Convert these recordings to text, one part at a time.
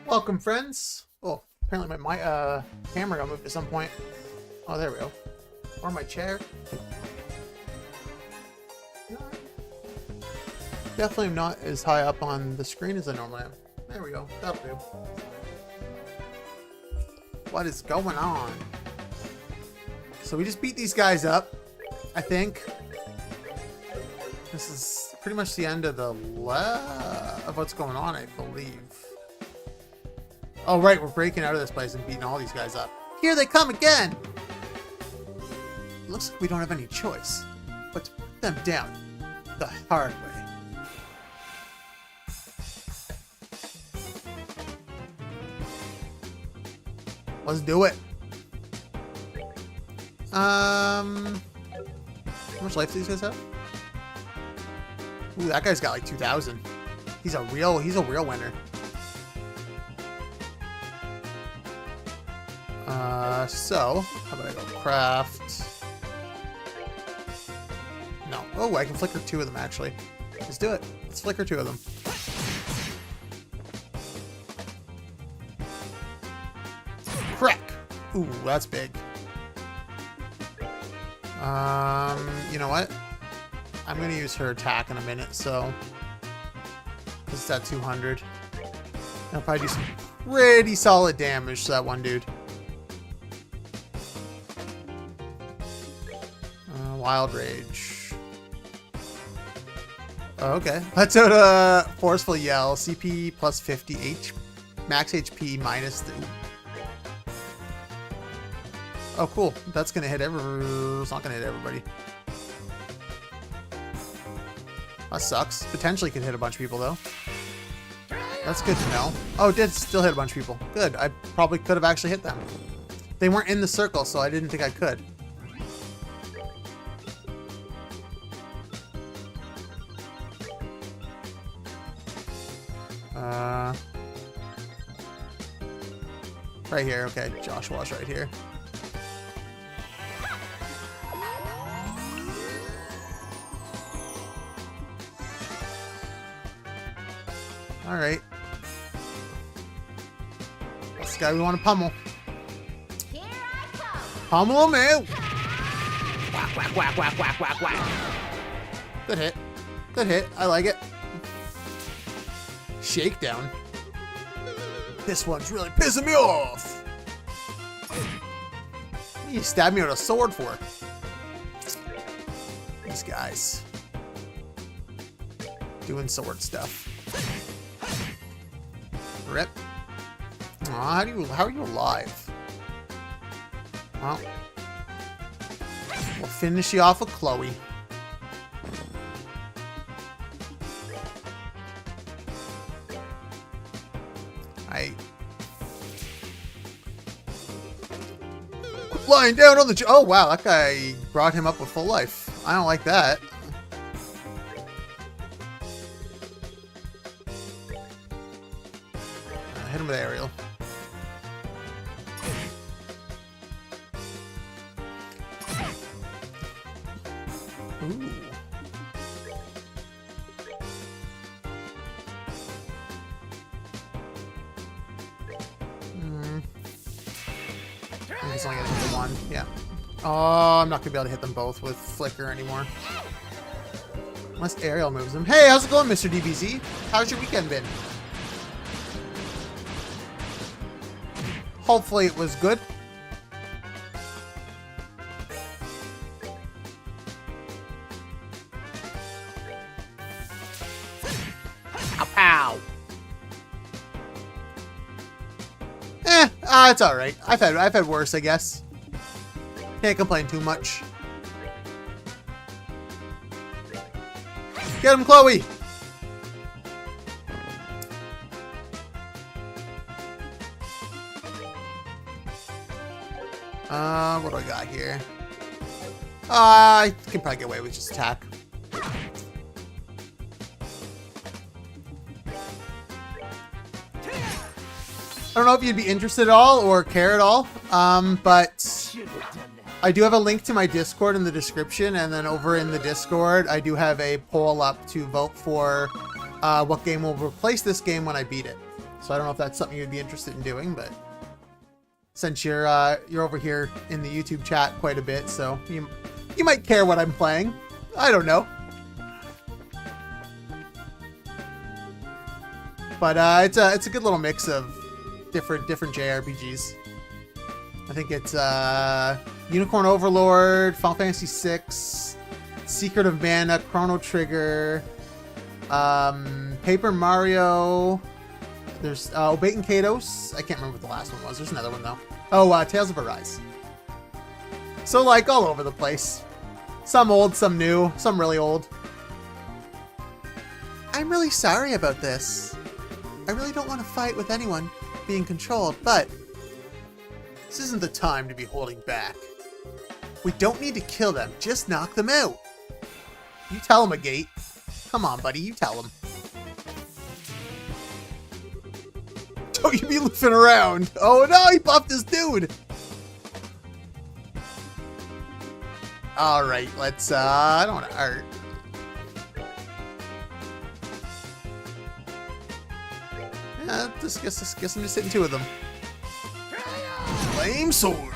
Welcome, friends. Oh, apparently my camera got moved at some point. Oh, there we go. Or my chair. Definitely not as high up on the screen as I normally am. There we go. That'll do. What is going on? So we just beat these guys up, I think. This is pretty much the end of the of what's going on, I believe. Oh, right, we're breaking out of this place and beating all these guys up. Here they come again! Looks like we don't have any choice but to put them down the hard way. Let's do it. How much life do these guys have? Ooh, that guy's got like 2,000. He's a real winner. So, how about I go craft? No. Oh, I can flicker 2 of them, actually. Let's do it. Let's flicker 2 of them. Crack! Ooh, that's big. You know what? I'm gonna use her attack in a minute, so... Because it's at 200. I'll probably do some pretty solid damage to that one dude. Wild Rage. Oh, okay. Let's out a Forceful Yell. CP plus 50. Max HP minus the... Oh, cool. That's gonna hit it's not gonna hit everybody. That sucks. Potentially could hit a bunch of people, though. That's good to know. Oh, it did still hit a bunch of people. Good. I probably could have actually hit them. They weren't in the circle, so I didn't think I could. Right here. Okay, Joshua's right here. All right. This guy we want to pummel. Here I come. Pummel him out. Whack, whack, whack, whack, whack, whack, whack. Good hit. Good hit. I like it. Shakedown. This one's really pissing me off. What do you stab me with a sword for? These guys. Doing sword stuff. Rip. Aw, how are you alive? Well, we'll finish you off with Chloe. Lying down on the... Oh, wow. That guy brought him up with full life. I don't like that. Hit him with aerial. Ooh. He's only gonna hit the one. Yeah. Oh, I'm not gonna be able to hit them both with flicker anymore. Unless aerial moves them. Hey, how's it going, Mr. DBZ? How's your weekend been? Hopefully it was good. Pow pow. It's all right. I've had worse, I guess. Can't complain too much. Get him, Chloe. What do I got here? I can probably get away with just attack. I don't know if you'd be interested at all or care at all, but I do have a link to my Discord in the description, and then over in the Discord, I do have a poll up to vote for what game will replace this game when I beat it. So I don't know if that's something you'd be interested in doing, but since you're over here in the YouTube chat quite a bit, so you might care what I'm playing. I don't know. But it's a good little mix of different JRPGs. I think it's Unicorn Overlord, Final Fantasy VI, Secret of Mana, Chrono Trigger, Paper Mario. There's Obate and Kados. I can't remember what the last one was. There's another one though. Oh, Tales of Arise. So like all over the place. Some old, some new, some really old. I'm really sorry about this. I really don't want to fight with anyone being controlled, but this isn't the time to be holding back. We don't need to kill them, just knock them out. You tell him, Agate. Come on, buddy, you tell him. Don't you be loofing around. Oh no, he buffed this dude. Alright, let's, I don't want to art. Yeah, guess I'm just hitting two of them. Flame sword.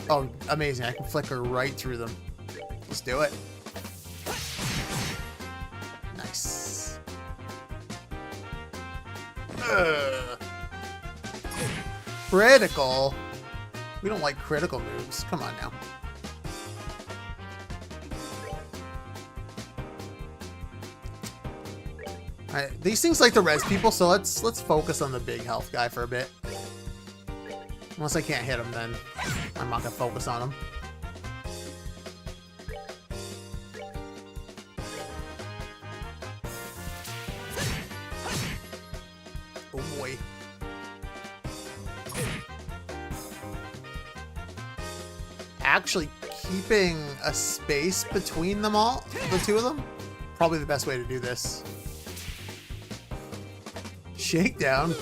Oh, amazing. I can flicker right through them. Let's do it. Nice. Critical? We don't like critical moves. Come on now. Alright, these things like to res people, so let's focus on the big health guy for a bit. Unless I can't hit him, then I'm not gonna focus on him. Oh boy. Actually keeping a space between them all, the two of them, probably the best way to do this. Shakedown?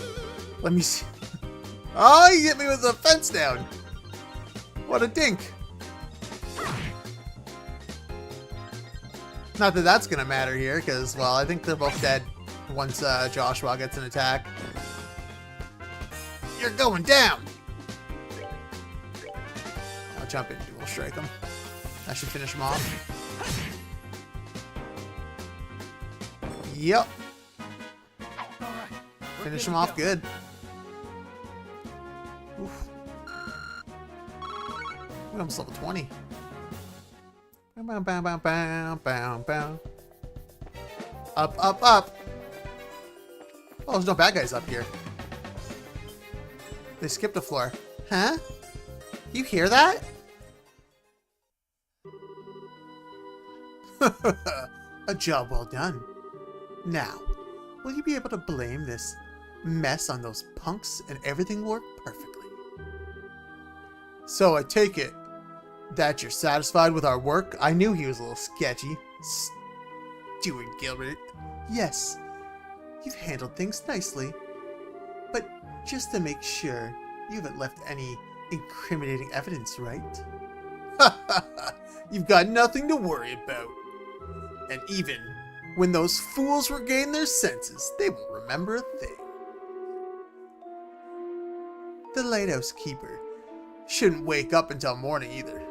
Let me see. Oh, he hit me with a fence down. What a dink. Not that that's gonna matter here, because, well, I think they're both dead once Joshua gets an attack. You're going down! I'll jump in and we'll strike him. That should finish him off. Yep. Finish him off good. Oof. We're almost level 20. Bow, bow, bow, bow, bow, bow. Up, up, up. Oh, there's no bad guys up here. They skipped a floor. Huh? You hear that? A job well done. Now, will you be able to blame this mess on those punks and everything worked perfectly? So I take it that you're satisfied with our work? I knew he was a little sketchy. Stuart Gilbert. Yes, you've handled things nicely. But just to make sure, you haven't left any incriminating evidence, right? You've got nothing to worry about. And even when those fools regain their senses, they won't remember a thing. The lighthouse keeper shouldn't wake up until morning either.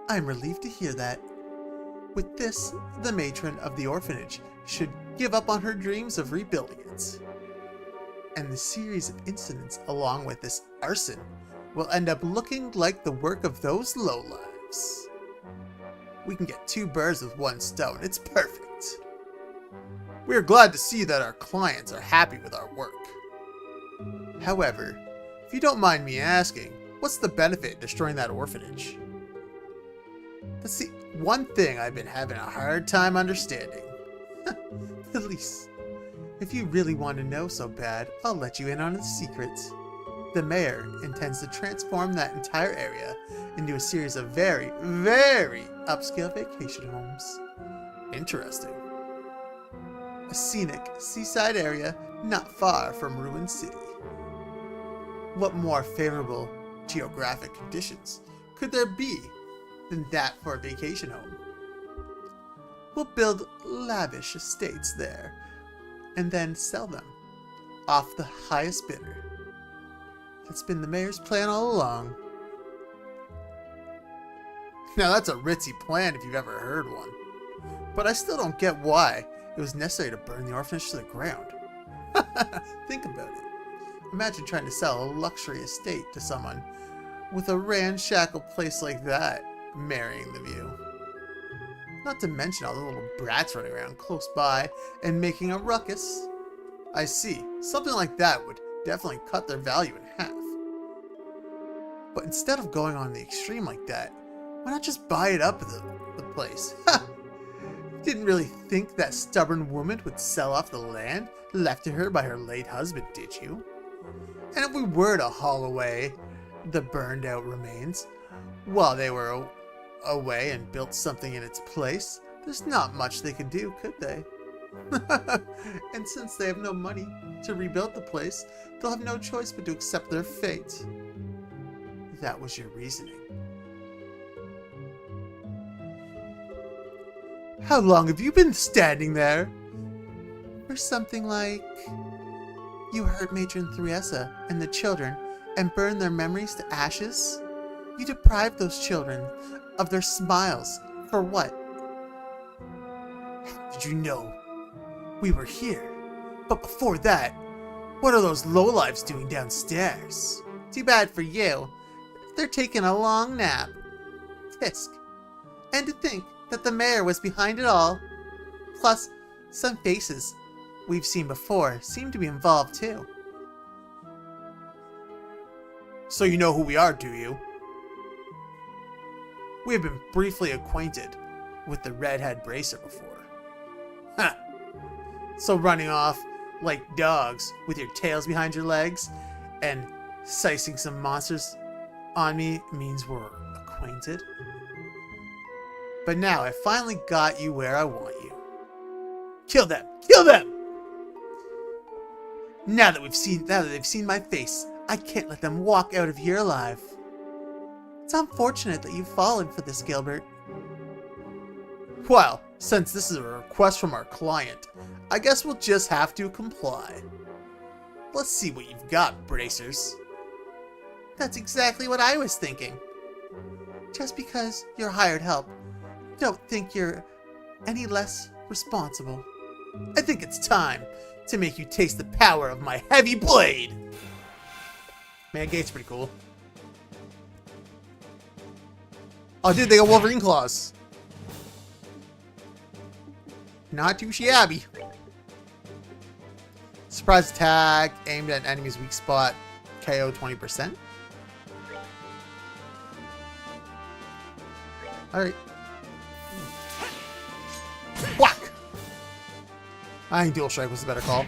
I'm relieved to hear that. With this, the matron of the orphanage should give up on her dreams of rebuilding it. And the series of incidents along with this arson will end up looking like the work of those lowlives. We can get two birds with one stone. It's perfect. We are glad to see that our clients are happy with our work. However, if you don't mind me asking, what's the benefit in destroying that orphanage? That's the one thing I've been having a hard time understanding. At least, if you really want to know so bad, I'll let you in on a secret. The mayor intends to transform that entire area into a series of very, very upscale vacation homes. Interesting. A scenic seaside area not far from Ruin City. What more favorable geographic conditions could there be than that for a vacation home? We'll build lavish estates there and then sell them off the highest bidder. That's been the mayor's plan all along. Now that's a ritzy plan if you've ever heard one. But I still don't get why it was necessary to burn the orphanage to the ground. Think about it. Imagine trying to sell a luxury estate to someone with a ramshackle place like that marrying the view. Not to mention all the little brats running around close by and making a ruckus. I see. Something like that would definitely cut their value in half. But instead of going on the extreme like that, why not just buy it up the place? Ha! You didn't really think that stubborn woman would sell off the land left to her by her late husband, did you? And if we were to haul away the burned out remains while they were away and built something in its place, there's not much they could do, could they? And since they have no money to rebuild the place, they'll have no choice but to accept their fate. That was your reasoning. How long have you been standing there? For something like... You hurt Matron Thriessa and the children and burned their memories to ashes? You deprived those children of their smiles. For what? How did you know we were here? But before that, what are those lowlifes doing downstairs? Too bad for you. They're taking a long nap. Tisk. And to think that the mayor was behind it all. Plus, some faces we've seen before seem to be involved too. So you know who we are, do you? We have been briefly acquainted with the redhead bracer before. Huh. So running off like dogs with your tails behind your legs and sicing some monsters on me means we're acquainted? But now I finally got you where I want you. Kill them! Kill them! Now that they've seen my face, I can't let them walk out of here alive. It's unfortunate that you've fallen for this, Gilbert. Well, since this is a request from our client, I guess we'll just have to comply. Let's see what you've got, bracers. That's exactly what I was thinking. Just because you're hired help, don't think you're any less responsible. I think it's time to make you taste the power of my heavy blade. Man, Gate's pretty cool. Oh, dude, they got Wolverine claws. Not too shabby. Surprise attack aimed at an enemy's weak spot. KO 20%. Alright. Whack! I think Dual Strike was the better call.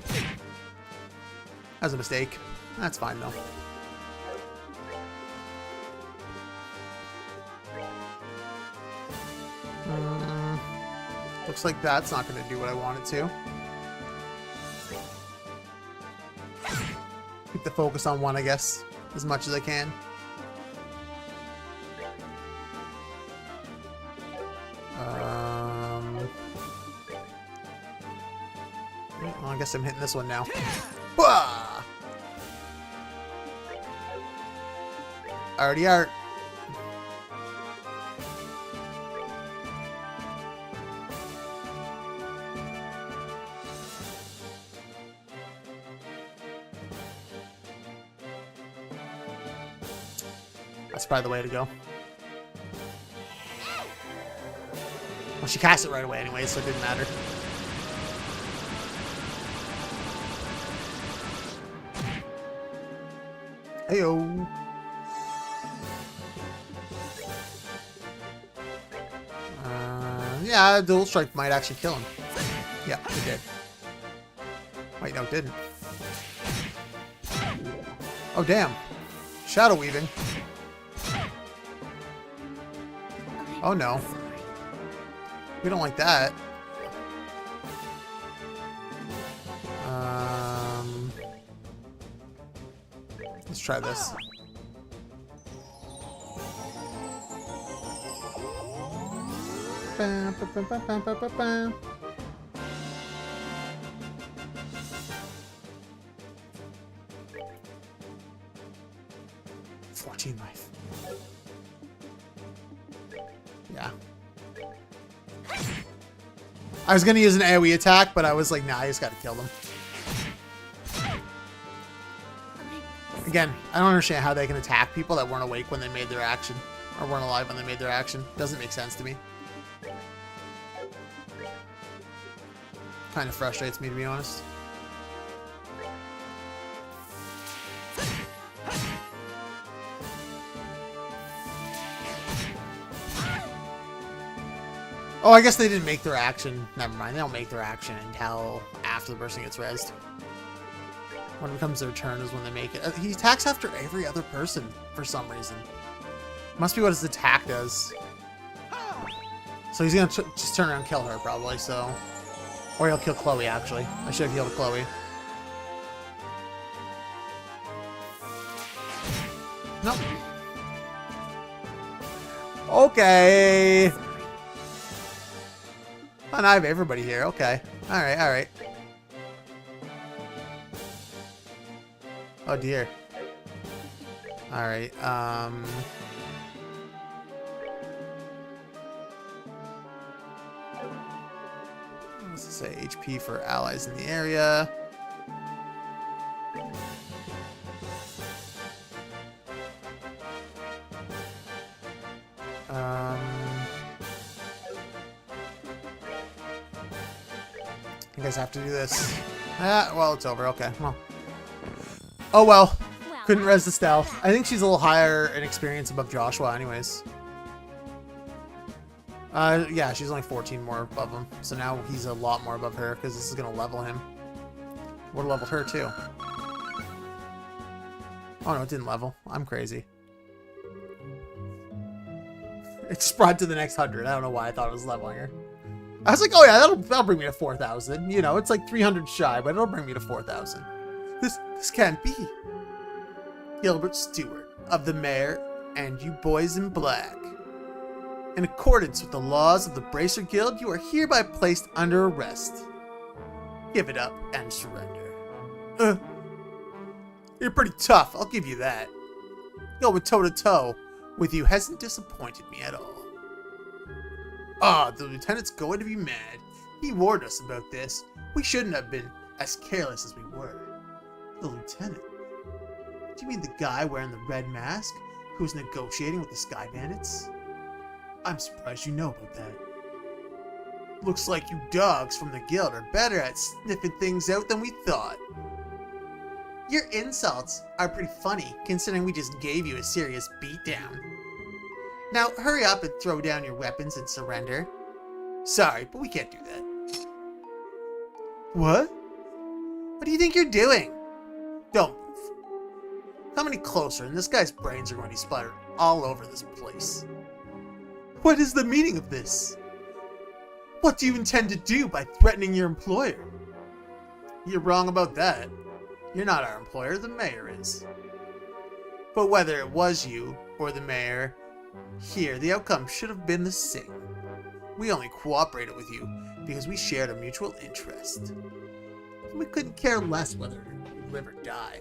That was a mistake. That's fine though. Looks like that's not going to do what I want it to. Keep the focus on one, I guess, as much as I can. Well, I guess I'm hitting this one now. Wah! Already art. That's probably the way to go. Well, she cast it right away anyway, so it didn't matter. Heyo. Yeah, Dual Strike might actually kill him. Yeah, it did. Wait, no, it didn't. Oh, damn. Shadow Weaving. Oh, no. We don't like that. Let's try this. Bam, bam, bam, bam, bam, bam, bam. Life. Yeah. I was gonna use an AoE attack, but I was like, nah, I just gotta kill them. Again, I don't understand how they can attack people that weren't awake when they made their action. Or weren't alive when they made their action. Doesn't make sense to me. Kind of frustrates me, to be honest. Oh, I guess they didn't make their action. Never mind. They don't make their action until after the person gets rezzed. When it becomes their turn is when they make it. He attacks after every other person for some reason. Must be what his attack does. So he's going to just turn around and kill her, probably, so... Or he'll kill Chloe, actually. I should have healed Chloe. Nope. Okay. Oh, now I have everybody here. Okay. Alright, alright. Oh, dear. Alright, let's say HP for allies in the area. You guys have to do this. Ah, well, it's over. Okay, well. Oh, well. Couldn't res the stealth. I think she's a little higher in experience above Joshua anyways. Yeah, she's only 14 more above him. So now he's a lot more above her because this is going to level him. Would have leveled her too. Oh, no, it didn't level. I'm crazy. It just brought to the next 100. I don't know why I thought it was leveling her. I was like, oh yeah, that'll bring me to 4,000. You know, it's like 300 shy, but it'll bring me to 4,000. This can't be. Gilbert Stewart of the Mayor and you boys in black. In accordance with the laws of the Bracer Guild, you are hereby placed under arrest. Give it up and surrender. You're pretty tough, I'll give you that. Going toe-to-toe with you hasn't disappointed me at all. Ah, the lieutenant's going to be mad. He warned us about this. We shouldn't have been as careless as we were. The lieutenant? Do you mean the guy wearing the red mask who's negotiating with the Sky Bandits? I'm surprised you know about that. Looks like you dogs from the guild are better at sniffing things out than we thought. Your insults are pretty funny, considering we just gave you a serious beatdown. Now, hurry up and throw down your weapons and surrender. Sorry, but we can't do that. What? What do you think you're doing? Don't move. Come any closer, and this guy's brains are going to be splattered all over this place. What is the meaning of this? What do you intend to do by threatening your employer? You're wrong about that. You're not our employer, the mayor is. But whether it was you or the mayor, here the outcome should have been the same. We only cooperated with you because we shared a mutual interest. We couldn't care less whether you live or die.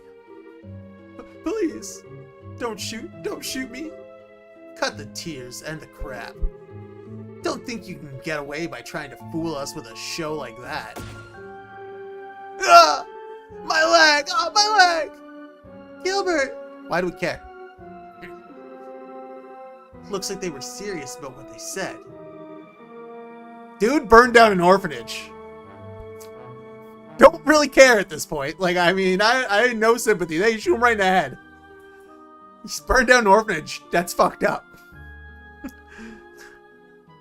Please, don't shoot me. Cut the tears and the crap. Don't think you can get away by trying to fool us with a show like that. Ah! My leg! Oh, my leg! Gilbert! Why do we care? Looks like they were serious about what they said. Dude burned down an orphanage. Don't really care at this point. Like, I mean, I had no sympathy. They shoot him right in the head. He just burned down an orphanage. That's fucked up.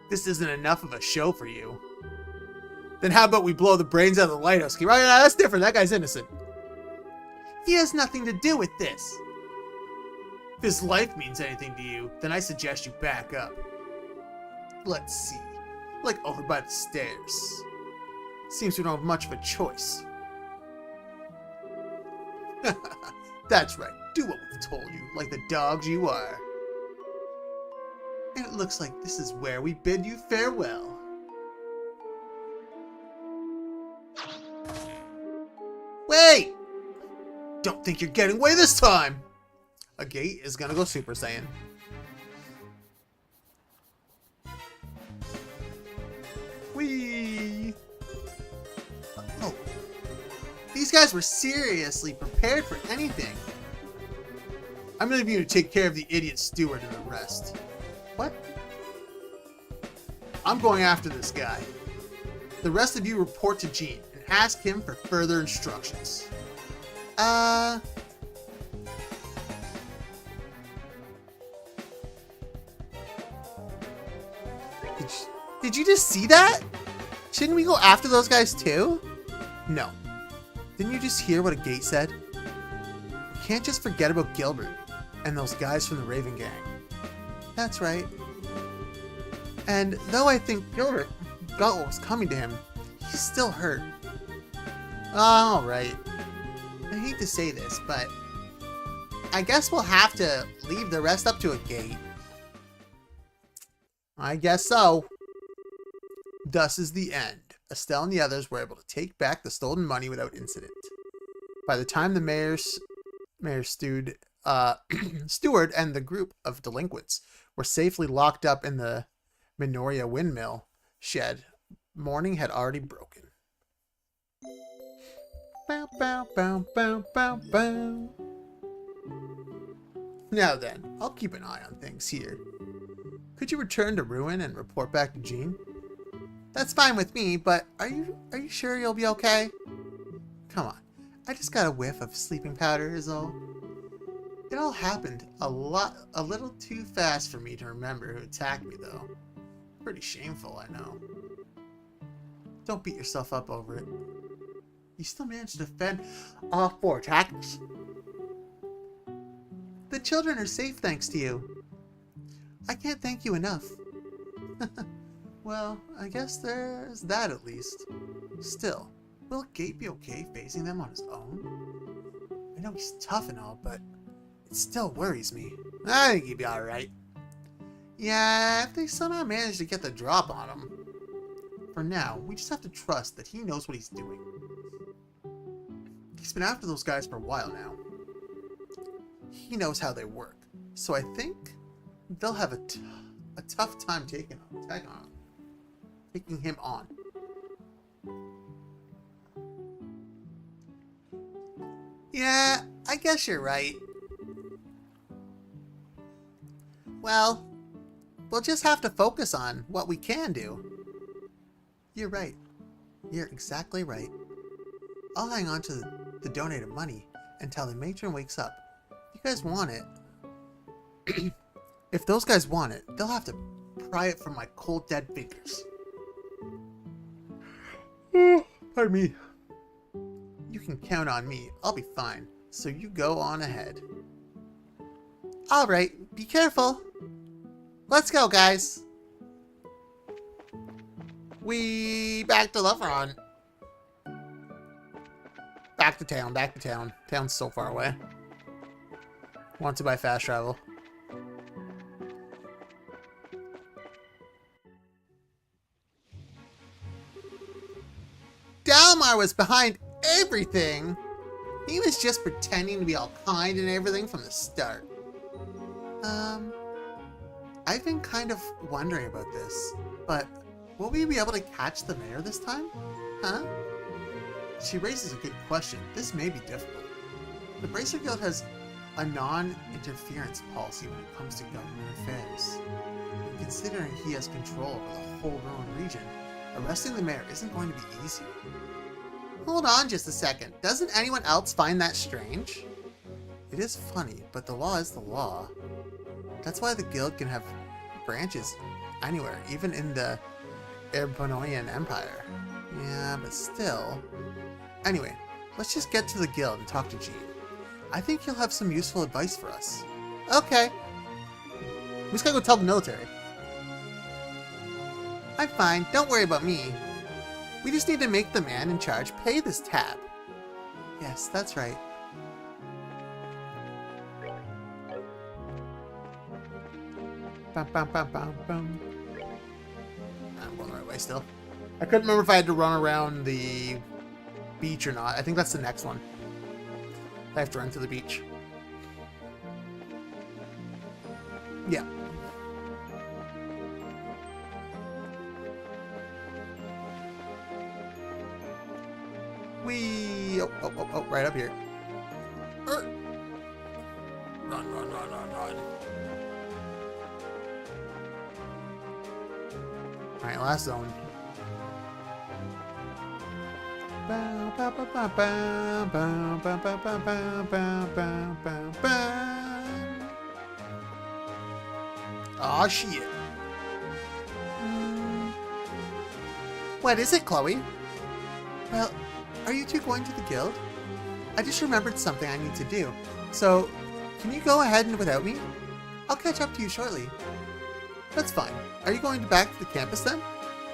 This isn't enough of a show for you. Then how about we blow the brains out of the lighthouse keeper? Right, that's different. That guy's innocent. He has nothing to do with this. If his life means anything to you, then I suggest you back up. Let's see. Like over by the stairs. Seems we don't have much of a choice. That's right. Do what we've told you, like the dogs you are. And it looks like this is where we bid you farewell. Wait! Don't think you're getting away this time! A gate is gonna go Super Saiyan. Whee! Oh. These guys were seriously prepared for anything. I'm leaving you to take care of the idiot steward and the rest. What? I'm going after this guy. The rest of you report to Gene and ask him for further instructions. Did you just see that? Shouldn't we go after those guys too? No. Didn't you just hear what a gate said? You can't just forget about Gilbert and those guys from the Raven Gang. That's right. And though I think Gilbert got what was coming to him, he's still hurt. Alright. I hate to say this, but I guess we'll have to leave the rest up to a gate. I guess so. Thus is the end. Estelle and the others were able to take back the stolen money without incident. By the time the mayor's steward and the group of delinquents were safely locked up in the Minoria windmill shed, morning had already broken. Bow, bow, bow, bow, bow, bow. Now then, I'll keep an eye on things here. Could you return to Ruin and report back to Gene? That's fine with me, but are you sure you'll be okay? Come on, I just got a whiff of sleeping powder is all. It all happened a little too fast for me to remember who attacked me though. Pretty shameful, I know. Don't beat yourself up over it. You still managed to defend all 4 attackers. The children are safe thanks to you. I can't thank you enough. Well, I guess there's that at least. Still, will Gate be okay facing them on his own? I know he's tough and all, but it still worries me. I think he'd be alright. Yeah, if they somehow manage to get the drop on him. For now, we just have to trust that he knows what he's doing. He's been after those guys for a while now. He knows how they work, so I think they'll have a tough time taking him on. Yeah, I guess you're right. Well, we'll just have to focus on what we can do. You're right. You're exactly right. I'll hang on to the donated money until the matron wakes up. If you guys want it... If those guys want it, they'll have to pry it from my cold dead fingers. Pardon me. You can count on me. I'll be fine. So you go on ahead. Alright, be careful. Let's go, guys. We back to the front. Back to town, back to town. Town's so far away. Want to buy fast travel. Dalmar was behind everything. He was just pretending to be all kind and everything from the start. I've been kind of wondering about this, but will we be able to catch the mayor this time? Huh? She raises a good question. This may be difficult. The Bracer Guild has a non-interference policy when it comes to government affairs. And considering he has control over the whole Ruin region, arresting the mayor isn't going to be easy. Hold on just a second. Doesn't anyone else find that strange? It is funny, but the law is the law. That's why the guild can have branches anywhere, even in the Erbonian Empire. Yeah, but still. Anyway, let's just get to the guild and talk to Gene. I think he'll have some useful advice for us. Okay. We just gotta go tell the military. I'm fine. Don't worry about me. We just need to make the man in charge pay this tab. Yes, that's right. Bum, bum, bum, bum, bum. I'm going the right way still. I couldn't remember if I had to run around the beach or not. I think that's the next one. I have to run to the beach. Yeah. Oh, right up here. Run, run, run, run, run. Alright, last zone. Aw, shit. What is it, Chloe? Well, are you two going to the guild? I just remembered something I need to do. So, can you go ahead and without me? I'll catch up to you shortly. That's fine. Are you going back to the campus then?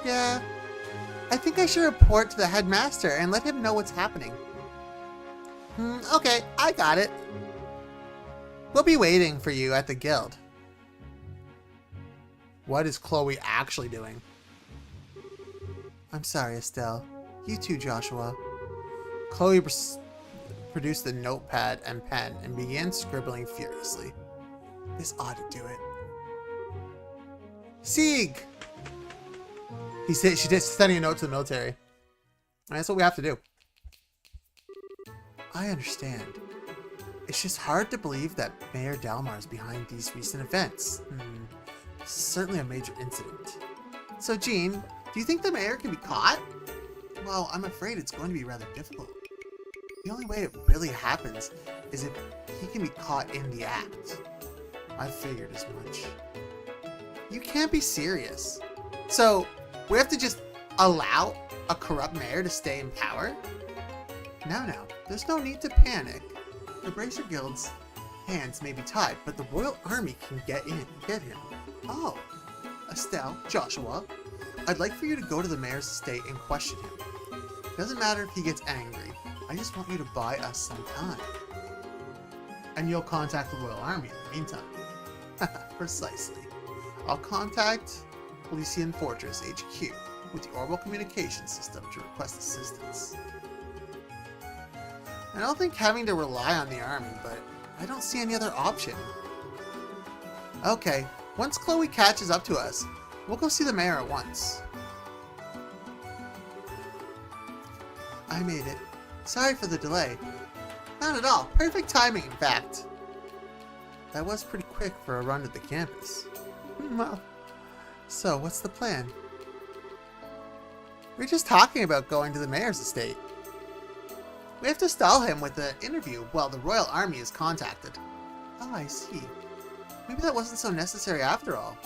Yeah. I think I should report to the headmaster and let him know what's happening. Okay, I got it. We'll be waiting for you at the guild. What is Chloe actually doing? I'm sorry, Estelle. You too, Joshua. Chloe produced a notepad and pen and began scribbling furiously. This ought to do it. Sieg! She's sending a note to the military. And that's what we have to do. I understand. It's just hard to believe that Mayor Dalmar is behind these recent events. Certainly a major incident. So, Jean, do you think the mayor can be caught? Well, I'm afraid it's going to be rather difficult. The only way it really happens is if he can be caught in the act. I figured as much. You can't be serious. So, we have to just allow a corrupt mayor to stay in power? Now, there's no need to panic. The Bracer Guild's hands may be tied, but the Royal Army can get in and get him. Oh, Estelle, Joshua, I'd like for you to go to the mayor's estate and question him. Doesn't matter if he gets angry. I just want you to buy us some time. And you'll contact the Royal Army in the meantime. Precisely. I'll contact Elysian Fortress HQ with the orbital communication system to request assistance. I don't think having to rely on the army, but I don't see any other option. Okay, once Chloe catches up to us, we'll go see the mayor at once. I made it. Sorry for the delay. Not at all. Perfect timing, in fact. That was pretty quick for a run to the campus. Well, so what's the plan? We're just talking about going to the mayor's estate. We have to stall him with the interview while the Royal Army is contacted. Oh, I see. Maybe that wasn't so necessary after all.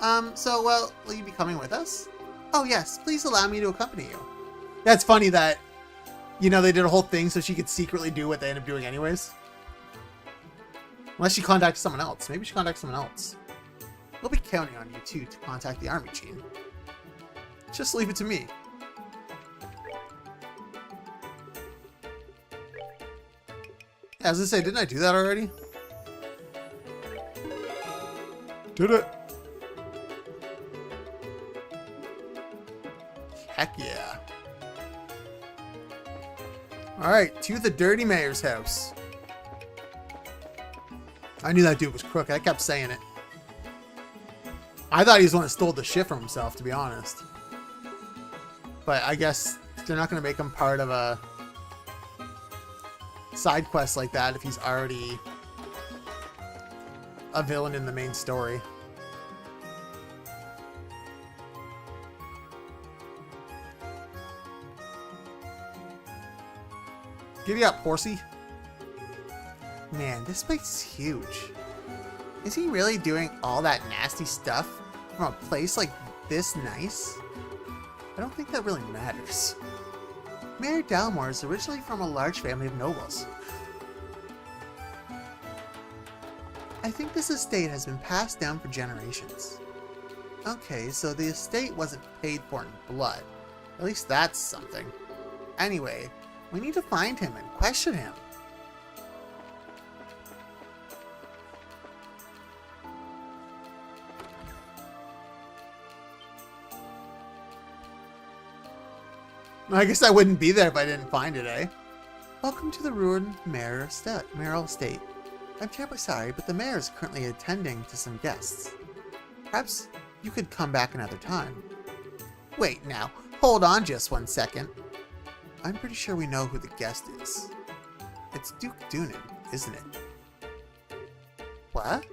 Well, will you be coming with us? Oh yes, please allow me to accompany you. That's funny that, they did a whole thing so she could secretly do what they end up doing anyways. Unless she contacts someone else. Maybe she contacts someone else. We'll be counting on you, too, to contact the army, Jean. Just leave it to me. Yeah, I was gonna say, didn't I do that already? Did it. Heck yeah. Alright, to the Dirty Mayor's house. I knew that dude was crooked. I kept saying it. I thought he was the one that stole the shit from himself, to be honest. But I guess they're not going to make him part of a side quest like that if he's already a villain in the main story. Giddy up, horsey. Man, this place is huge. Is he really doing all that nasty stuff from a place like this nice? I don't think that really matters. Mayor Dalmor is originally from a large family of nobles. I think this estate has been passed down for generations. Okay, so the estate wasn't paid for in blood. At least that's something. Anyway, we need to find him and question him. I guess I wouldn't be there if I didn't find it, eh? Welcome to the ruined mayoral estate. I'm terribly sorry, but the mayor is currently attending to some guests. Perhaps you could come back another time. Wait now, hold on just 1 second. I'm pretty sure we know who the guest is. It's Duke Doonan, isn't it? What?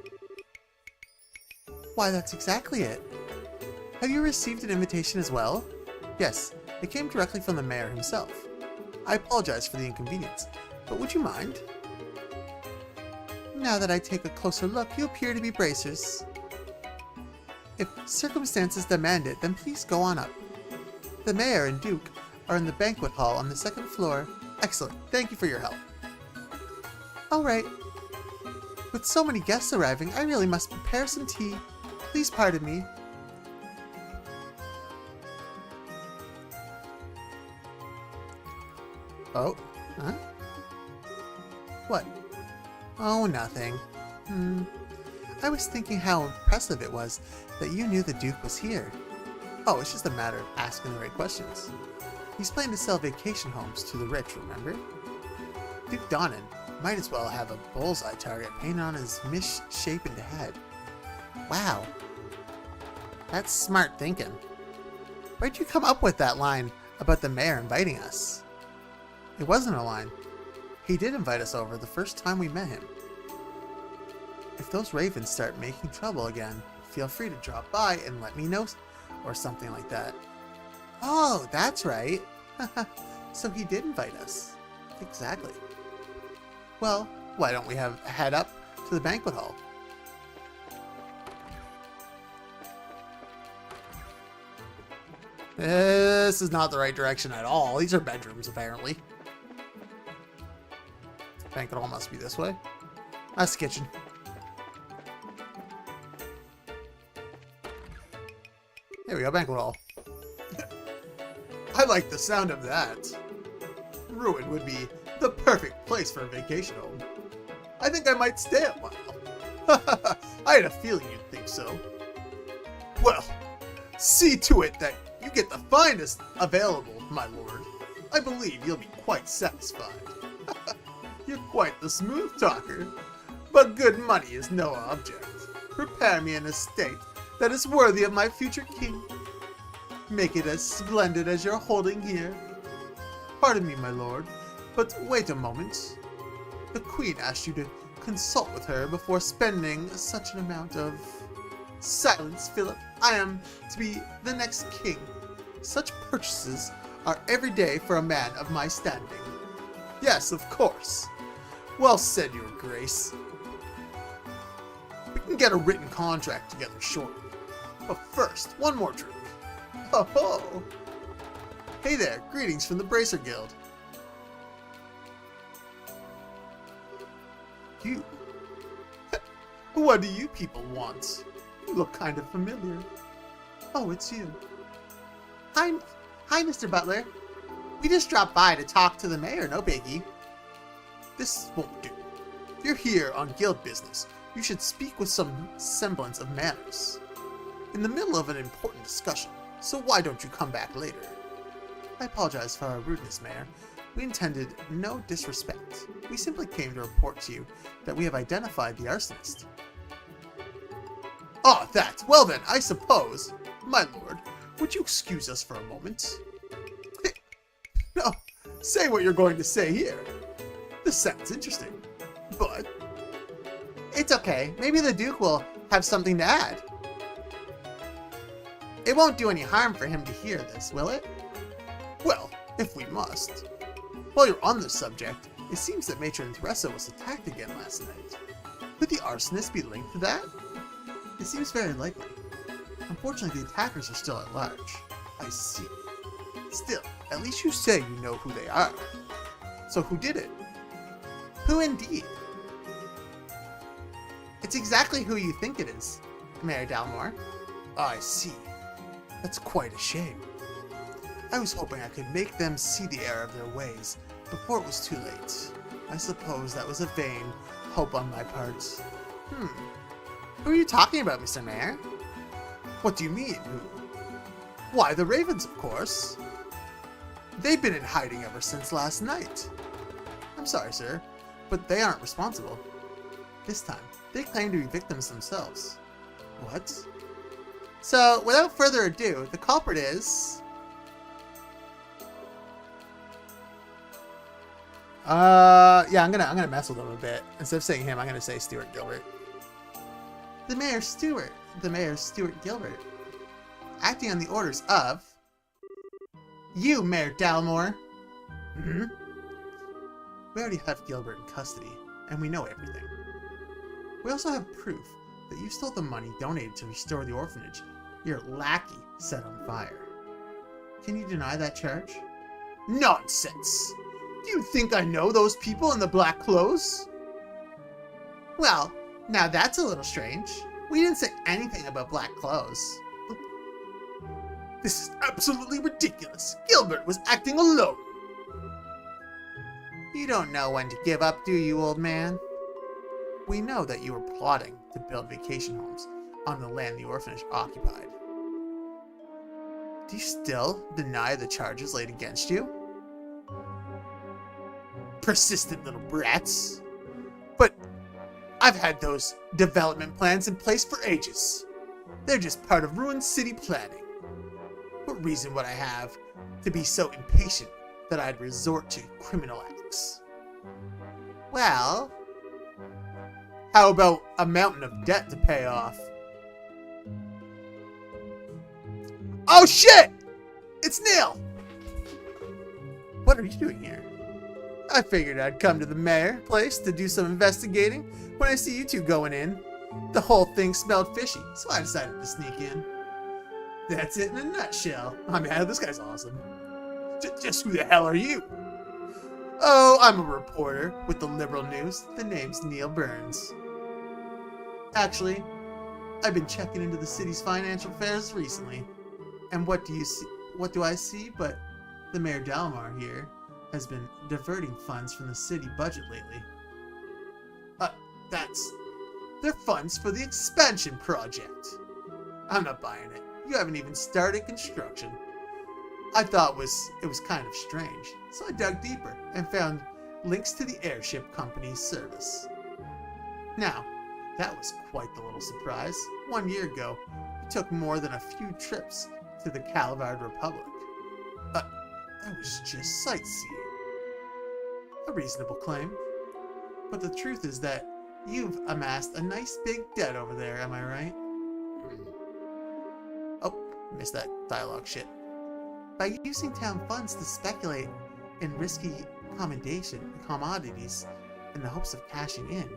Why, that's exactly it. Have you received an invitation as well? Yes, it came directly from the mayor himself. I apologize for the inconvenience, but would you mind? Now that I take a closer look, you appear to be bracers. If circumstances demand it, then please go on up. The mayor and Duke are in the banquet hall on the 2nd floor. Excellent. Thank you for your help. Alright. With so many guests arriving, I really must prepare some tea. Please pardon me. Oh, huh? What? Oh, nothing. I was thinking how impressive it was that you knew the Duke was here. Oh, it's just a matter of asking the right questions. He's planning to sell vacation homes to the rich, remember? Duke Doonan might as well have a bullseye target painted on his misshapen head. Wow. That's smart thinking. Where'd you come up with that line about the mayor inviting us? It wasn't a line. He did invite us over the first time we met him. If those ravens start making trouble again, feel free to drop by and let me know, or something like that. Oh, that's right. So he did invite us. Exactly. Well, why don't we head up to the banquet hall? This is not the right direction at all. These are bedrooms, apparently. Banquet hall must be this way. That's the kitchen. There we go, banquet hall. I like the sound of that. Ruin would be the perfect place for a vacation home. I think I might stay a while. I had a feeling you'd think so. Well, see to it that you get the finest available, my lord. I believe you'll be quite satisfied. You're quite the smooth talker. But good money is no object. Prepare me an estate that is worthy of my future king. Make it as splendid as you're holding here. Pardon me, my lord, but wait a moment. The queen asked you to consult with her before spending such an amount of... Silence, Philip. I am to be the next king. Such purchases are every day for a man of my standing. Yes, of course. Well said, your grace. We can get a written contract together shortly. But first, one more drink. Ho ho! Hey there, greetings from the Bracer Guild. You? What do you people want? You look kind of familiar. Oh, it's you. Hi, Mr. Butler. We just dropped by to talk to the mayor, no biggie. This won't do. You're here on guild business. You should speak with some semblance of manners. In the middle of an important discussion, so why don't you come back later? I apologize for our rudeness, Mayor. We intended no disrespect. We simply came to report to you that we have identified the arsonist. Ah, that! Well then, I suppose, my lord, would you excuse us for a moment? No, say what you're going to say here. This sounds interesting, but... It's okay. Maybe the Duke will have something to add. It won't do any harm for him to hear this, will it? Well, if we must. While you're on this subject, it seems that Matron Theresa was attacked again last night. Could the arsonist be linked to that? It seems very likely. Unfortunately, the attackers are still at large. I see. Still, at least you say you know who they are. So who did it? Who indeed? It's exactly who you think it is, Mayor Dalmore. I see. That's quite a shame. I was hoping I could make them see the error of their ways before it was too late. I suppose that was a vain hope on my part. Who are you talking about, Mr. Mayor? What do you mean, who? Why, the ravens, of course. They've been in hiding ever since last night. I'm sorry, sir, but they aren't responsible. This time, they claim to be victims themselves. What? So, without further ado, the culprit is... yeah, I'm gonna mess with him a bit. Instead of saying him, I'm gonna say Stuart Gilbert. The Mayor Stuart Gilbert, acting on the orders of you, Mayor Dalmore. Hmm? We already have Gilbert in custody, and we know everything. We also have proof that you stole the money donated to restore the orphanage your lackey set on fire. Can you deny that charge? Nonsense! Do you think I know those people in the black clothes? Well, now that's a little strange. We didn't say anything about black clothes. This is absolutely ridiculous. Gilbert was acting alone. You don't know when to give up, do you, old man? We know that you were plotting to build vacation homes on the land the orphanage occupied. Do you still deny the charges laid against you? Persistent little brats. But I've had those development plans in place for ages. They're just part of ruined city planning. What reason would I have to be so impatient that I'd resort to criminal acts? Well, how about a mountain of debt to pay off? Oh shit! It's Neil! What are you doing here? I figured I'd come to the mayor place to do some investigating when I see you two going in. The whole thing smelled fishy, so I decided to sneak in. That's it in a nutshell. I mean, this guy's awesome. Just who the hell are you? Oh, I'm a reporter with the Liberal News. The name's Neil Burns. Actually, I've been checking into the city's financial affairs recently. And what do you see? What do I see? But the Mayor Dalmar here has been diverting funds from the city budget lately. They're funds for the expansion project. I'm not buying it. You haven't even started construction. I thought it was kind of strange, so I dug deeper and found links to the airship company's service. Now, that was quite the little surprise. 1 year ago, we took more than a few trips to the Calvard Republic. That was just sightseeing. A reasonable claim. But the truth is that you've amassed a nice big debt over there, am I right? Oh, missed that dialogue shit. By using town funds to speculate in risky commodities in the hopes of cashing in,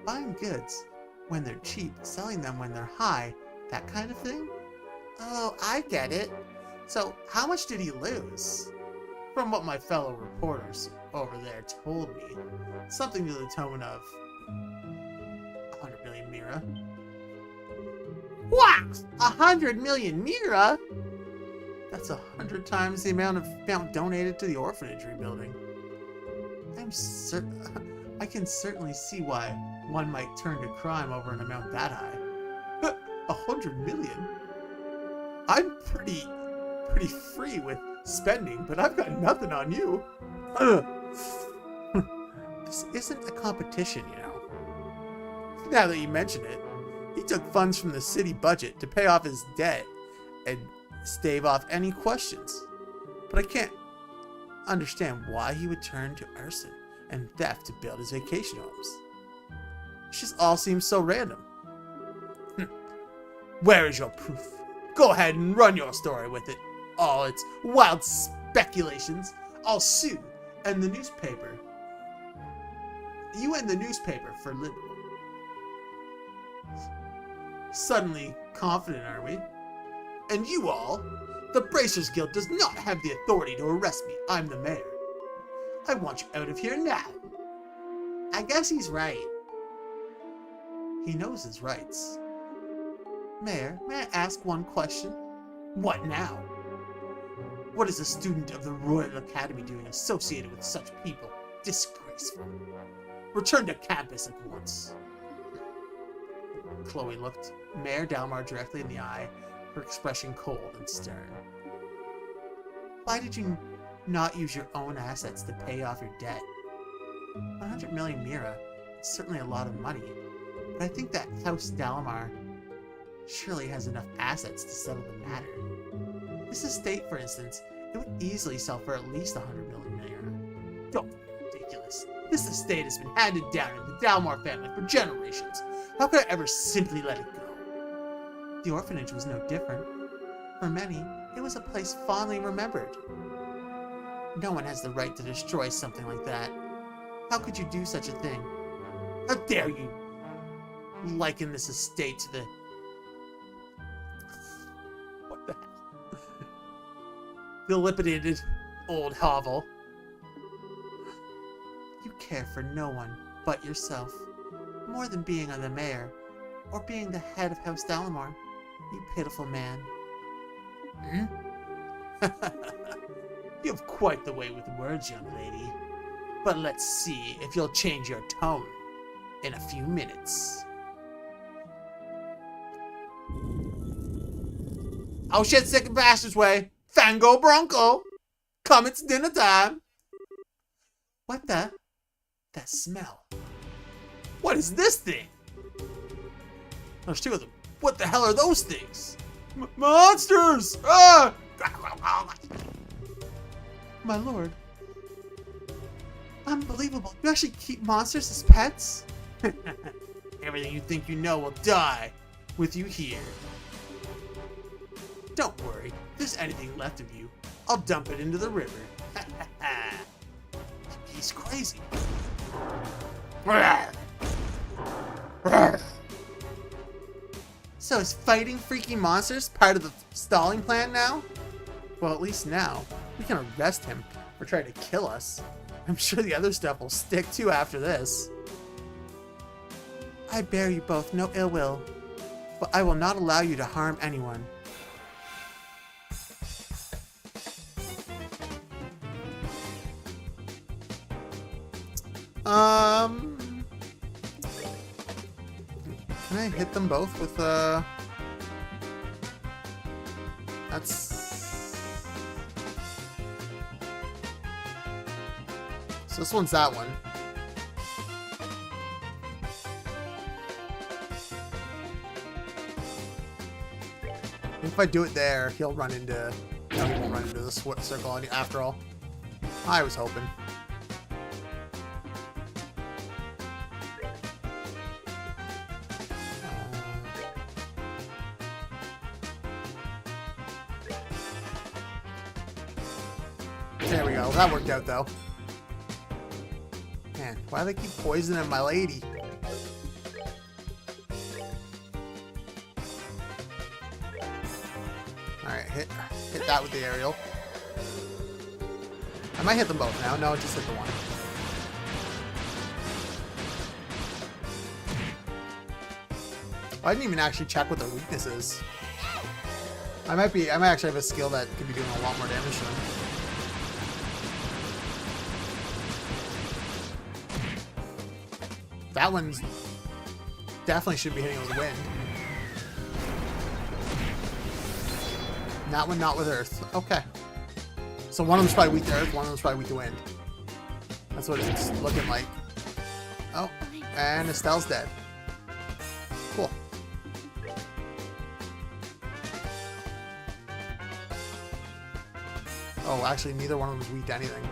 buying goods when they're cheap, selling them when they're high, that kind of thing? Oh, I get it. So, how much did he lose? From what my fellow reporters over there told me, something to the tone of 100 million Mira. What? 100 million Mira? That's 100 times the amount donated to the orphanage rebuilding. I can certainly see why one might turn to crime over an amount that high. 100 million? I'm pretty free with spending, but I've got nothing on you. This isn't a competition, you know. Now that you mention it, he took funds from the city budget to pay off his debt and stave off any questions. But I can't understand why he would turn to arson and theft to build his vacation homes. It just all seems so random. Where is your proof? Go ahead and run your story with it. All its wild speculations. I'll sue and the newspaper. You and the newspaper for liberal. Suddenly confident, are we? And you all? The Bracers Guild does not have the authority to arrest me. I'm the mayor. I want you out of here now. I guess he's right. He knows his rights. Mayor, may I ask one question? What now? What is a student of the Royal Academy doing associated with such people? Disgraceful. Return to campus at once. Chloe looked Mayor Dalmar directly in the eye, her expression cold and stern. Why did you not use your own assets to pay off your debt. 100 million Mira is certainly a lot of money, but I think that House Dalamar surely has enough assets to settle the matter. This estate, for instance, it would easily sell for at least 100 million Mira. Don't be ridiculous. This estate has been handed down in the Dalamar family for generations. How could I ever simply let it go? The orphanage was no different. For many, it was a place fondly remembered. No one has the right to destroy something like that. How could you do such a thing? How dare you liken this estate to the... What the hell? Dilapidated old hovel. You care for no one but yourself, more than being the mayor, or being the head of House Dalamar, you pitiful man. Hmm? You have quite the way with words, young lady. But let's see if you'll change your tone in a few minutes. Oh shit, second bastard's way! Fango Bronco! Come, it's dinner time! What the? That smell. What is this thing? There's two of them. What the hell are those things? Monsters! Ah! My lord. Unbelievable. You actually keep monsters as pets? Everything you think you know will die with you here. Don't worry. If there's anything left of you, I'll dump it into the river. He's crazy. So is fighting freaky monsters part of the stalling plan now? Well, at least now, we can arrest him for trying to kill us. I'm sure the other stuff will stick too after this. I bear you both no ill will, but I will not allow you to harm anyone. Can I hit them both with, That's... So this one's that one. If I do it there, he'll run into... No, he won't run into the circle after all. I was hoping. There we go. That worked out, though. Man, why do they keep poisoning my lady? Alright, hit that with the aerial. I might hit them both now. No, just hit the one. I didn't even actually check what their weakness is. I might actually have a skill that could be doing a lot more damage to them. That one's definitely should be hitting with wind. That one not with earth. Okay. So one of them's probably weak to earth, one of them's probably weak to wind. That's what it's looking like. Oh, and Estelle's dead. Cool. Oh, actually, neither one of them is weak to anything.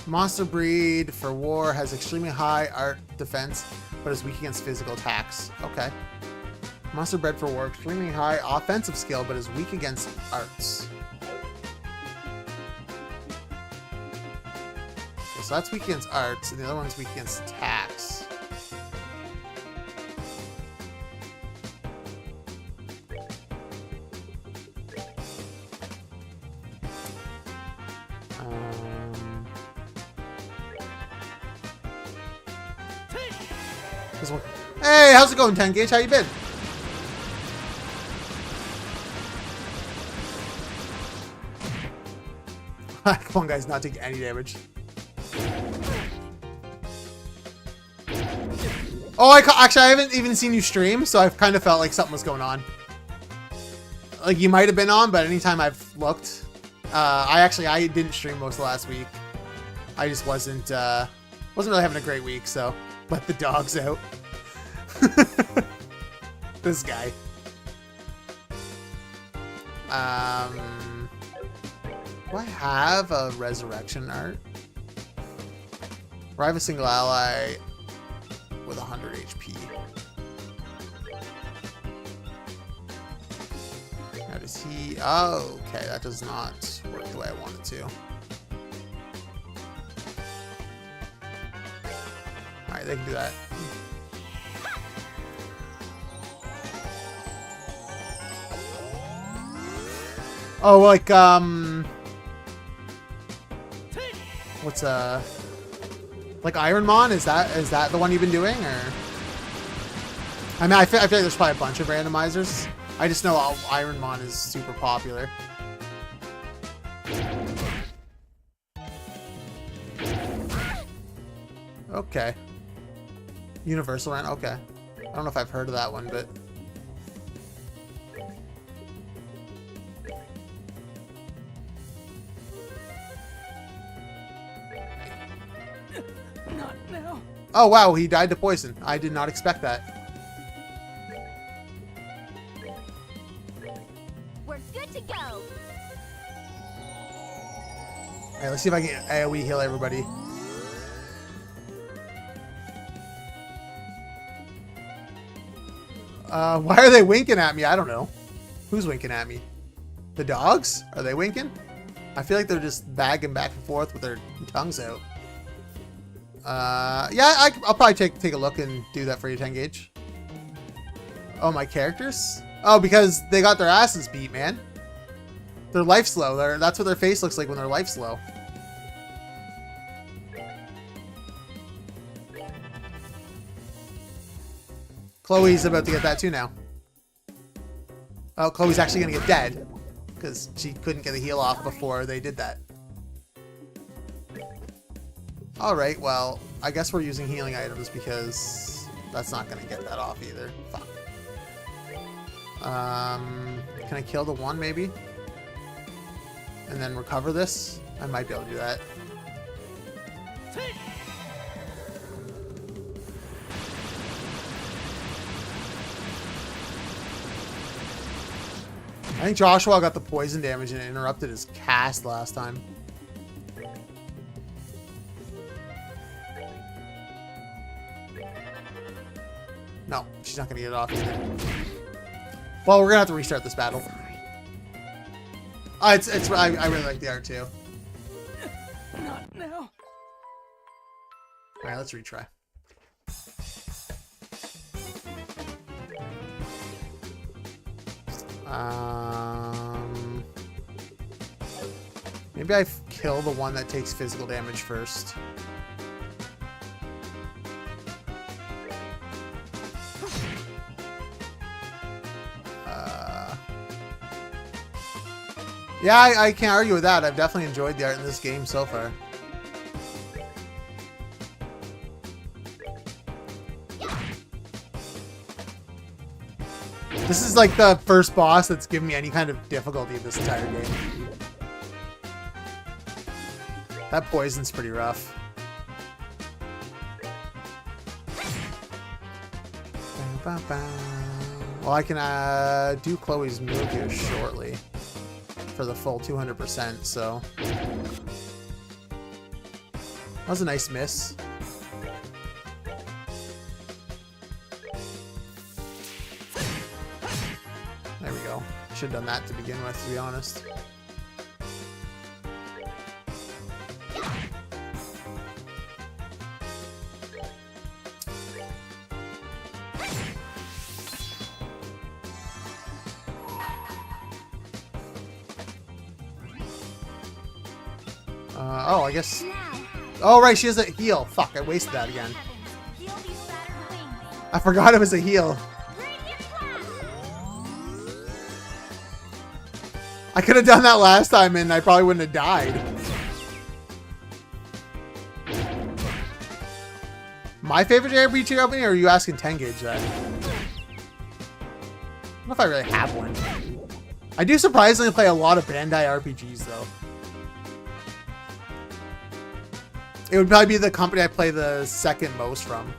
Monster breed for war has extremely high art defense, but is weak against physical attacks. Okay. Monster bred for war, extremely high offensive skill, but is weak against arts. Okay, so that's weak against arts, and the other one's weak against attacks. This one. Hey, how's it going, 10 Gauge? How you been? Come on, guys, not taking any damage. Oh, actually, I haven't even seen you stream, so I've kind of felt like something was going on. Like, you might have been on, but anytime I've looked, I didn't stream most of last week. I just wasn't really having a great week, so let the dogs out. This guy. Do I have a resurrection art? Or I have a single ally with 100 HP. How does he... Oh, okay, that does not work the way I want it to. Alright, they can do that. Oh, like, what's, like Ironmon? Is that the one you've been doing, or? I mean, I feel like there's probably a bunch of randomizers. I just know Ironmon is super popular. Okay. Universal Rant, okay. I don't know if I've heard of that one, but... Not now. Oh wow, he died to poison. I did not expect that. We're good to go. Alright, let's see if I can AoE heal everybody. Why are they winking at me? I don't know. Who's winking at me? The dogs? Are they winking? I feel like they're just bagging back and forth with their tongues out. Yeah, I'll probably take a look and do that for you, 10 gauge. Oh, my characters? Oh, because they got their asses beat, man. Their life slow. That's what their face looks like when their life slow. Chloe's about to get that too now. Oh, Chloe's actually gonna get dead because she couldn't get a heal off before they did that. Alright, well, I guess we're using healing items because that's not going to get that off either. Fuck. Can I kill the one, maybe? And then recover this? I might be able to do that. I think Joshua got the poison damage and it interrupted his cast last time. No, she's not going to get it off either. Well, we're going to have to restart this battle. I really like the art too. Not now. Alright, let's retry. Maybe I kill the one that takes physical damage first. Yeah, I can't argue with that. I've definitely enjoyed the art in this game so far. This is like the first boss that's given me any kind of difficulty this entire game. That poison's pretty rough. Well, I can do Chloe's move here shortly for the full 200%, so that was a nice miss. There we go. Should have done that to begin with, to be honest. Oh, I guess... Oh, right, she has a heal. Fuck, I wasted that again. I forgot it was a heal. I could have done that last time and I probably wouldn't have died. My favorite JRPG opening, or are you asking 10 gauge that? I don't know if I really have one. I do surprisingly play a lot of Bandai RPGs, though. It would probably be the company I play the second most from.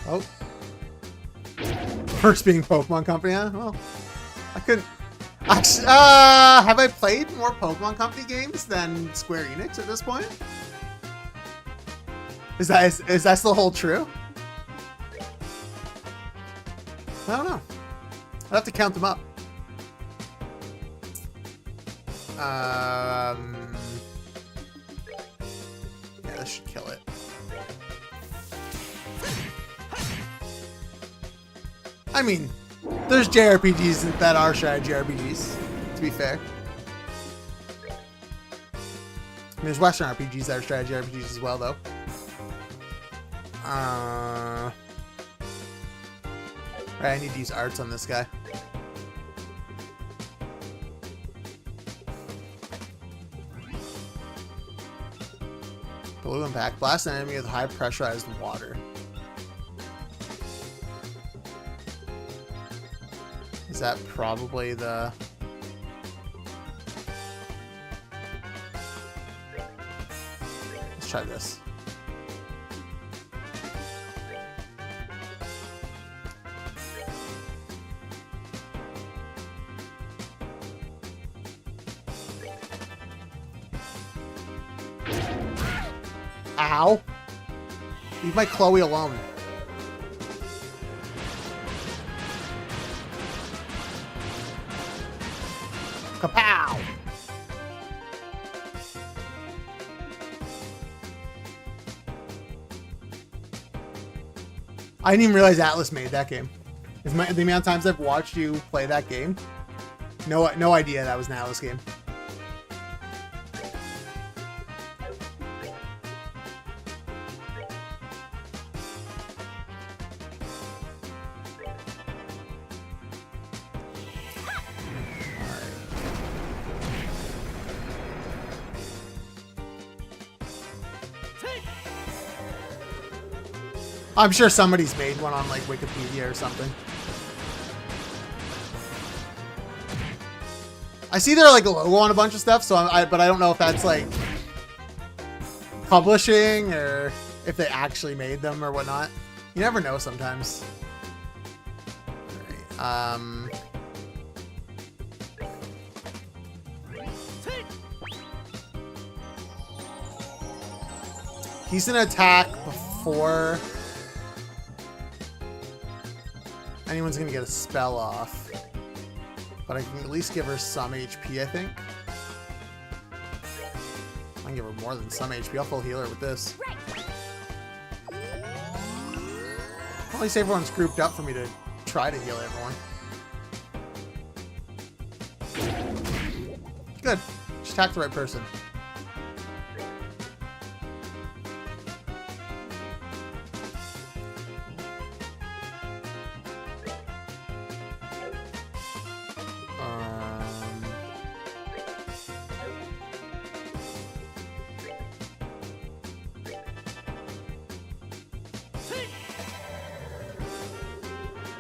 Oh. First being Pokemon Company, huh? Well, I couldn't... Actually, have I played more Pokemon Company games than Square Enix at this point? Is that still hold true? I don't know. I'd have to count them up. Yeah, this should kill it. I mean, there's JRPGs that are strategy RPGs, to be fair. And there's Western RPGs that are strategy RPGs as well, though. Right, I need to use arts on this guy. Blue impact. Blast an enemy with high pressurized water. Is that probably the... Let's try this. Ow! Leave my Chloe alone. Kapow! I didn't even realize Atlas made that game. The amount of times I've watched you play that game, no idea that was an Atlas game. I'm sure somebody's made one on like Wikipedia or something. I see their like logo on a bunch of stuff, so but I don't know if that's like publishing or if they actually made them or whatnot. You never know sometimes. All right, he's gonna attack before anyone's gonna get a spell off, but I can at least give her some HP, I think. I can give her more than some HP. I'll full heal her with this. At least everyone's grouped up for me to try to heal everyone. Good. Just attacked the right person.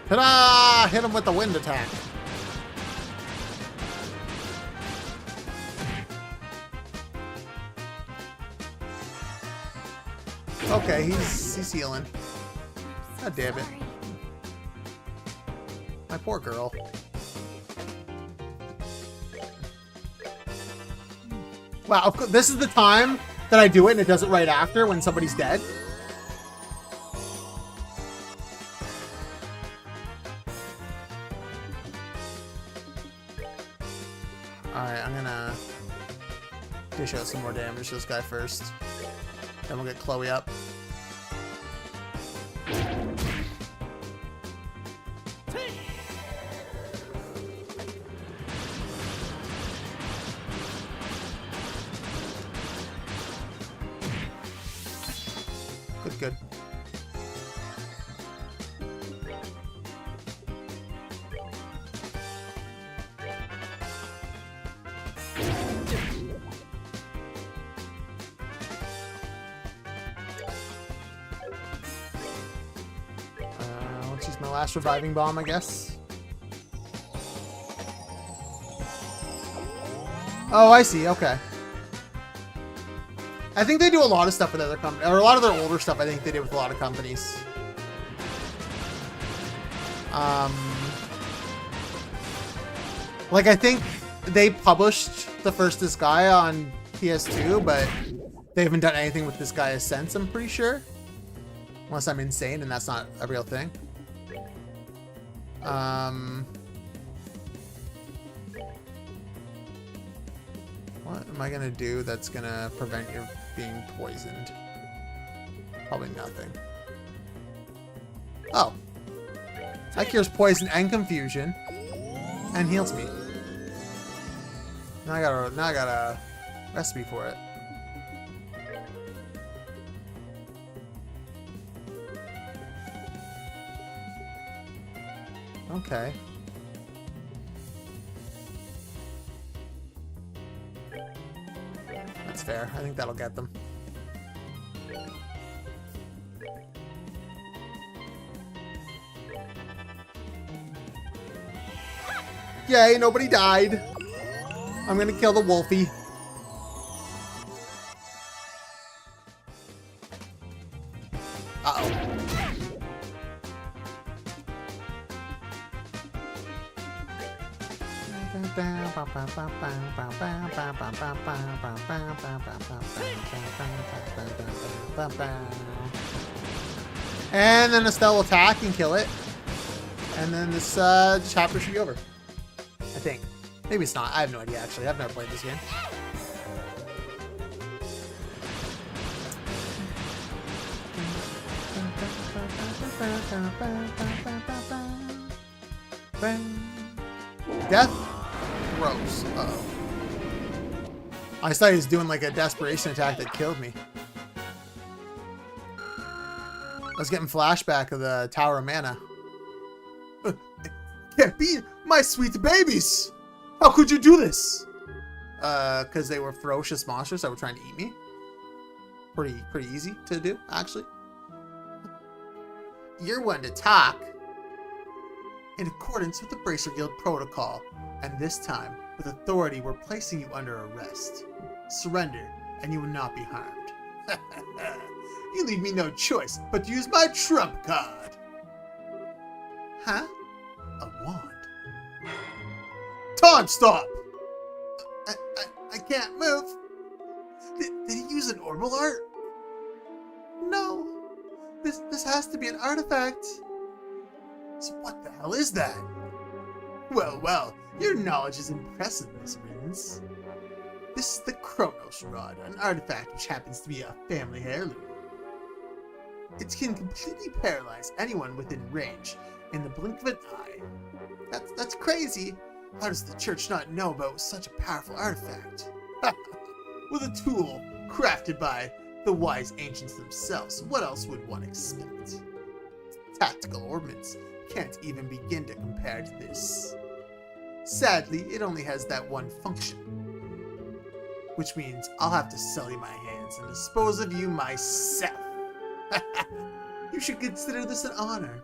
Ta-da! Hit him with the wind attack. Okay, he's healing. God damn it. My poor girl. Wow, this is the time that I do it and it does it right after when somebody's dead. Alright, I'm gonna dish out some more damage to this guy first. Then we'll get Chloe up. Good, good. My last reviving bomb, I guess. Oh, I see. Okay. I think they do a lot of stuff with other companies, or a lot of their older stuff. I think they did with a lot of companies. Like I think they published the first Disgaea on PS2, but they haven't done anything with Disgaea since. I'm pretty sure, unless I'm insane and that's not a real thing. What am I gonna do that's gonna prevent you being poisoned? Probably nothing. Oh. That cures poison and confusion. And heals me. Now I got a recipe for it. Okay. That's fair. I think that'll get them. Yay, nobody died. I'm gonna kill the Wolfie. Uh-oh. And then Estelle will attack and kill it. And then this chapter should be over. I think. Maybe it's not. I have no idea, actually. I've never played this game. Death throws. Uh-oh. I thought he was doing like a desperation attack that killed me. I was getting flashback of the Tower of Mana. Can't be my sweet babies! How could you do this? Because they were ferocious monsters that were trying to eat me. Pretty easy to do, actually. You're one to talk. In accordance with the Bracer Guild protocol, and this time, with authority, we're placing you under arrest. Surrender, and you will not be harmed. You leave me no choice but to use my trump card. Huh? A wand. Time stop! I can't move. Did he use an orbital art? No. This has to be an artifact. So what the hell is that? Well, your knowledge is impressive, Miss Riddens. This is the Chronos Rod, an artifact which happens to be a family heirloom. It can completely paralyze anyone within range in the blink of an eye. That's crazy. How does the church not know about such a powerful artifact? With a tool crafted by the wise ancients themselves, what else would one expect? Tactical ordnance can't even begin to compare to this. Sadly, it only has that one function. Which means I'll have to sell you my hands and dispose of you myself. You should consider this an honor.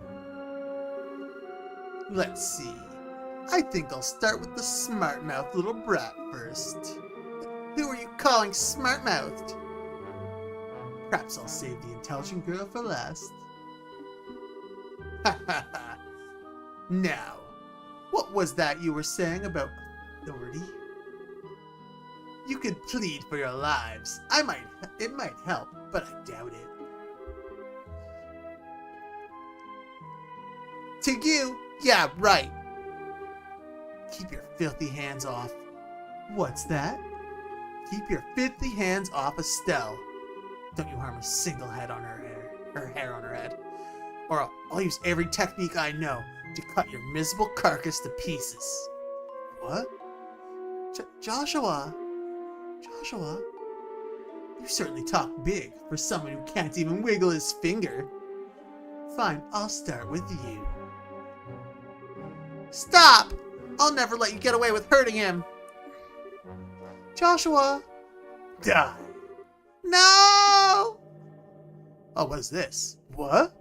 Let's see. I think I'll start with the smart-mouthed little brat first. Who are you calling smart-mouthed? Perhaps I'll save the intelligent girl for last. Now, what was that you were saying about authority? You could plead for your lives. It might help, but I doubt it. To you? Yeah, right. Keep your filthy hands off. What's that? Keep your filthy hands off Estelle. Don't you harm a single head on her hair on her head. Or I'll use every technique I know to cut your miserable carcass to pieces. What? Joshua, you certainly talk big for someone who can't even wiggle his finger. Fine, I'll start with you. Stop! I'll never let you get away with hurting him. Joshua! Die! No! Oh, what is this? What?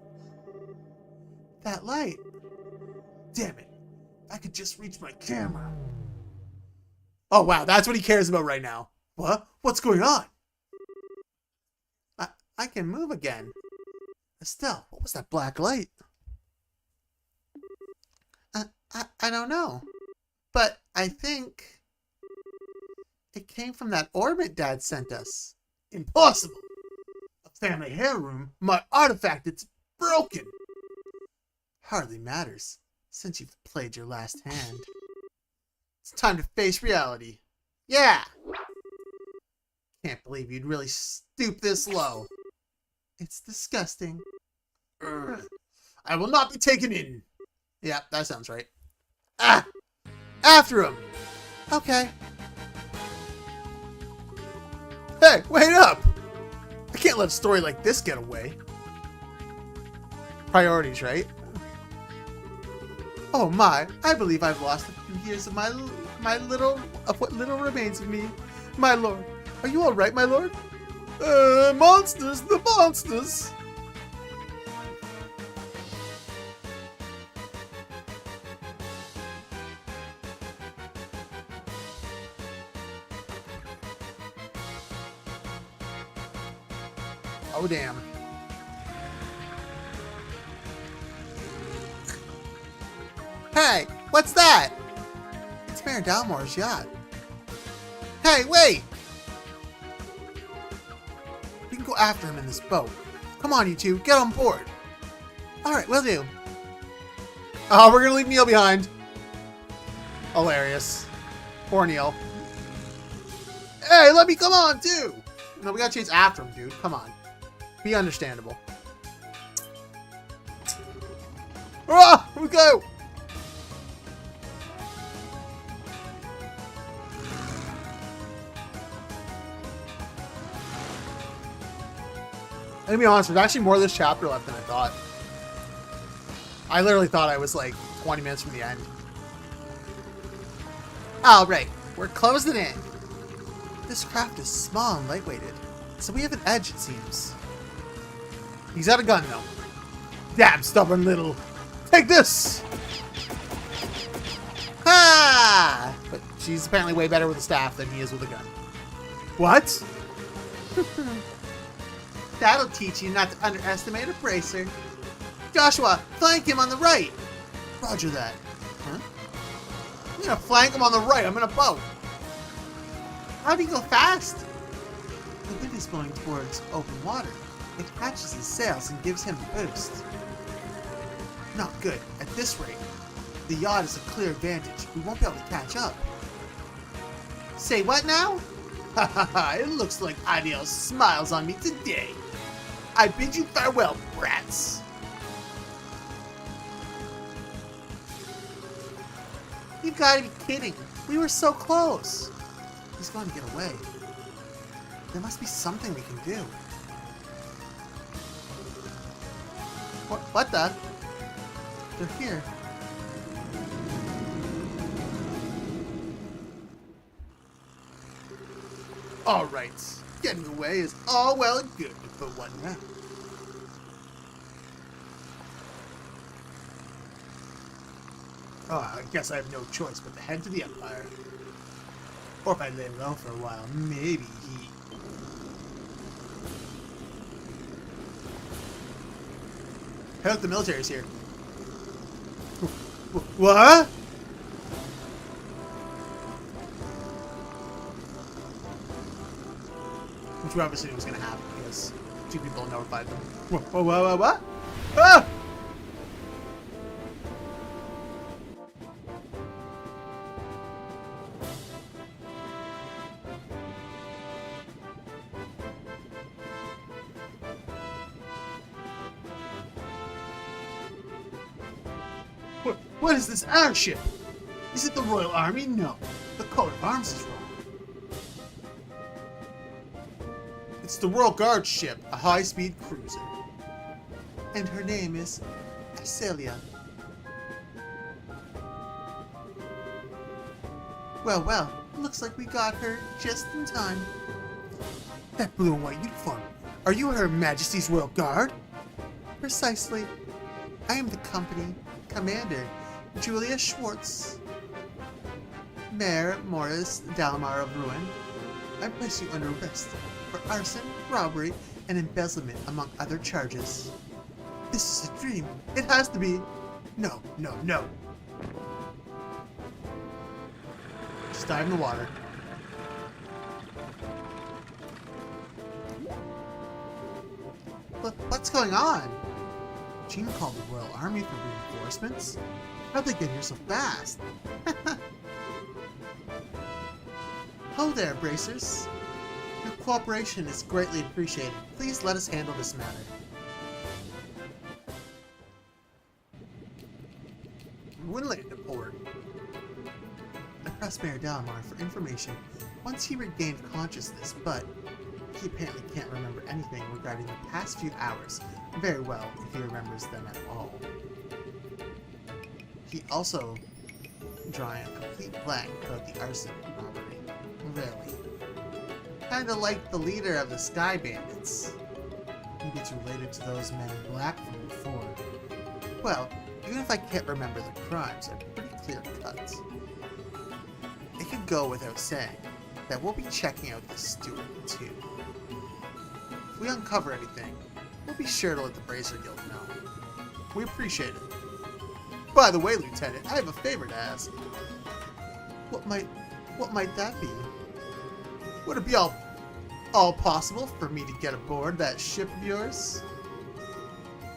That light. damn it. If I could just reach my camera. Oh, wow. That's what he cares about right now. What? What's going on? I can move again. Estelle, what was that black light? I don't know. But I think it came from that orbit Dad sent us. Impossible. A family hair room? My artifact, it's broken. Hardly matters, since you've played your last hand. It's time to face reality. Yeah! Can't believe you'd really stoop this low. It's disgusting. Urgh. I will not be taken in. Yeah, that sounds right. Ah! After him! Okay. Hey, wait up! I can't let a story like this get away. Priorities, right? Oh my, I believe I've lost a few years of what little remains of me. My lord, are you alright, my lord? Monsters, the monsters! Oh, damn. Hey, what's that? It's Mayor Dalmore's yacht. Hey, wait! We can go after him in this boat. Come on, you two, get on board. Alright, will do. Oh, we're gonna leave Neil behind. Hilarious. Poor Neil. Hey, let me come on, too! No, we gotta chase after him, dude. Come on. Be understandable. Ah! Here we go! I'm gonna be honest, there's actually more of this chapter left than I thought. I literally thought I was like 20 minutes from the end. Alright, we're closing in. This craft is small and lightweighted, so we have an edge, it seems. He's got a gun, though. Damn stubborn little... Take this! Ha! But she's apparently way better with a staff than he is with a gun. What? That'll teach you not to underestimate a bracer. Joshua, flank him on the right. Roger that. Huh? I'm gonna flank him on the right. I'm in a boat. How do you go fast? The wind is blowing towards open water. It catches his sails and gives him a boost. Not good. At this rate, the yacht is a clear advantage. We won't be able to catch up. Say what now? Ha ha ha, it looks like Ideal smiles on me today. I bid you farewell, brats. You've got to be kidding. We were so close. He's going to get away. There must be something we can do. What the? They're here. Alright. Getting away is all well and good for one round. Oh, I guess I have no choice but to head to the Empire. Or if I lay low for a while, maybe he... Hey, look, the military's here. What? Which we obviously knew was going to happen because two people notified them. What? Ah! What is this airship? Is it the Royal Army? No. The coat of arms is wrong. It's the Royal Guard ship, a high-speed cruiser. And her name is Acelia. Well, looks like we got her just in time. That blue and white uniform. Are you Her Majesty's Royal Guard? Precisely. I am the company commander, Julia Schwartz, Mayor Morris Dalmar of Ruin, I place you under arrest for arson, robbery, and embezzlement, among other charges. This is a dream. It has to be. No, no, no. Just dive in the water. What's going on? Jean called the Royal Army for reinforcements? How'd they get here so fast? Ho there, bracers. Your cooperation is greatly appreciated. Please let us handle this matter. Winland Report. I pressed Mayor Dalmar for information once he regained consciousness, but he apparently can't remember anything regarding the past few hours very well if he remembers them at all. He also drawing a complete blank about the arson robbery. Really. Kinda like the leader of the Sky Bandits. Maybe it's related to those men in black from before. Well, even if I can't remember the crimes, they're pretty clear cut. It could go without saying that we'll be checking out this steward too. If we uncover anything, we'll be sure to let the Bracer Guild know. We appreciate it. By the way, Lieutenant, I have a favor to ask. What might that be? Would it be all possible for me to get aboard that ship of yours?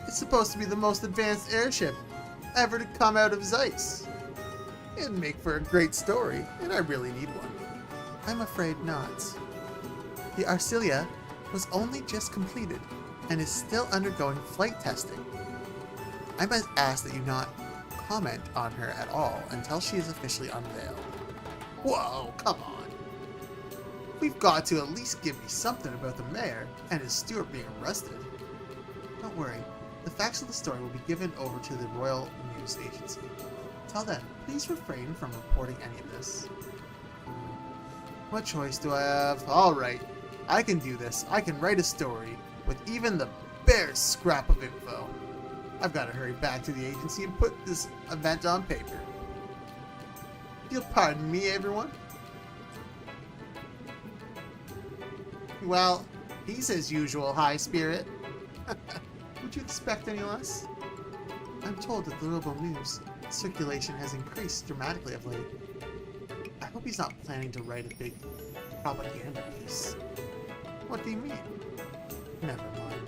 It's supposed to be the most advanced airship ever to come out of Zeiss. It'd make for a great story, and I really need one. I'm afraid not. The Arcilia was only just completed and is still undergoing flight testing. I must ask that you not comment on her at all until she is officially unveiled. Whoa, come on. We've got to at least give me something about the mayor and his steward being arrested. Don't worry, the facts of the story will be given over to the Royal News Agency. Till then, please refrain from reporting any of this. What choice do I have? Alright, I can do this. I can write a story with even the barest scrap of info. I've got to hurry back to the agency and put this event on paper. You'll pardon me, everyone? Well, he's his usual high spirit. Would you expect any less? I'm told that the global news circulation has increased dramatically of late. I hope he's not planning to write a big propaganda piece. What do you mean? Never mind.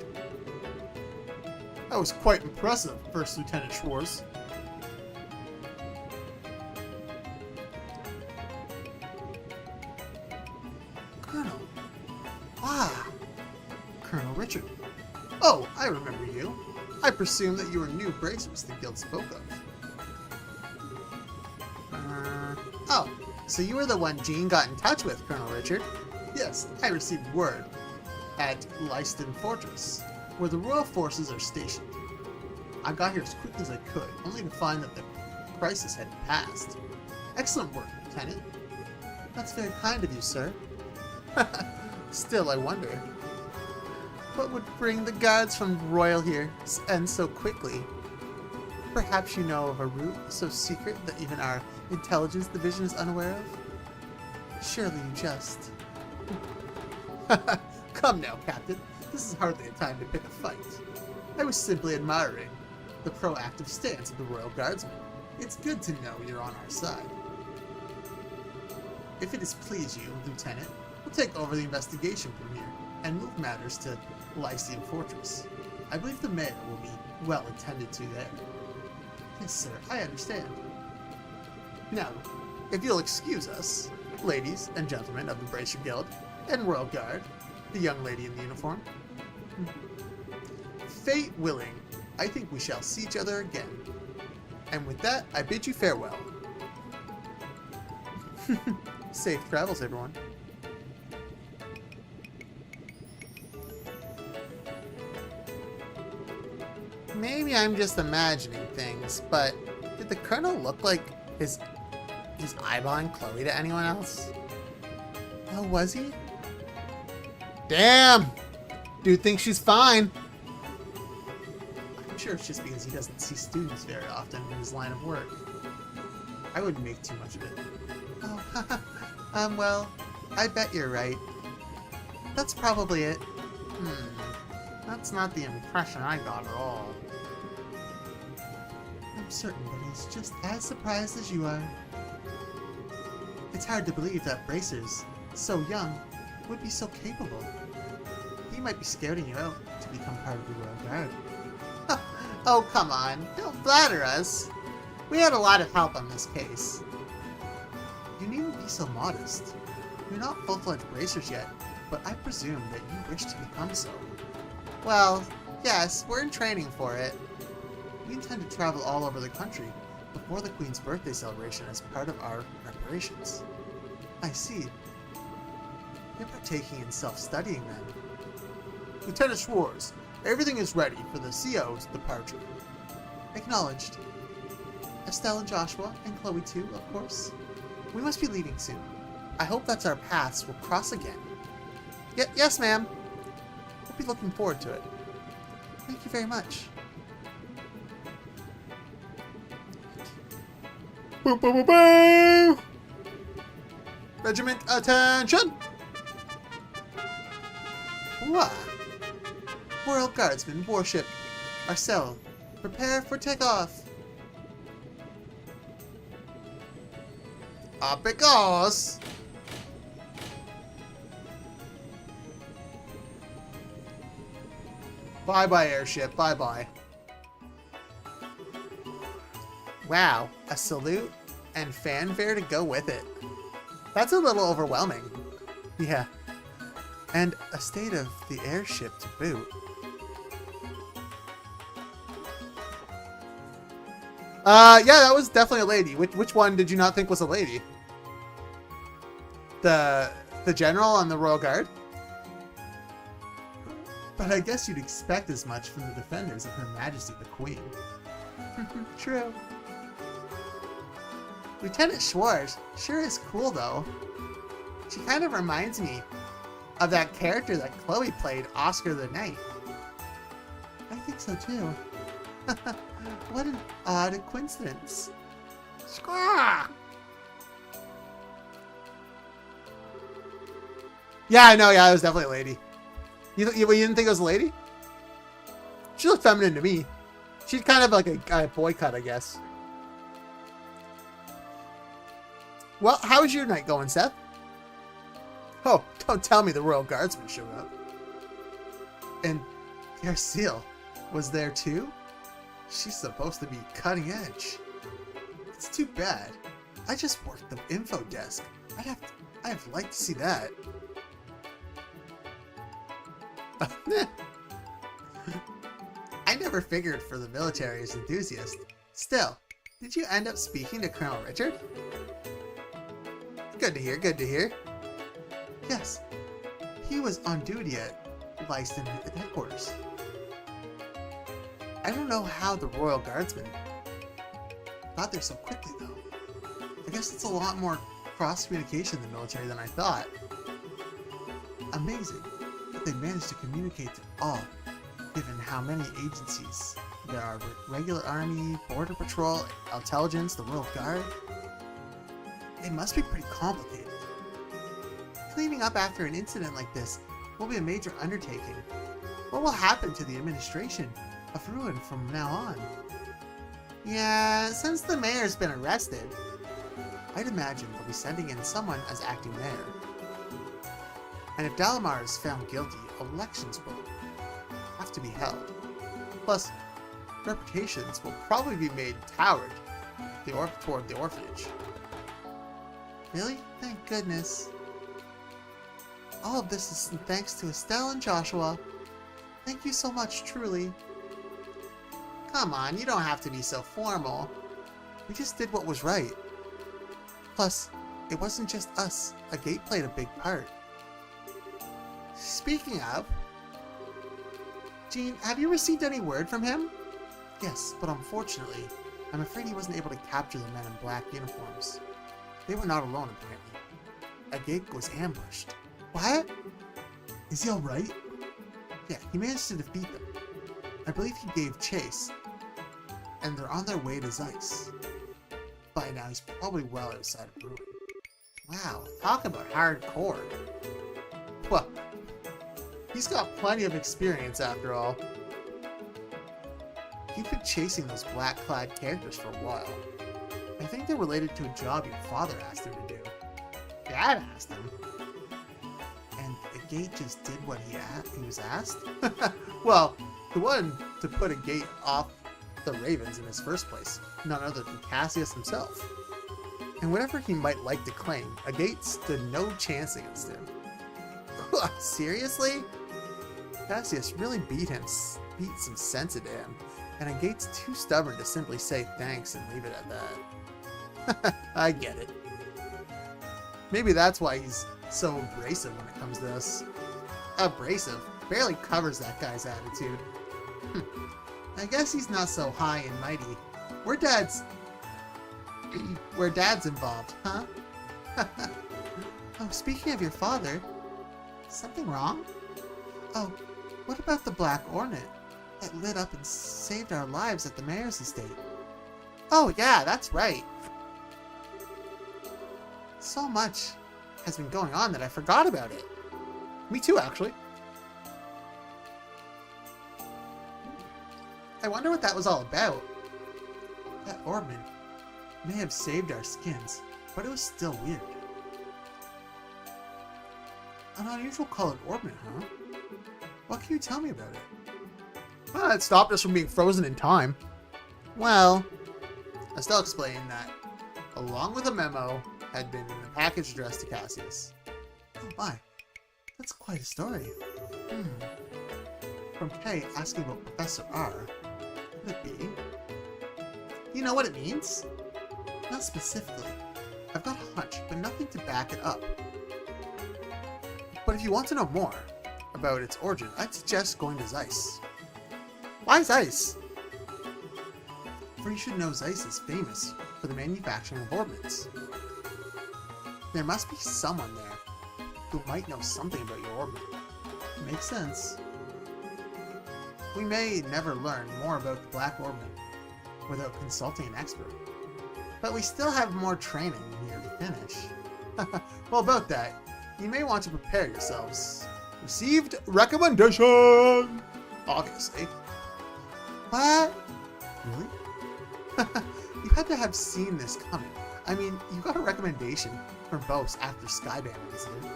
That was quite impressive, First Lieutenant Schwartz. Colonel. Ah! Colonel Richard. Oh, I remember you. I presume that you were new bracers the guild spoke of. Oh, so you were the one Jean got in touch with, Colonel Richard? Yes, I received word at Leiston Fortress, where the royal forces are stationed. I got here as quick as I could, only to find that the crisis had passed. Excellent work, Lieutenant. That's very kind of you, sir. Still, I wonder, what would bring the guards from Royal here and so quickly? Perhaps you know of a route so secret that even our intelligence division is unaware of? Surely you jest. Come now, Captain. This is hardly a time to pick a fight. I was simply admiring the proactive stance of the Royal Guardsmen. It's good to know you're on our side. If it has pleased you, Lieutenant, we'll take over the investigation from here and move matters to Lyceum Fortress. I believe the mayor will be well attended to there. Yes, sir, I understand. Now, if you'll excuse us, ladies and gentlemen of the Bracer Guild and Royal Guard, the young lady in the uniform. Fate willing, I think we shall see each other again. And with that, I bid you farewell. Safe travels, everyone. Maybe I'm just imagining things, but did the Colonel look like his eyeballing Chloe to anyone else? Oh, was he? Damn! Dude thinks she's fine. I'm sure it's just because he doesn't see students very often in his line of work. I wouldn't make too much of it. Oh, well, I bet you're right. That's probably it. That's not the impression I got at all. I'm certain that he's just as surprised as you are. It's hard to believe that Bracers, so young, would be so capable. He might be scouting you out to become part of the Royal Guard. Oh, come on. Don't flatter us. We had a lot of help on this case. You needn't be so modest. You're not full-fledged Bracers yet, but I presume that you wish to become so. Well, yes, we're in training for it. We intend to travel all over the country before the Queen's birthday celebration as part of our preparations. I see. You're partaking in self-studying then. Lieutenant Schwartz, everything is ready for the CO's departure. Acknowledged. Estelle and Joshua, and Chloe too, of course. We must be leaving soon. I hope that our paths will cross again. Yes, ma'am. We'll be looking forward to it. Thank you very much. Boom, boom, boom, boom! Regiment, attention! Wah! Royal Guardsman, warship, Arcel, prepare for takeoff. Up it goes! Bye-bye, airship. Bye-bye. Wow, a salute and fanfare to go with it. That's a little overwhelming. Yeah. And a state of the airship to boot. Yeah, that was definitely a lady. Which one did you not think was a lady? The general on the Royal Guard? But I guess you'd expect as much from the defenders of Her Majesty the Queen. True. Lieutenant Schwartz sure is cool, though. She kind of reminds me of that character that Chloe played, Oscar the Knight. I think so, too. What an odd coincidence. Squaw! Yeah, I know, yeah, it was definitely a lady. You didn't think it was a lady? She looked feminine to me. She's kind of like a boy cut, I guess. Well, how's your night going, Seth? Oh, don't tell me the Royal Guardsman showed up. And Garcille was there too? She's supposed to be cutting edge. It's too bad. I just worked the info desk. I'd like to see that. I never figured for the military as enthusiast. Still, did you end up speaking to Colonel Richard? Good to hear, good to hear. Yes, he was on duty at Leiston headquarters. I don't know how the Royal Guardsmen got there so quickly, though. I guess it's a lot more cross-communication in the military than I thought. Amazing that they managed to communicate to all, given how many agencies there are: regular army, border patrol, intelligence, the Royal Guard. It must be pretty complicated. Cleaning up after an incident like this will be a major undertaking. What will happen to the administration of Ruin from now on? Yeah, since the mayor's been arrested, I'd imagine they'll be sending in someone as acting mayor. And if Dalamar is found guilty, elections will have to be held. Plus, reputations will probably be made toward the orphanage. Really? Thank goodness. All of this is thanks to Estelle and Joshua. Thank you so much, truly. Come on, you don't have to be so formal. We just did what was right. Plus, it wasn't just us. A gate played a big part. Speaking of, Jean, have you received any word from him? Yes, but unfortunately, I'm afraid he wasn't able to capture the men in black uniforms. They were not alone, apparently. Agate was ambushed. What? Is he alright? Yeah, he managed to defeat them. I believe he gave chase, and they're on their way to Zeiss. But by now he's probably well outside of ruin. Wow, talk about hardcore. Well, he's got plenty of experience after all. He's been chasing those black-clad characters for a while. I think they're related to a job your father asked him to do. Dad asked him. And the gate just did what he was asked? Well, the one to put a gate off the ravens in his first place, none other than Cassius himself. And whatever he might like to claim, a gate stood no chance against him. Seriously? Cassius really beat some sense into him, and a gate's too stubborn to simply say thanks and leave it at that. I get it. Maybe that's why he's so abrasive when it comes to this. Abrasive barely covers that guy's attitude. I guess he's not so high and mighty. Where Dad's involved, huh? Oh, speaking of your father, something wrong? Oh, what about the Black Ornate that lit up and saved our lives at the mayor's estate? Oh yeah, that's right. So much has been going on that I forgot about it. Me too, actually. I wonder what that was all about. That ornament may have saved our skins, but it was still weird. An unusual colored ornament, huh? What can you tell me about it? Well, it stopped us from being frozen in time. Well, I still explain that, along with a memo, had been in the package addressed to Cassius. Oh my, that's quite a story. From Kay asking about Professor R. Could it be? You know what it means? Not specifically. I've got a hunch, but nothing to back it up. But if you want to know more about its origin, I'd suggest going to Zeiss. Why Zeiss? For you should know Zeiss is famous for the manufacturing of ornaments. There must be someone there who might know something about your ornament. Makes sense. We may never learn more about the Black Ornament without consulting an expert. But we still have more training here to finish. Well, about that, you may want to prepare yourselves. Received recommendation! Obviously. What? Really? You had to have seen this coming. I mean, you got a recommendation from Bose after Skybound incident.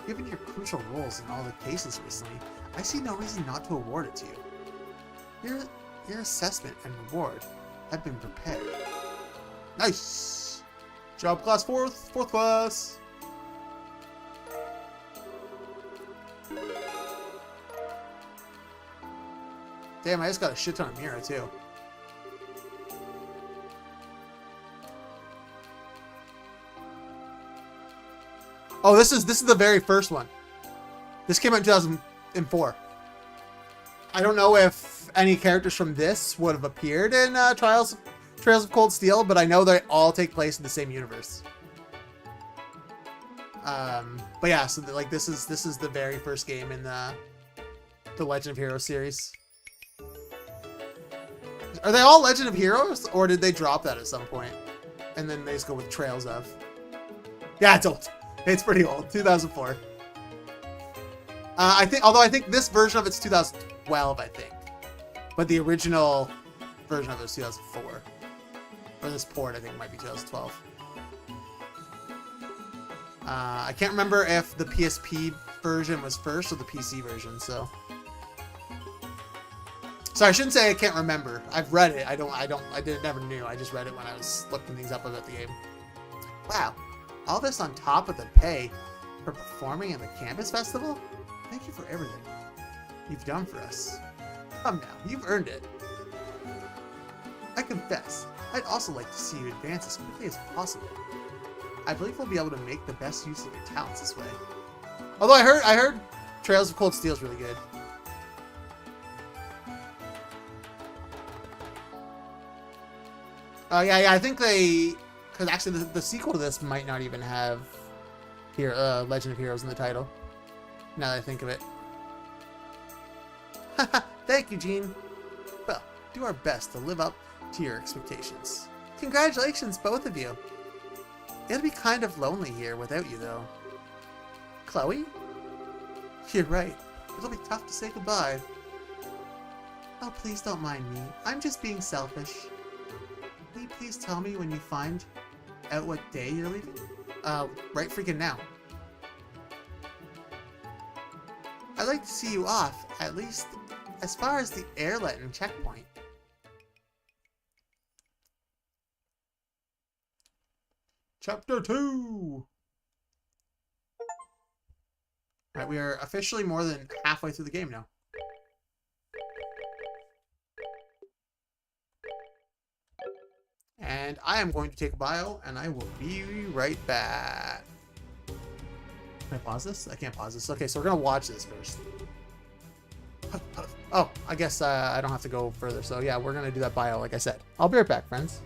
Given your crucial roles in all the cases recently, I see no reason not to award it to you. Your assessment and reward have been prepared. Nice! Job class fourth class! Damn, I just got a shit ton of Mira too. Oh, this is the very first one. This came out in 2004. I don't know if any characters from this would have appeared in Trails of Cold Steel, but I know they all take place in the same universe. But yeah, so like this is the very first game in the Legend of Heroes series. Are they all Legend of Heroes, or did they drop that at some point and then they just go with Trails of? Yeah, it's old. It's pretty old. 2004. I think this version of it's 2012, I think. But the original version of it is 2004. Or this port, I think, might be 2012. I can't remember if the PSP version was first or the PC version, so. Sorry, I shouldn't say I can't remember. I've read it. Never knew. I just read it when I was looking things up about the game. Wow. All this on top of the pay for performing at the campus festival? Thank you for everything you've done for us. Come now, you've earned it. I confess, I'd also like to see you advance as quickly as possible. I believe we'll be able to make the best use of your talents this way. Although I heard Trails of Cold Steel is really good. Yeah, I think because actually the sequel to this might not even have Legend of Heroes in the title. Now that I think of it. Thank you, Gene. Well, do our best to live up to your expectations. Congratulations, both of you. It'll be kind of lonely here without you, though. Chloe? You're right. It'll be tough to say goodbye. Oh, please don't mind me. I'm just being selfish. Will you please tell me when you find out what day you're leaving? Right freaking now. I'd like to see you off, at least as far as the airletting checkpoint. Chapter 2! Alright, we are officially more than halfway through the game now. And I am going to take a bio, and I will be right back. Can I pause this? I can't pause this. Okay, so we're going to watch this first. Oh, I guess I don't have to go further. So yeah, we're going to do that bio like I said. I'll be right back, friends.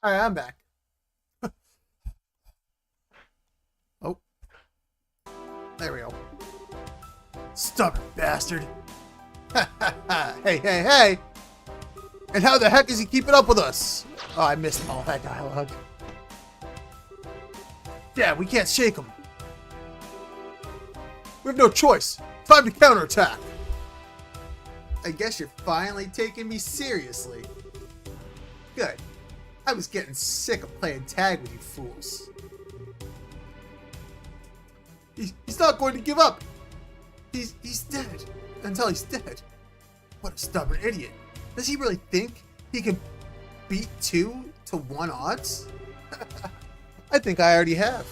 Alright, I'm back. Oh. There we go. Stubborn bastard. Hey, hey, hey! And how the heck is he keeping up with us? Oh, I missed all that dialogue. Yeah, we can't shake him. We have no choice. Time to counterattack. I guess you're finally taking me seriously. Good. I was getting sick of playing tag with you fools. He's not going to give up. He's dead. Until he's dead. What a stubborn idiot. Does he really think he can beat 2 to 1 odds? I think I already have.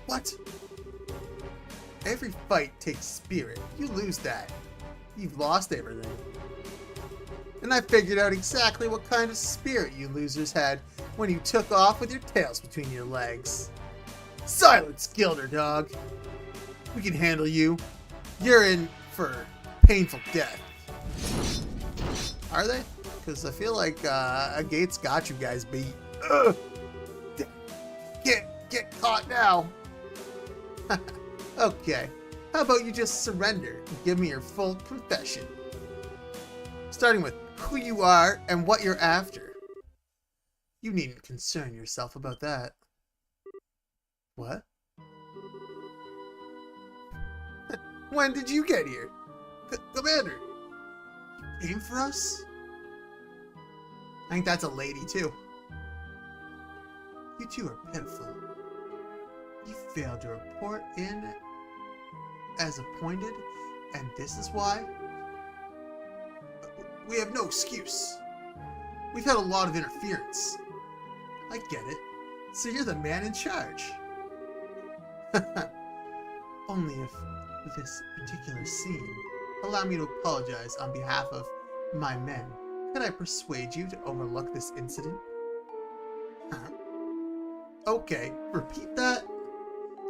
What? Every fight takes spirit. You lose that. You've lost everything. And I figured out exactly what kind of spirit you losers had when you took off with your tails between your legs. Silence, Gilder Dog. We can handle you. You're in for painful death. Are they? Because I feel like Gates got you guys beat. Ugh. Get caught now. Okay. How about you just surrender and give me your full confession? Starting with who you are and what you're after. You needn't concern yourself about that. What? When did you get here? Commander, you came for us? I think that's a lady too. You two are pitiful. You failed to report in as appointed, and this is why? We have no excuse. We've had a lot of interference. I get it. So you're the man in charge. Only if this particular scene, allow me to apologize on behalf of my men. Could I persuade you to overlook this incident? Huh? Okay, repeat that.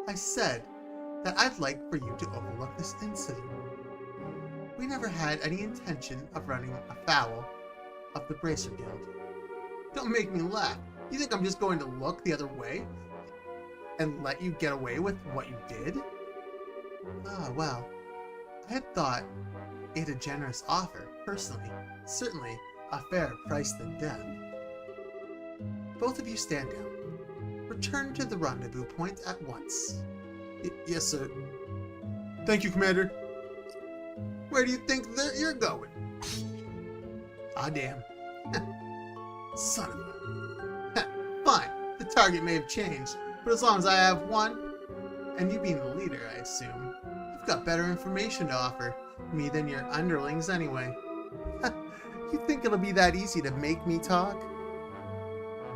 I said that I'd like for you to overlook this incident. We never had any intention of running afoul of the Bracer Guild. Don't make me laugh. You think I'm just going to look the other way and let you get away with what you did? Ah, well, I had thought it a generous offer, personally. Certainly a fairer price than death. Both of you stand down. Return to the rendezvous point at once. Yes, sir. Thank you, Commander. Where do you think you're going? Ah, damn. Son of a... Fine. The target may have changed, but as long as I have one, and you being the leader, I assume, you've got better information to offer me than your underlings anyway. You think it'll be that easy to make me talk?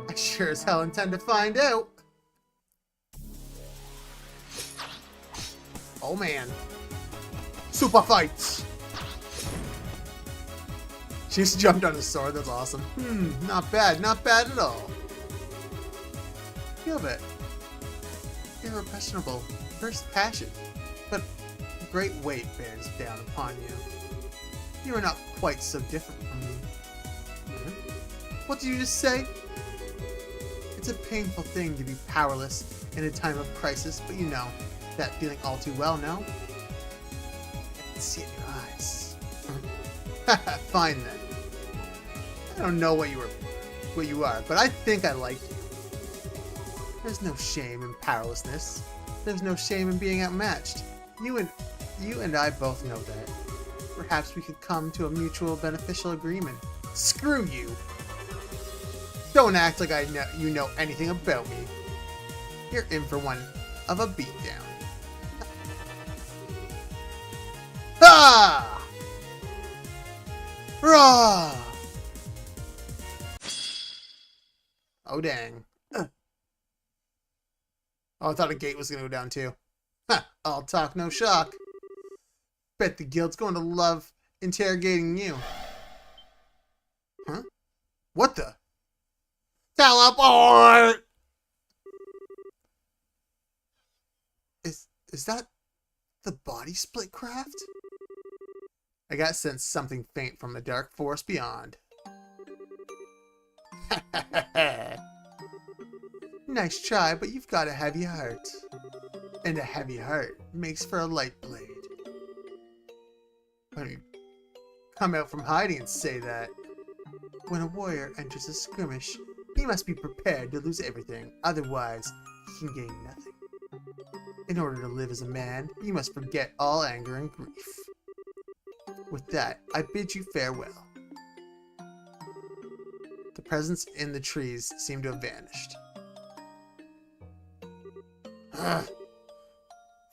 I sure as hell intend to find out. Oh man. Super fights! She just jumped on his sword, that's awesome. Not bad at all. Feel it. Irrepressible, first passion, but great weight bears down upon you. You are not quite so different from me. What did you just say? It's a painful thing to be powerless in a time of crisis, but you know that feeling all too well, no? I can see it in your eyes. Fine then. I don't know what you are, but I think I like you. There's no shame in powerlessness. There's no shame in being outmatched. You and I both know that. Perhaps we could come to a mutual beneficial agreement. Screw you! Don't act like you know anything about me. You're in for one of a beatdown. Ha! Rah! Oh dang. Oh, I thought a gate was gonna go down too. Huh, all talk, no shock. Bet the guild's going to love interrogating you. Huh? What the? Teleport! Is that the body split craft? I got sensed something faint from the dark forest beyond. Nice try, but you've got a heavy heart. And a heavy heart makes for a light blade. When you come out from hiding and say that. When a warrior enters a skirmish, he must be prepared to lose everything, otherwise he can gain nothing. In order to live as a man, you must forget all anger and grief. With that, I bid you farewell. The presence in the trees seemed to have vanished.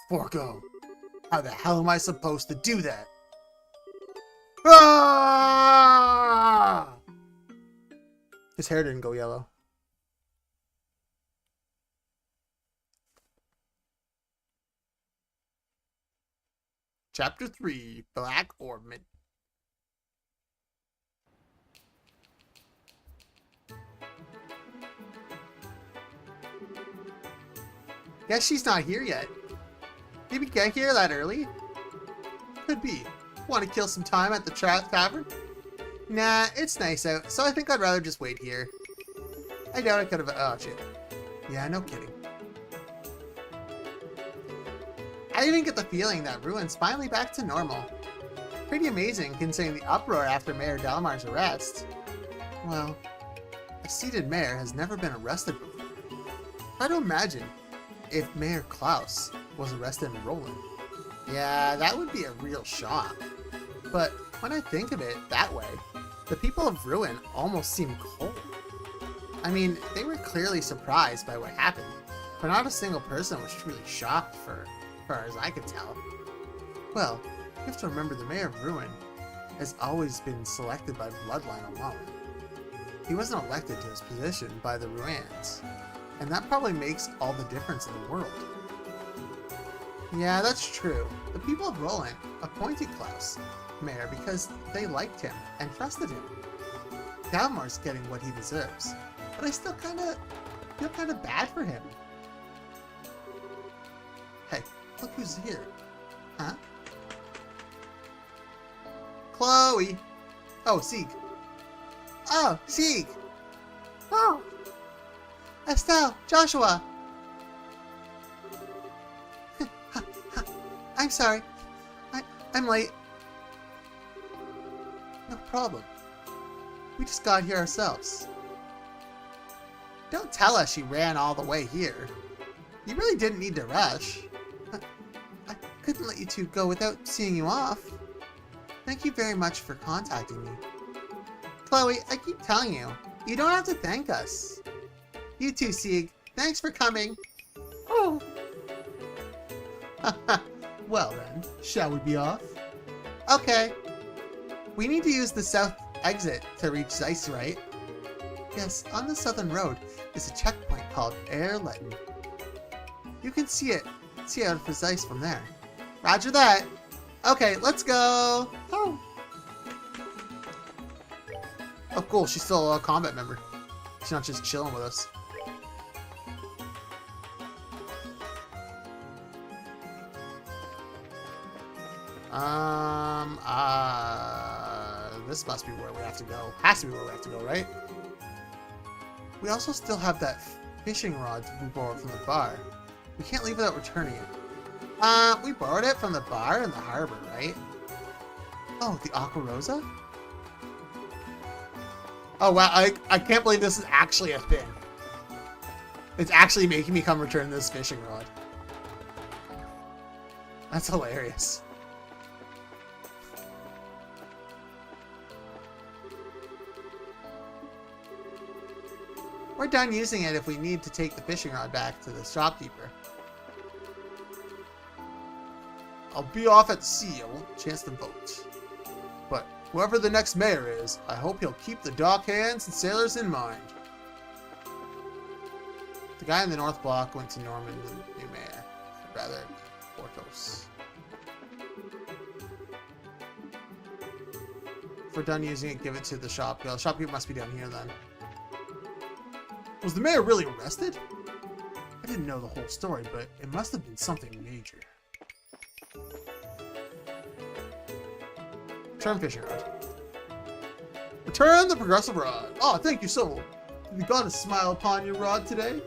Forgo. How the hell am I supposed to do that? Ah! His hair didn't go yellow. Chapter 3, Black Ornament. Guess she's not here yet. Did we get here that early? Could be. Want to kill some time at the tavern? Nah, it's nice out, so I think I'd rather just wait here. I doubt I could have... Oh, shit. Yeah, no kidding. I even get the feeling that Ruin's finally back to normal. Pretty amazing, considering the uproar after Mayor Delamar's arrest. Well, a seated mayor has never been arrested before. Try to imagine if Mayor Klaus was arrested in Roland. Yeah, that would be a real shock. But when I think of it that way, the people of Ruin almost seem cold. I mean, they were clearly surprised by what happened, but not a single person was truly shocked for far as I could tell. Well, you have to remember the mayor of Ruin has always been selected by bloodline alone. He wasn't elected to his position by the Ruins, and that probably makes all the difference in the world. Yeah, that's true. The people of Roland appointed Klaus mayor because they liked him and trusted him. Dalmar's getting what he deserves, but I still feel kind of bad for him. Hey, look who's here. Huh? Chloe! Oh, Sieg. Oh, Sieg! Oh! Estelle! Joshua! I'm sorry. I'm late. No problem. We just got here ourselves. Don't tell us you ran all the way here. You really didn't need to rush. I couldn't let you two go without seeing you off. Thank you very much for contacting me. Chloe, I keep telling you, you don't have to thank us. You too, Sieg. Thanks for coming. Oh. Well then, shall we be off? Okay. We need to use the south exit to reach Zeiss, right? Yes, on the southern road is a checkpoint called Erletten. You can see out for Zeiss from there. Roger that. Okay, let's go. Oh. Oh, cool. She's still a combat member. She's not just chilling with us. This must be where we have to go. Has to be where we have to go, right? We also still have that fishing rod we borrowed from the bar. We can't leave without returning it. We borrowed it from the bar in the harbor, right? Oh, the Aqua Rosa? Oh, wow, I can't believe this is actually a thing. It's actually making me come return this fishing rod. That's hilarious. We're done using it if we need to take the fishing rod back to the shopkeeper. I'll be off at sea. I won't chance the boat. But whoever the next mayor is, I hope he'll keep the dock hands and sailors in mind. The guy in the North Block went to Norman, the new mayor. Or rather, Portos. If we're done using it, give it to the shopkeeper. The shopkeeper must be down here then. Was the mayor really arrested? I didn't know the whole story, but it must have been something major. Return fishing rod. Return the progressive rod. Oh, thank you so You got a smile upon your rod today?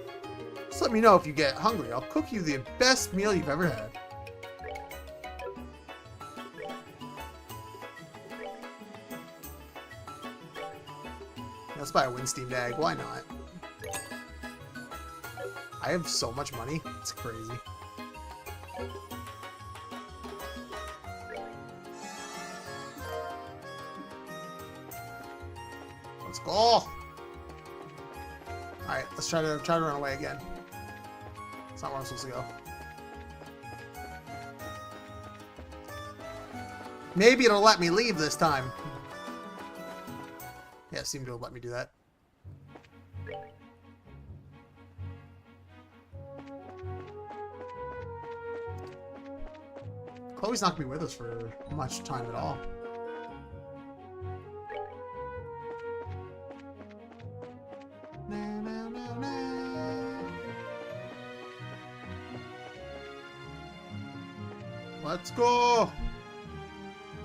Just let me know if you get hungry. I'll cook you the best meal you've ever had. Let's buy a Winsteam bag. Why not? I have so much money. It's crazy. Let's go. All right, let's try to run away again. It's not where I'm supposed to go. Maybe it'll let me leave this time. Yeah, it seemed to have let me do that. Chloe's not gonna be with us for much time at all. Let's go!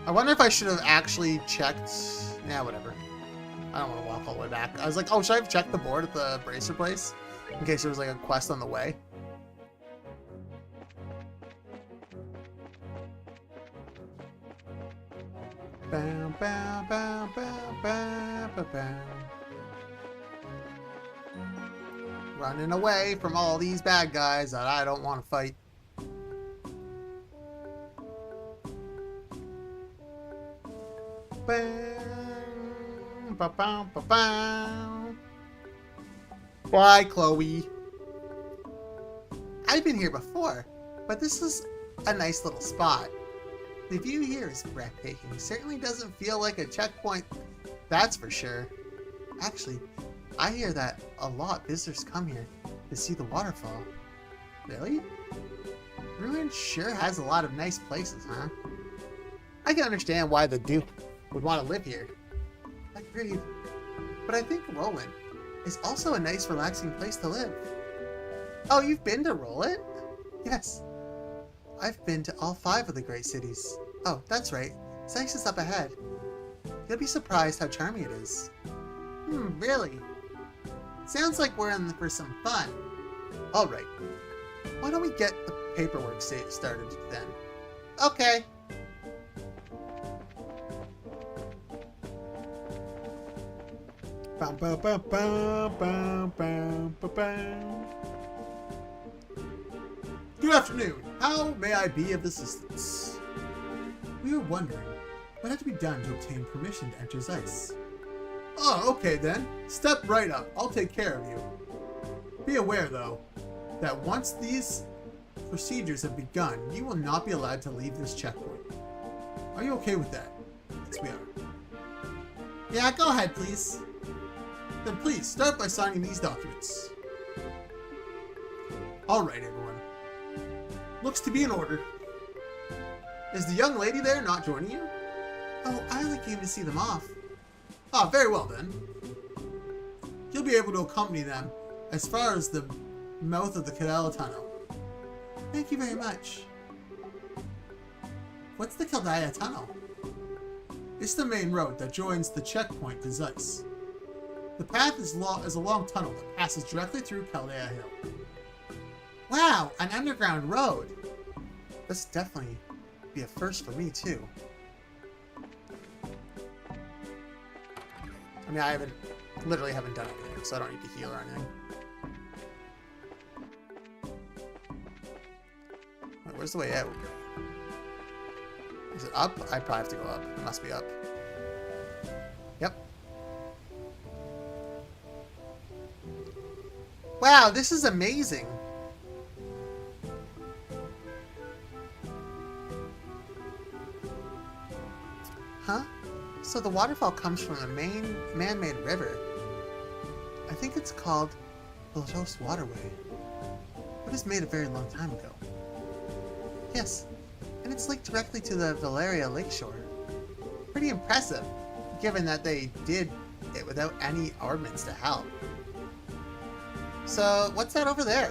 I wonder if I should have actually checked... Nah, whatever. I don't want to walk all the way back. I was like, oh, should I have checked the board at the bracer place? In case there was like a quest on the way. Bam, bam, bam, bam, bam, bam, bam. Running away from all these bad guys that I don't want to fight. Bam, ba, bam, ba, bam. Bye, Chloe. I've been here before, but this is a nice little spot. The view here is breathtaking. Certainly doesn't feel like a checkpoint, that's for sure. Actually, I hear that a lot visitors come here to see the waterfall. Really? Ruin sure has a lot of nice places, huh? I can understand why the Duke would want to live here. Agreed. But I think Roland is also a nice, relaxing place to live. Oh, you've been to Roland? Yes. I've been to all 5 of the great cities. Oh, that's right. Zeiss is up ahead. You'll be surprised how charming it is. Really? Sounds like we're in for some fun. Alright. Why don't we get the paperwork started then? Okay. Bum, bum, bum, bum, bum, bum, bum, bum. Good afternoon. How may I be of assistance? We were wondering what had to be done to obtain permission to enter Zeiss. Oh, okay then. Step right up. I'll take care of you. Be aware, though, that once these procedures have begun, you will not be allowed to leave this checkpoint. Are you okay with that? Yes, we are. Yeah, go ahead, please. Then please, start by signing these documents. Alright, everyone. Looks to be in order. Is the young lady there not joining you? Oh, I only came to see them off. Ah, very well then. You'll be able to accompany them as far as the mouth of the Canal Tunnel. Thank you very much. What's the Caldaya Tunnel? It's the main road that joins the checkpoint to Zeiss. The path is a long tunnel that passes directly through Caldaya Hill. Wow, an underground road! This definitely be a first for me too. I mean, I literally haven't done anything, so I don't need to heal or anything. Wait, where's the way out? Is it up? I probably have to go up. It must be up. Yep. Wow, this is amazing. Huh? So the waterfall comes from a main man-made river. I think it's called the Los Waterway. It was made a very long time ago. Yes, and it's linked directly to the Valeria lakeshore. Pretty impressive, given that they did it without any ordnance to help. So, what's that over there?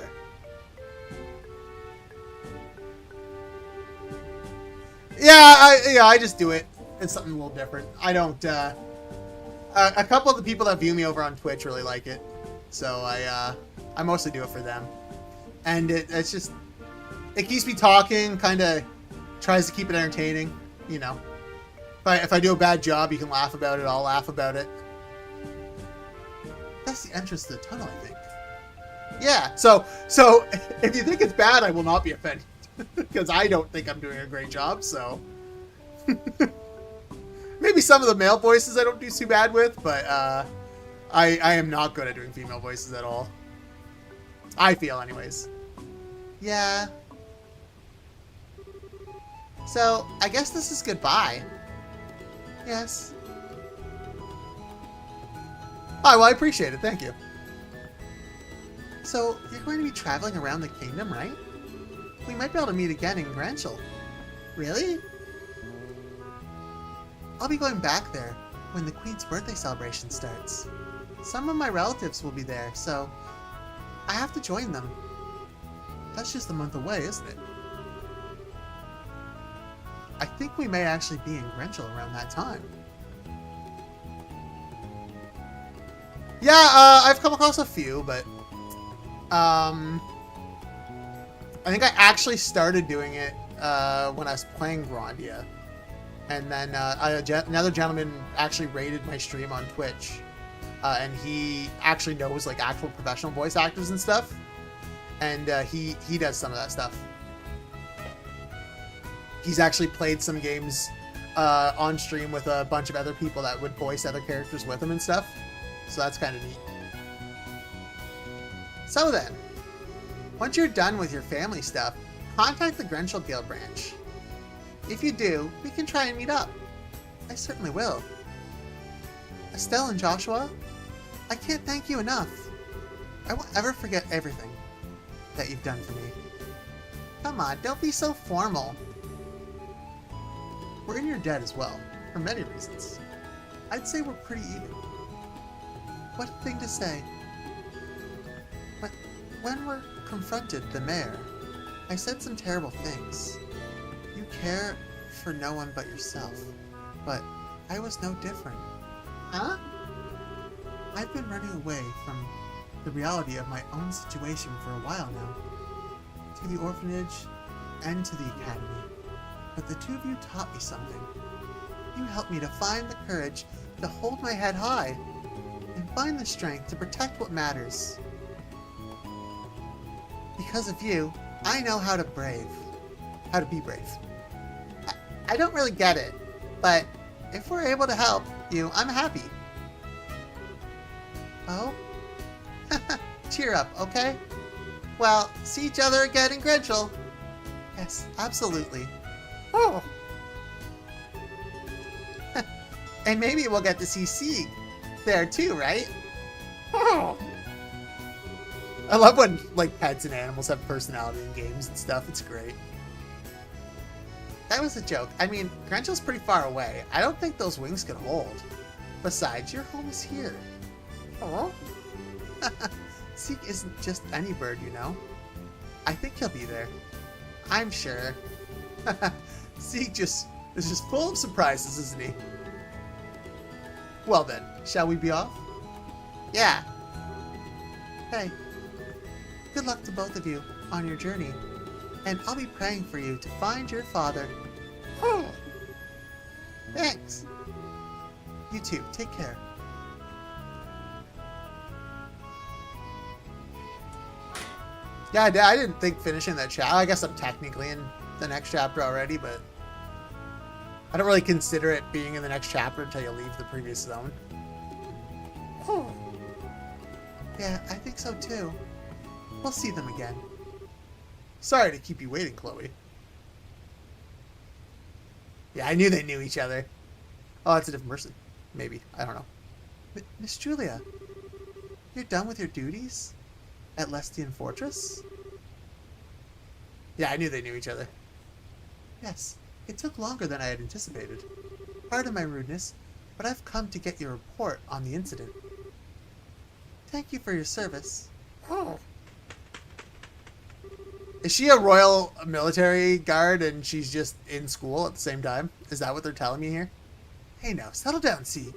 Yeah, I just do it. It's something a little different. I don't, a couple of the people that view me over on Twitch really like it. So I mostly do it for them. And it's just, it keeps me talking, kind of tries to keep it entertaining, you know. If I do a bad job, you can laugh about it, I'll laugh about it. That's the entrance to the tunnel, I think. Yeah, so if you think it's bad, I will not be offended. Because I don't think I'm doing a great job, so... Maybe some of the male voices I don't do too bad with, but I am not good at doing female voices at all. I feel, anyways. Yeah. So, I guess this is goodbye. Yes. Oh, well, I appreciate it. Thank you. So, you're going to be traveling around the kingdom, right? We might be able to meet again in Granchel. Really? I'll be going back there when the Queen's birthday celebration starts. Some of my relatives will be there, so I have to join them. That's just a month away, isn't it? I think we may actually be in Granchel around that time. Yeah, I've come across a few, but I think I actually started doing it when I was playing Grandia. And then another gentleman actually rated my stream on Twitch. And he actually knows like actual professional voice actors and stuff. And he does some of that stuff. He's actually played some games on stream with a bunch of other people that would voice other characters with him and stuff. So that's kind of neat. So then, once you're done with your family stuff, contact the Grenchel Guild branch. If you do, we can try and meet up. I certainly will. Estelle and Joshua, I can't thank you enough. I won't ever forget everything that you've done for me. Come on, don't be so formal. We're in your debt as well, for many reasons. I'd say we're pretty even. What a thing to say. But when we're confronted the mayor, I said some terrible things. You care for no one but yourself, but I was no different. Huh? I've been running away from the reality of my own situation for a while now. To the orphanage and to the academy. But the two of you taught me something. You helped me to find the courage to hold my head high and find the strength to protect what matters. Because of you, I know how to be brave. I don't really get it, but if we're able to help you, I'm happy. Oh? Cheer up, okay? Well, see each other again in Grenchel. Yes, absolutely. Oh. And maybe we'll get to see Sieg there too, right? Oh. I love when like pets and animals have personality in games and stuff. It's great. That was a joke. I mean, Grenchel's pretty far away. I don't think those wings could hold. Besides, your home is here. Oh. Sieg isn't just any bird, you know. I think he'll be there. I'm sure. Sieg is just full of surprises, isn't he? Well then, shall we be off? Yeah. Hey, good luck to both of you on your journey, and I'll be praying for you to find your father. Oh. Thanks. You too, take care. Yeah, I didn't think finishing that chapter. I guess I'm technically in the next chapter already, but I don't really consider it being in the next chapter until you leave the previous zone. Oh. Yeah, I think so too. We'll see them again. Sorry to keep you waiting, Chloe. Yeah, I knew they knew each other. Oh, that's a different person. Maybe. I don't know. Miss Julia, you're done with your duties at Lestian Fortress? Yeah, I knew they knew each other. Yes, it took longer than I had anticipated. Pardon my rudeness, but I've come to get your report on the incident. Thank you for your service. Oh. Is she a royal military guard and she's just in school at the same time? Is that what they're telling me here? Hey now, settle down, Sieg.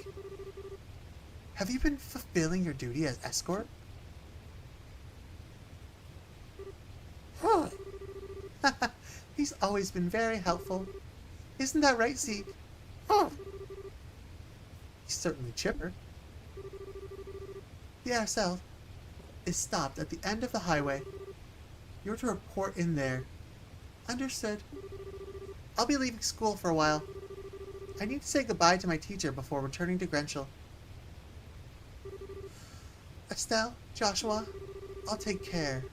Have you been fulfilling your duty as escort? He's always been very helpful. Isn't that right, Zeke? Oh. He's certainly chipper. The RSL is stopped at the end of the highway. You're to report in there. Understood. I'll be leaving school for a while. I need to say goodbye to my teacher before returning to Grenchel. Estelle, Joshua, I'll take care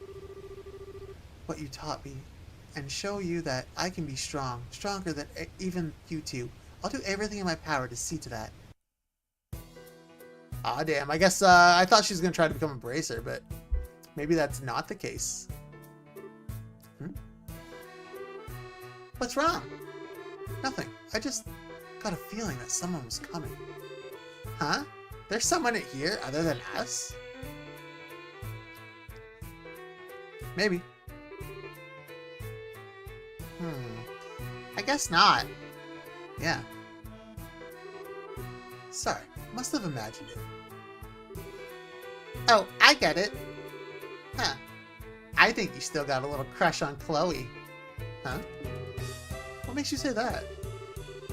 what you taught me and show you that I can be strong, stronger than even you two. I'll do everything in my power to see to that. Ah, damn. I guess I thought she was going to try to become a bracer, but maybe that's not the case. What's wrong? Nothing. I just got a feeling that someone was coming. Huh? There's someone here other than us? Maybe. I guess not. Yeah. Sorry. Must have imagined it. Oh, I get it. Huh. I think you still got a little crush on Chloe. Huh? What makes you say that?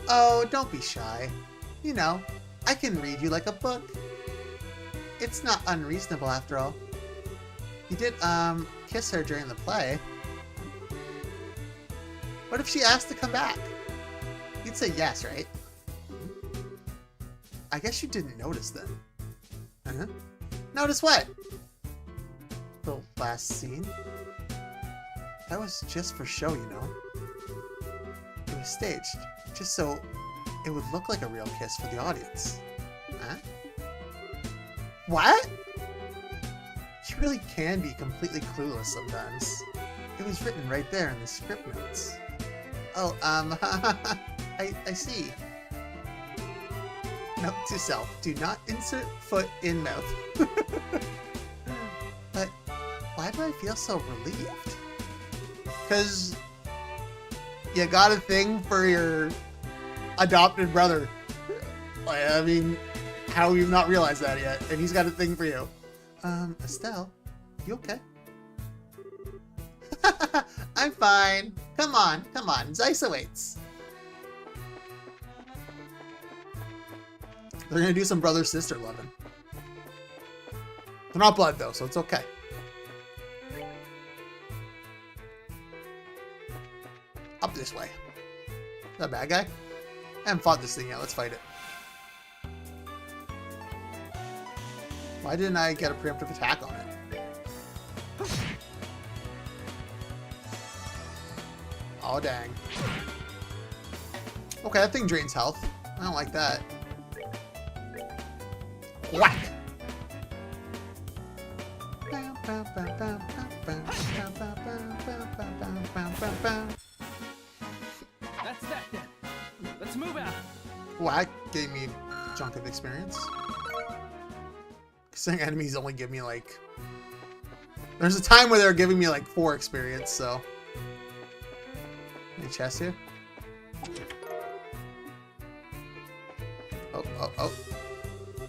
Oh, don't be shy. You know, I can read you like a book. It's not unreasonable after all. You did, kiss her during the play. What if she asked to come back? You'd say yes, right? I guess you didn't notice then. Uh-huh. Notice what? The last scene? That was just for show, you know. It was staged, just so it would look like a real kiss for the audience. Huh? What? You really can be completely clueless sometimes. It was written right there in the script notes. Oh, I see. Note to self, do not insert foot in mouth. But why do I feel so relieved? Because you got a thing for your adopted brother. I mean, how have you not realized that yet? And he's got a thing for you. Estelle, you okay? I'm fine. Come on. Zeiss awaits. They're gonna do some brother-sister loving. They're not blood though, so it's okay. Up this way. Is that a bad guy? I haven't fought this thing yet. Let's fight it. Why didn't I get a preemptive attack on it? Oh, dang. Okay, that thing drains health. I don't like that. Whack! That's that then. Let's move out. Whack gave me a chunk of experience. Saying enemies only give me like... There's a time where they're giving me like 4 experience, so... Any chest here? Oh.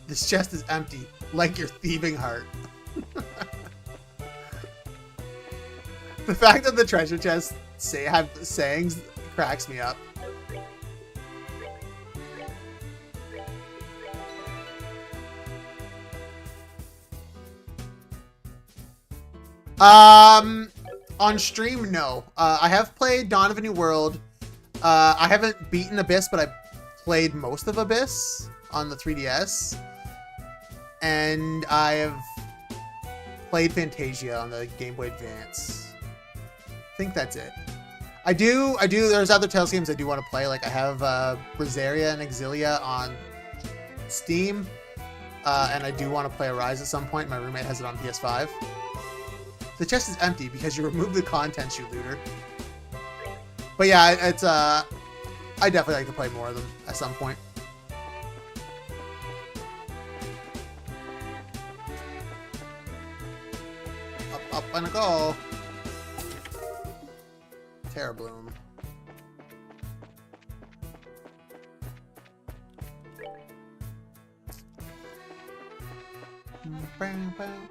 This chest is empty, like your thieving heart. The fact that the treasure chests have sayings cracks me up. On stream, no. I have played Dawn of a New World. I haven't beaten Abyss, but I played most of Abyss on the 3DS. And I have played Fantasia on the Game Boy Advance. I think that's it. I do, there's other Tales games I do want to play. Like I have Brazaria and Exilia on Steam. And I do want to play Arise at some point. My roommate has it on PS5. The chest is empty because you removed the contents, you looter. But yeah, it's I definitely like to play more of them at some point. Up and a go. Terra Bloom.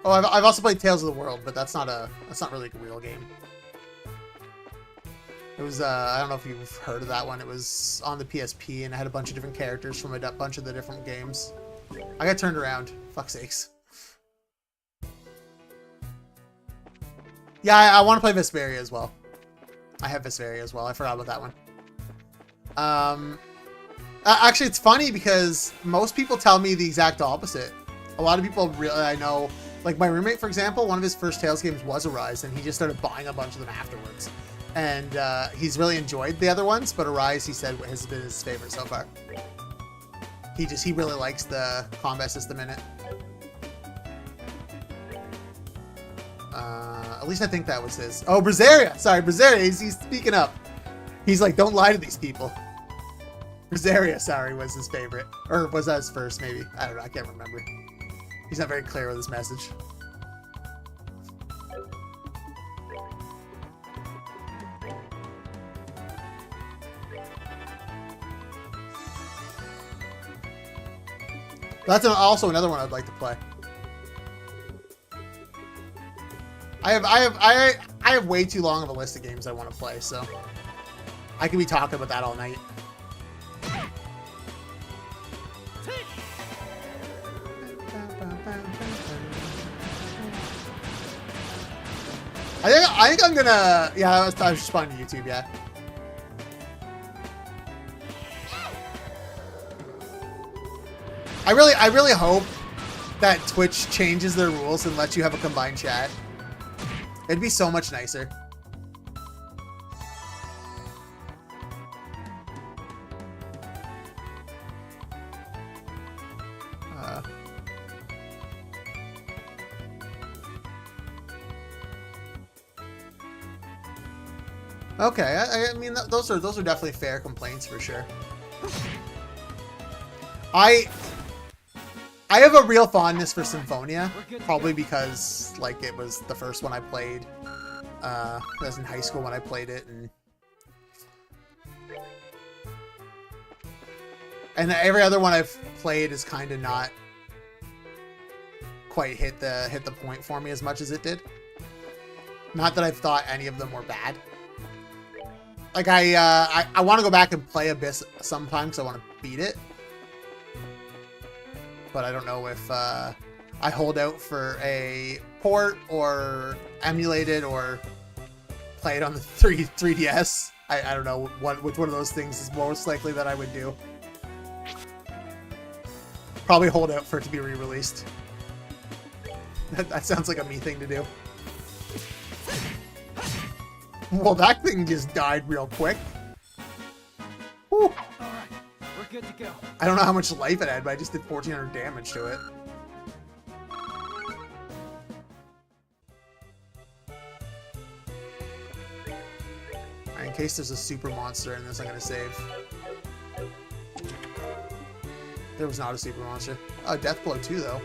Oh, I've also played Tales of the World, but that's not really a real game. It was, I don't know if you've heard of that one. It was on the PSP, and it had a bunch of different characters from a bunch of the different games. I got turned around. Fuck's sakes. Yeah, I want to play Vesperia as well. I have Vesperia as well. I forgot about that one. Actually, it's funny because most people tell me the exact opposite. A lot of people really, I know, like my roommate, for example, one of his first Tales games was Arise, and he just started buying a bunch of them afterwards. And he's really enjoyed the other ones, but Arise, he said, has been his favorite so far. He really likes the combat system in it. At least I think that was his. Oh, Brazaria! Sorry, Brazaria, he's speaking up. He's like, don't lie to these people. Brazaria, sorry, was his favorite. Or was that his first, maybe? I don't know, I can't remember. He's not very clear with his message. That's also another one I'd like to play. I have way too long of a list of games I want to play, so I could be talking about that all night. I think I'm gonna, yeah, I was responding to YouTube, yeah. I really hope that Twitch changes their rules and lets you have a combined chat. It'd be so much nicer. Okay, I mean those are definitely fair complaints for sure. I have a real fondness for Symphonia, probably because like it was the first one I played. I was in high school when I played it, and every other one I've played is kind of not quite hit the point for me as much as it did. Not that I've thought any of them were bad. Like I want to go back and play Abyss sometime because I want to beat it. But I don't know if I hold out for a port or emulate it or play it on the 3DS. I don't know which one of those things is most likely that I would do. Probably hold out for it to be re-released. That sounds like a me thing to do. Well, that thing just died real quick. Whew. All right, we're good to go. I don't know how much life it had, but I just did 1,400 damage to it. Alright, in case there's a super monster in this, I'm gonna save. There was not a super monster. Oh, Death Blow 2, though.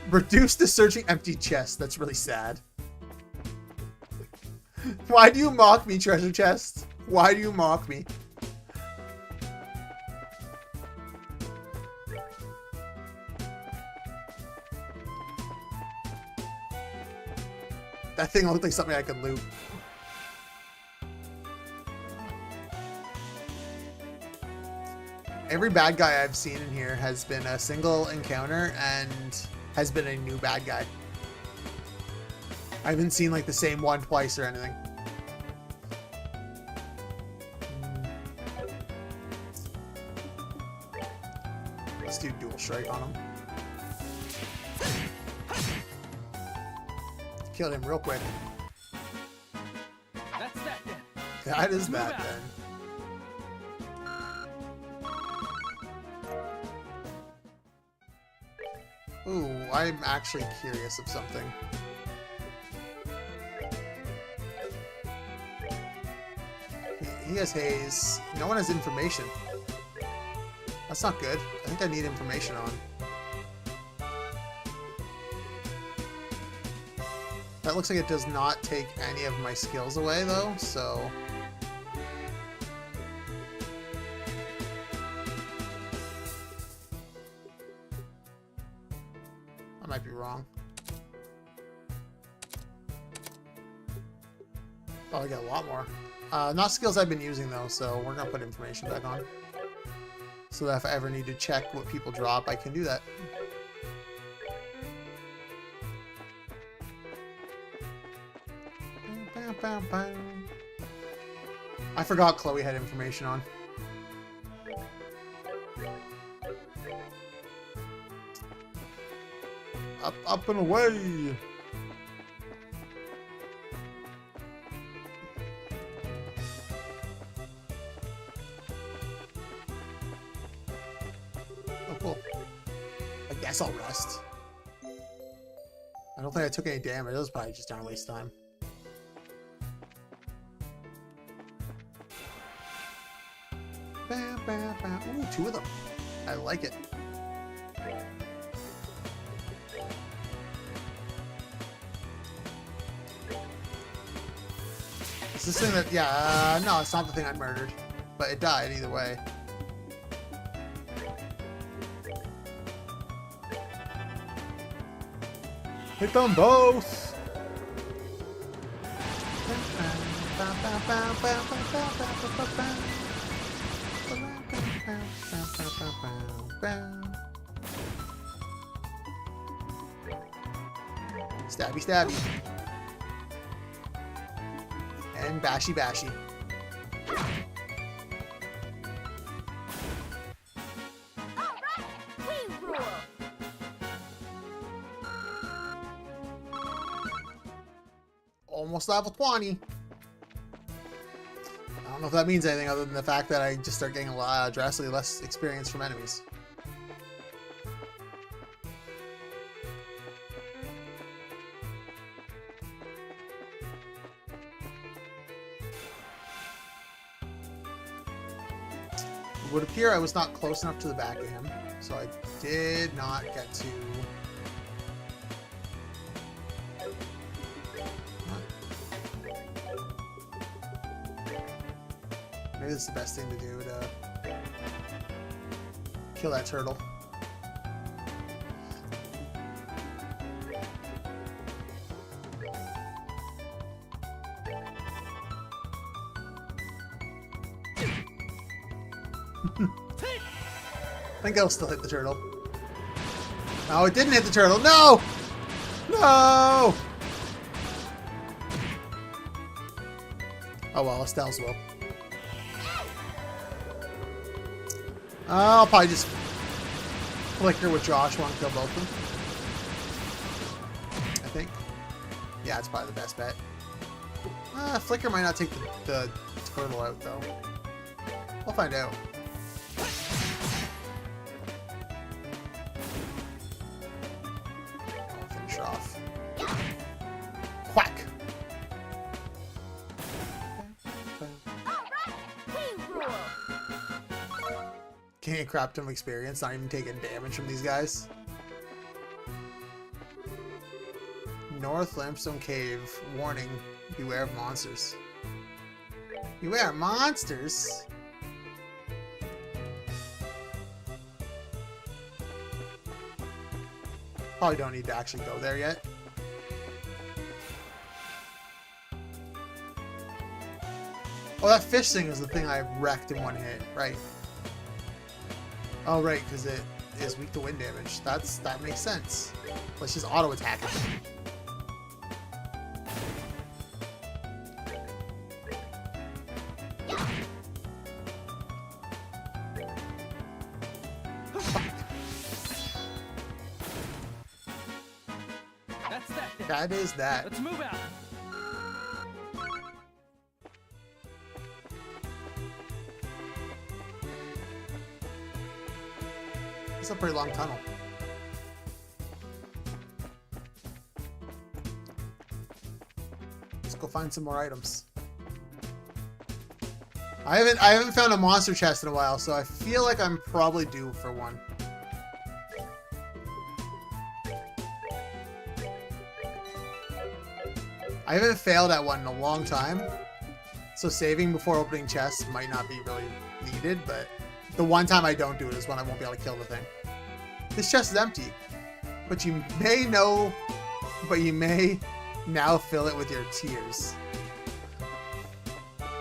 Reduce the searching empty chest. That's really sad. Why do you mock me, treasure chest? Why do you mock me? That thing looked like something I could loot. Every bad guy I've seen in here has been a single encounter and has been a new bad guy. I haven't seen like the same one twice or anything. Let's do dual strike on him. Killed him real quick. That's that then. That is Move that out. then. Ooh, I'm actually curious of something. He has haze. No one has information. That's not good. I think I need information on. That looks like it does not take any of my skills away, though, so... I might be wrong. Oh, I got a lot more. Not skills I've been using though, so we're gonna put information back on. So that if I ever need to check what people drop, I can do that. I forgot Chloe had information on. Up, up and away! Oh, cool. I guess I'll rest. I don't think I took any damage. It was probably just down a waste of time. Bam, bam, bam. Ooh, 2 of them. I like it. It's this thing that, yeah, no, it's not the thing I murdered. But it died either way. Hit them both! Stabby, stabby. And bashy, bashy. Alright, we rule. Almost level 20. I don't know if that means anything other than the fact that I just start getting a lot drastically less experience from enemies. It would appear I was not close enough to the back of him, so I did not get to... Maybe this is the best thing to do to kill that turtle. I think I'll still hit the turtle. No, it didn't hit the turtle. No! No! Oh well, Estelle's will. I'll probably just flicker with Josh while I kill both of them. I think. Yeah, it's probably the best bet. Flicker might not take the turtle out, though. We'll find out. I'll finish her off. Quack! Alright, we rule. Can't crap ton of experience, not even taking damage from these guys. North Lampstone Cave. Warning, beware of monsters. Beware of monsters? Probably don't need to actually go there yet. Oh, that fish thing is the thing I wrecked in one hit, right? Oh, right, because it is weak to wind damage. That makes sense. Let's just auto attack it. That's that then. That is that. Let's move out. It's a pretty long tunnel. Let's go find some more items. I haven't found a monster chest in a while, so I feel like I'm probably due for one. I haven't failed at one in a long time, so saving before opening chests might not be really needed, but the one time I don't do it is when I won't be able to kill the thing. This chest is empty, but you may now fill it with your tears.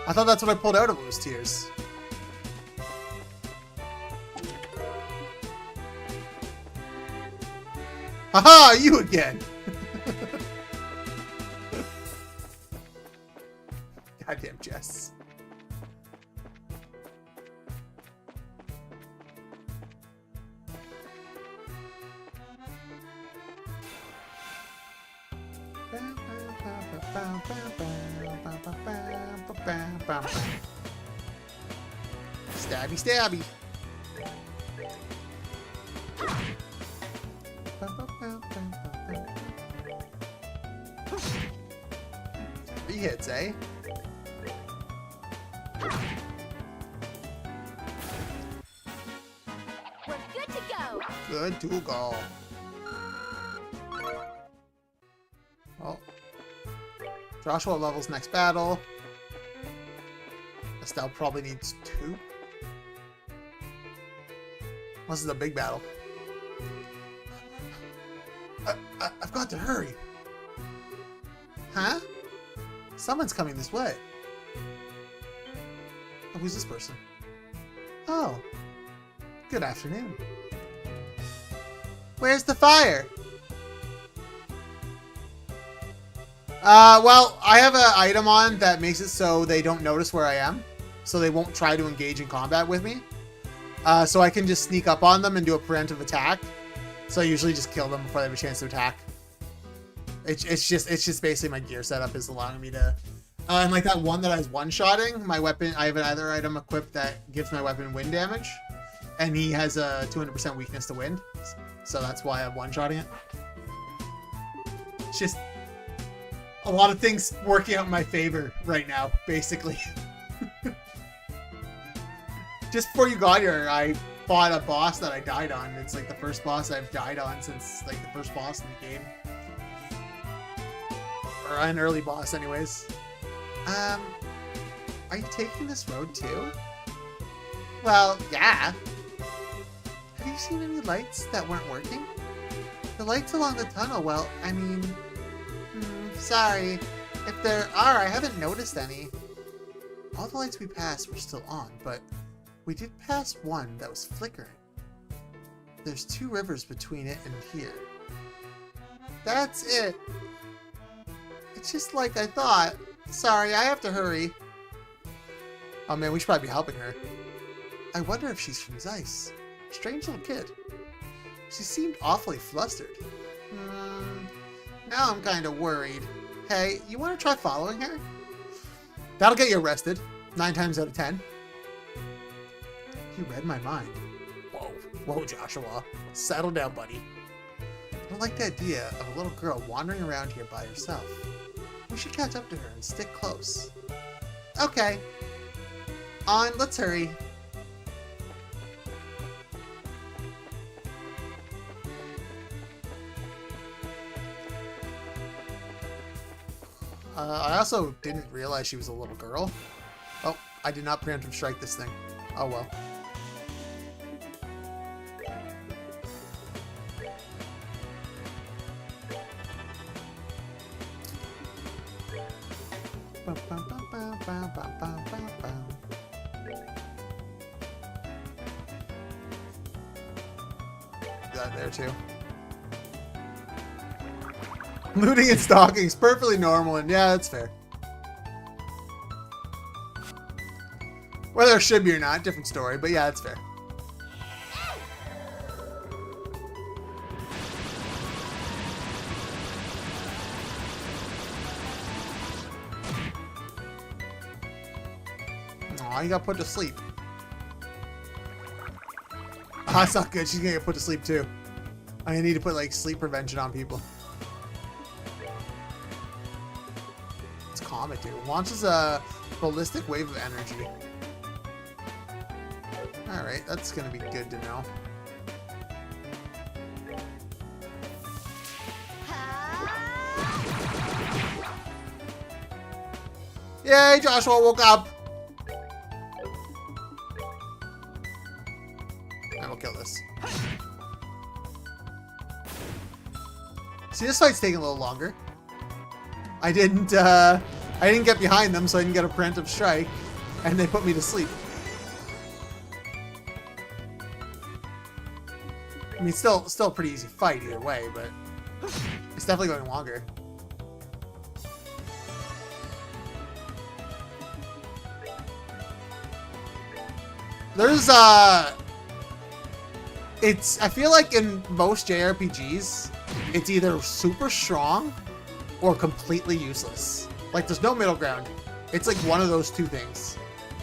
I thought that's what I pulled out of it was tears. Haha, you again! Goddamn Jess. Stabby, stabby. Three hits, eh? We're good to go. Good to go. Well, Joshua levels next battle. Estelle probably needs 2. This is a big battle. I've got to hurry. Huh? Someone's coming this way. Oh, who's this person? Oh. Good afternoon. Where's the fire? Well, I have an item on that makes it so they don't notice where I am. So they won't try to engage in combat with me. So I can just sneak up on them and do a preemptive attack. So I usually just kill them before they have a chance to attack. It's just basically my gear setup is allowing me to... and like that one that I was one-shotting, my weapon, I have another item equipped that gives my weapon wind damage. And he has a 200% weakness to wind. So that's why I'm one-shotting it. It's just a lot of things working out in my favor right now, basically. Just before you got here, I fought a boss that I died on. It's like the first boss I've died on since like the first boss in the game. Or an early boss anyways. Are you taking this road too? Well, yeah. Have you seen any lights that weren't working? The lights along the tunnel, well, I mean... sorry. If there are, I haven't noticed any. All the lights we passed were still on, but we did pass one that was flickering. There's 2 rivers between it and here. That's it. It's just like I thought. Sorry, I have to hurry. Oh man, we should probably be helping her. I wonder if she's from Zeiss. Strange little kid. She seemed awfully flustered. Now I'm kind of worried. Hey, you want to try following her? That'll get you arrested. 9 times out of 10. You read my mind. Whoa, Joshua. Settle down, buddy. I don't like the idea of a little girl wandering around here by herself. We should catch up to her and stick close. Okay. On, let's hurry. I also didn't realize she was a little girl. Oh, I did not preemptive strike this thing. Oh well. That there too. Looting and stalking is perfectly normal, and yeah, that's fair. Whether it should be or not, different story, but yeah, that's fair. Aw, you got put to sleep. Oh, that's not good. She's gonna get put to sleep too. I need to put like sleep prevention on people. It's Comet, dude. Launches a ballistic wave of energy. Alright, that's gonna be good to know. Yay, Joshua woke up! I will kill this. See, this fight's taking a little longer. I didn't I didn't get behind them, so I didn't get a preemptive strike, and they put me to sleep. I mean, still a pretty easy fight either way, but it's definitely going longer. There's I feel like in most JRPGs, it's either super strong or completely useless. Like, there's no middle ground. It's like one of those two things.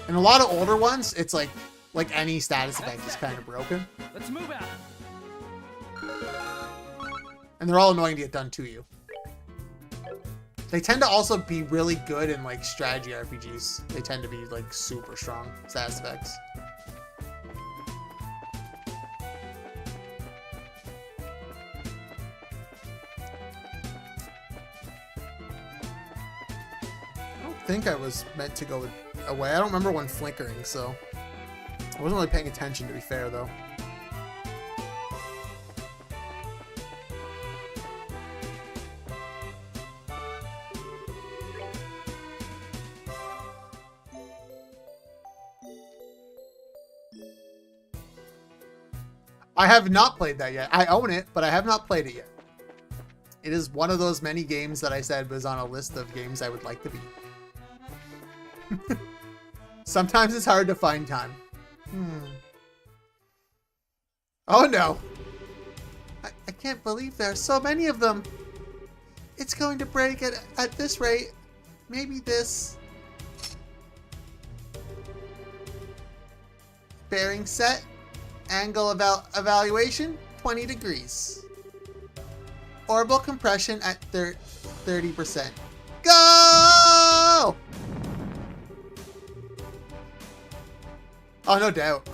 And a lot of older ones, it's like any status effect is kind of broken. Let's move out. And they're all annoying to get done to you. They tend to also be really good in like strategy RPGs. They tend to be like super strong status effects. I don't think I was meant to go away. I don't remember one flickering, so I wasn't really paying attention, to be fair, though. I have not played that yet. I own it, but I have not played it yet. It is one of those many games that I said was on a list of games I would like to beat. Sometimes it's hard to find time. Oh no. I can't believe there are so many of them. It's going to break at this rate. Maybe this. Bearing set. Angle evaluation, 20 degrees. Orbital compression at 30%. Go! Oh, no doubt.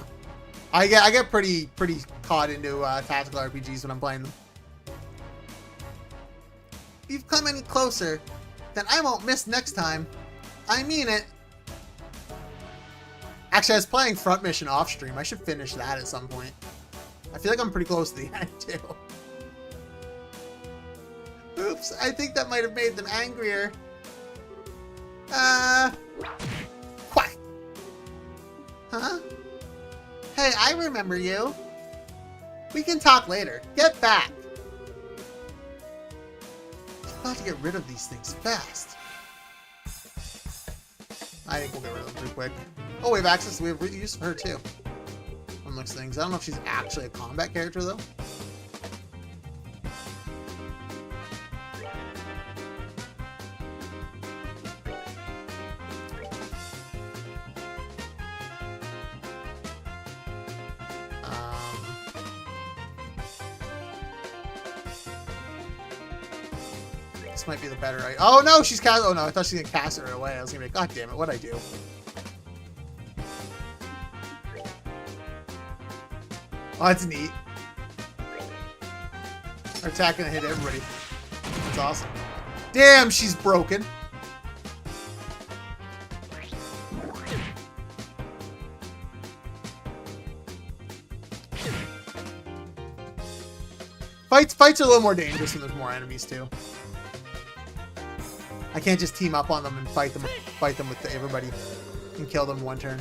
I get pretty caught into tactical RPGs when I'm playing them. If you've come any closer, then I won't miss next time. I mean it. Actually, I was playing Front Mission off stream. I should finish that at some point. I feel like I'm pretty close to the end, too. Oops, I think that might have made them angrier. Quack! Huh? Hey, I remember you. We can talk later. Get back! I've got to get rid of these things fast. I think we'll get rid of them pretty quick. Oh, we have access. We have use for her too. One looks things. I don't know if she's actually a combat character though. This might be the better. Oh no, she's cast. Oh no, I thought she was gonna cast it right away. I was gonna be like, God damn it, what'd I do? Oh, that's neat. Her attack gonna hit everybody. That's awesome. Damn, she's broken. Fights are a little more dangerous when there's more enemies too. I can't just team up on them and fight them with everybody and kill them in one turn.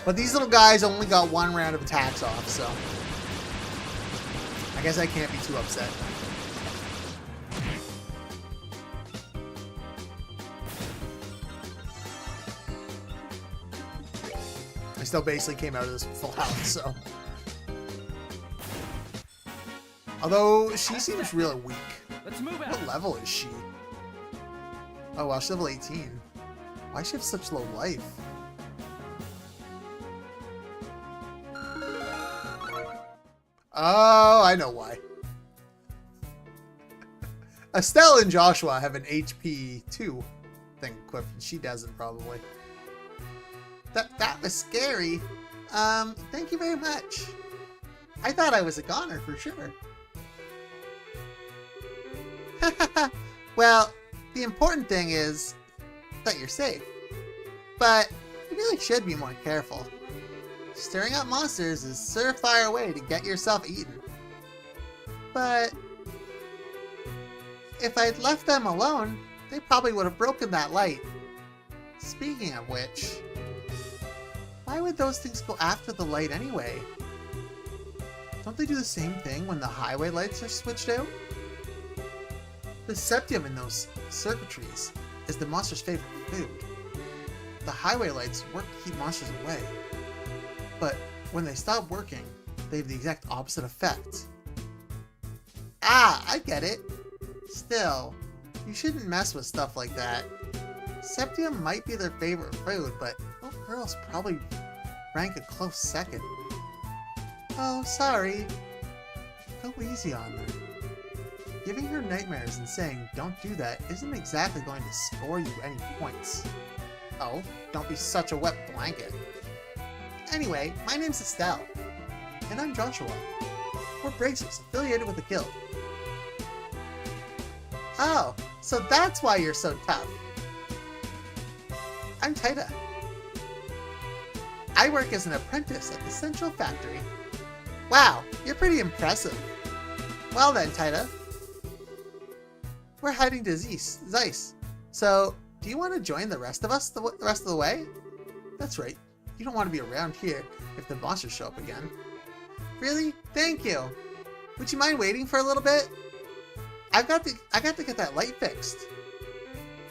But these little guys only got one round of attacks off, so I guess I can't be too upset. I still basically came out of this with full health, so. Although, she seems really weak. Let's move out. What level is she? Oh, wow, she's level 18. Why does she have such low life? Oh, I know why. Estelle and Joshua have an HP 2 thing equipped, and she doesn't probably. That was scary. Thank you very much. I thought I was a goner for sure. Well, the important thing is that you're safe. But we really should be more careful. Stirring up monsters is a surefire way to get yourself eaten. But if I'd left them alone, they probably would have broken that light. Speaking of which, why would those things go after the light anyway? Don't they do the same thing when the highway lights are switched out? The septium in those circuitries is the monster's favorite food. The highway lights work to keep monsters away, but when they stop working, they have the exact opposite effect. Ah, I get it. Still, you shouldn't mess with stuff like that. Septium might be their favorite food, but little girls probably rank a close second. Oh, sorry. Go easy on her. Giving her nightmares and saying don't do that isn't exactly going to score you any points. Oh, don't be such a wet blanket. Anyway, my name's Estelle. And I'm Joshua. We're bracers affiliated with the guild. Oh, so that's why you're so tough. I'm Taita. I work as an apprentice at the Central Factory. Wow, you're pretty impressive. Well then, Taita. We're heading to Zeiss. So, do you want to join the rest of us the rest of the way? That's right. You don't want to be around here if the monsters show up again. Really? Thank you. Would you mind waiting for a little bit? I got to get that light fixed.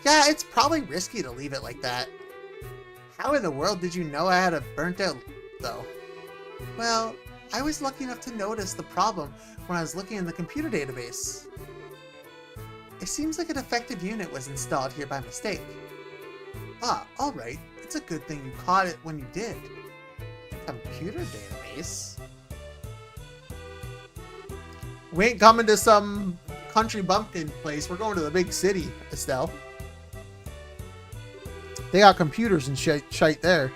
Yeah, it's probably risky to leave it like that. How in the world did you know I had a burnt out, though? Well, I was lucky enough to notice the problem when I was looking in the computer database. It seems like a defective unit was installed here by mistake. Ah, alright. It's a good thing you caught it when you did. Computer database? We ain't coming to some country bumpkin place. We're going to the big city, Estelle. They got computers and shite there.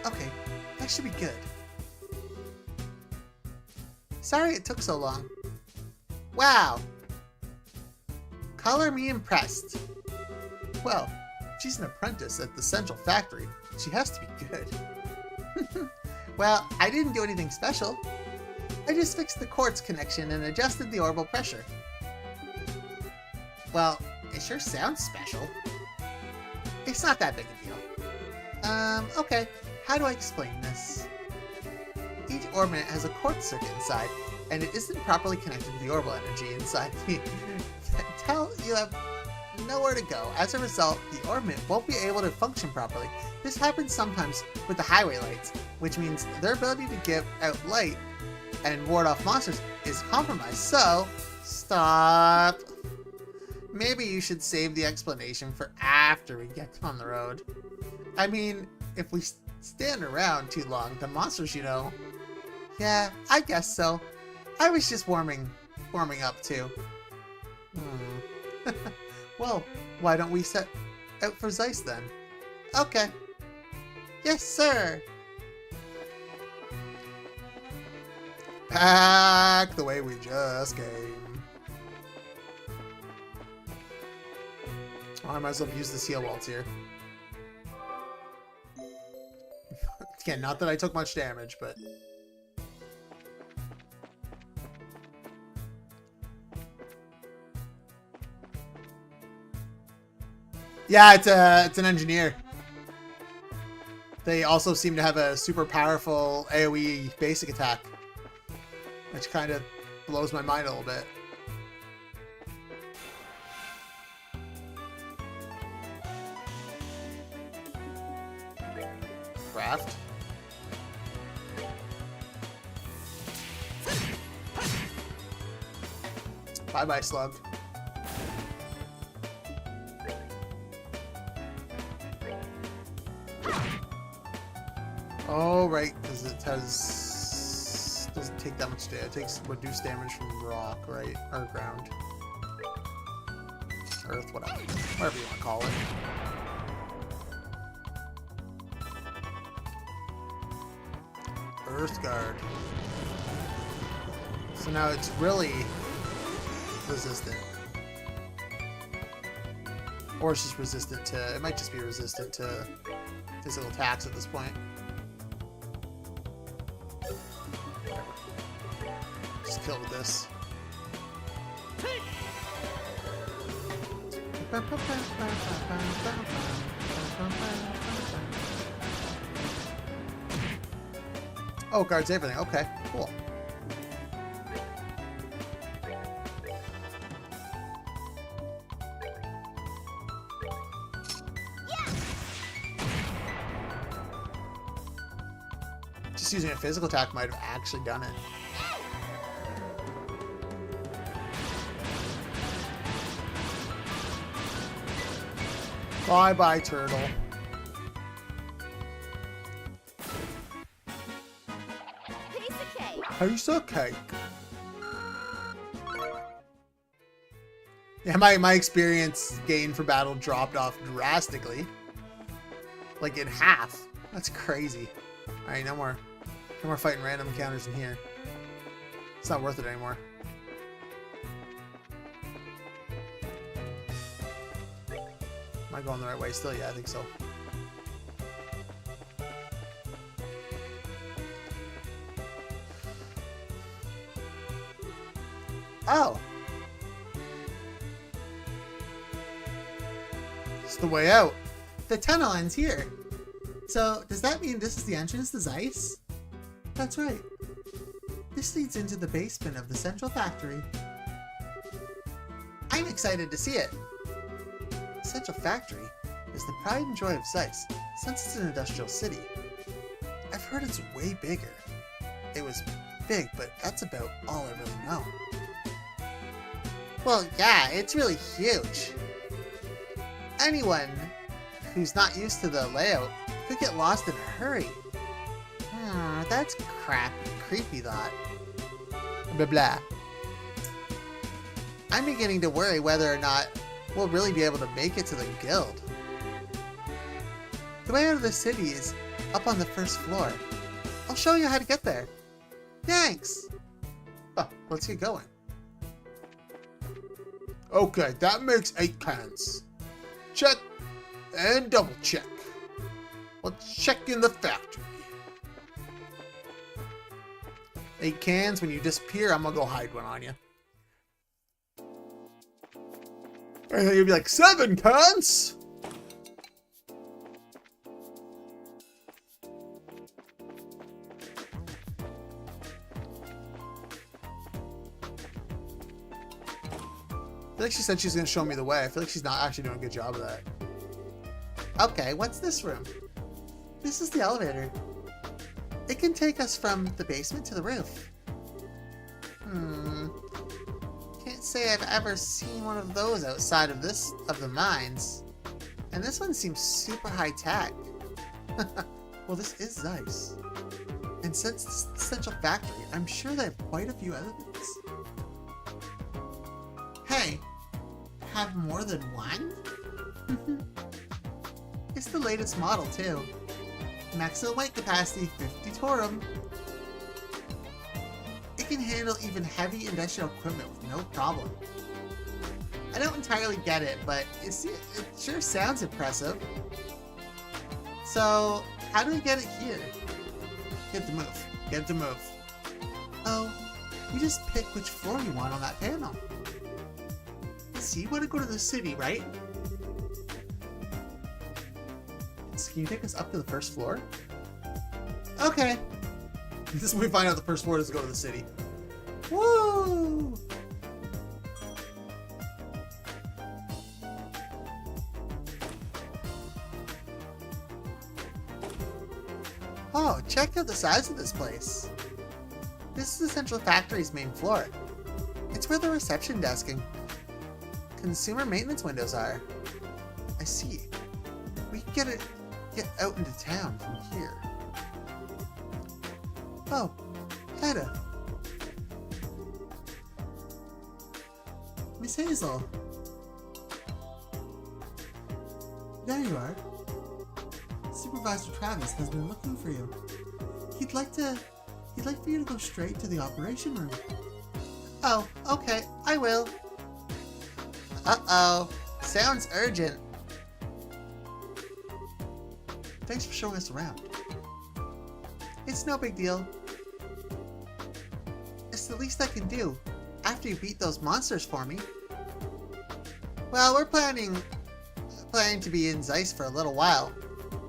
Okay, that should be good. Sorry it took so long. Wow! Color me impressed. Well, she's an apprentice at the Central Factory. She has to be good. Well, I didn't do anything special. I just fixed the quartz connection and adjusted the orbital pressure. Well, it sure sounds special. It's not that big a deal. Okay. How do I explain this? Each orbit has a quartz circuit inside, and it isn't properly connected to the orbital energy inside until you have nowhere to go. As a result, the orbit won't be able to function properly. This happens sometimes with the highway lights, which means their ability to give out light and ward off monsters is compromised. So, stop. Maybe you should save the explanation for after we get on the road. I mean, if we stand around too long, the monsters, you know. Yeah, I guess so. I was just warming up too. Well, why don't we set out for Zeiss then? Okay. Yes, sir. Back the way we just came. Oh, I might as well use the seal waltz here. Again, not that I took much damage, but... Yeah, it's an engineer. They also seem to have a super powerful AoE basic attack, which kind of blows my mind a little bit. Craft. Bye-bye, slug. Oh, right, because it doesn't take that much damage. It takes reduced damage from rock, right? Or ground. Earth, whatever you want to call it. Earth Guard. So now it's really resistant. Or it's just resistant to... It might just be resistant to physical attacks at this point. Just kill it with this. Oh, guards everything. Okay, cool. Just using a physical attack might have actually done it. Bye-bye, turtle. Piece of cake. Piece of cake. Yeah, my experience gain for battle dropped off drastically. Like in half. That's crazy. Alright, no more fighting random encounters in here. It's not worth it anymore. Am I going the right way still? Yeah, I think so. Oh! It's the way out. The tunnel ends here. So, does that mean this is the entrance to Zeiss? That's right. This leads into the basement of the central factory. I'm excited to see it. Central Factory is the pride and joy of Zeiss, since it's an industrial city. I've heard it's way bigger. It was big, but that's about all I really know. Well, yeah, it's really huge. Anyone who's not used to the layout could get lost in a hurry. That's creepy thought. Blah blah. I'm beginning to worry whether or not we'll really be able to make it to the guild. The way out of the city is up on the first floor. I'll show you how to get there. Thanks! Oh, let's get going. Okay, that makes 8 cans. Check and double check. Let's check in the factory. 8 cans, when you disappear, I'm gonna go hide one on you. I think you'd be like, 7 cans? I feel like she said she's going to show me the way. I feel like she's not actually doing a good job of that. Okay, what's this room? This is the elevator. It can take us from the basement to the roof. Can't say I've ever seen one of those outside of the mines. And this one seems super high tech. Well, this is Zeiss. And since it's the central factory, I'm sure they have quite a few elements. Hey, have more than one? It's the latest model too. Maximum weight capacity 50 Torum. It can handle even heavy industrial equipment with no problem. I don't entirely get it, but it sure sounds impressive. So, how do we get it here? Get to move. Get to move. Oh, you just pick which floor you want on that panel. So you want to go to the city, right? So can you take us up to the first floor? Okay. This is when we find out the first floor is to go to the city. Woo! Oh, check out the size of this place. This is the central factory's main floor. It's where the reception desk and consumer maintenance windows are. I see. We can get out into town from here. Oh, Hedda. Miss Hazel. There you are. Supervisor Travis has been looking for you. He'd like for you to go straight to the operation room. Oh, okay, I will. Uh-oh. Sounds urgent. Thanks for showing us around. It's no big deal. It's the least I can do after you beat those monsters for me. Well, we're planning to be in Zeiss for a little while.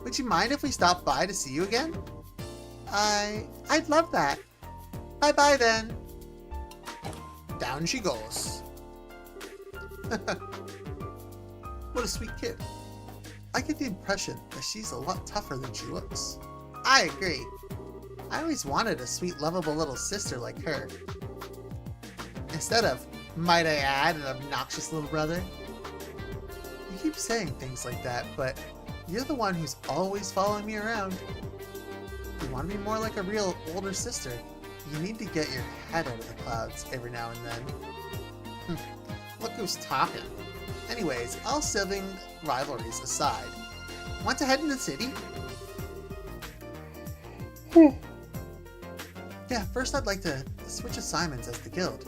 Would you mind if we stopped by to see you again? I'd love that. Bye-bye then. Down she goes. What a sweet kid. I get the impression that she's a lot tougher than she looks. I agree. I always wanted a sweet, lovable little sister like her. Instead of, might I add, an obnoxious little brother. You keep saying things like that, but you're the one who's always following me around. If you want to be more like a real older sister, you need to get your head out of the clouds every now and then. Look who's talking. Anyways, all sibling rivalries aside, want to head into the city? Yeah, first I'd like to switch assignments as the guild.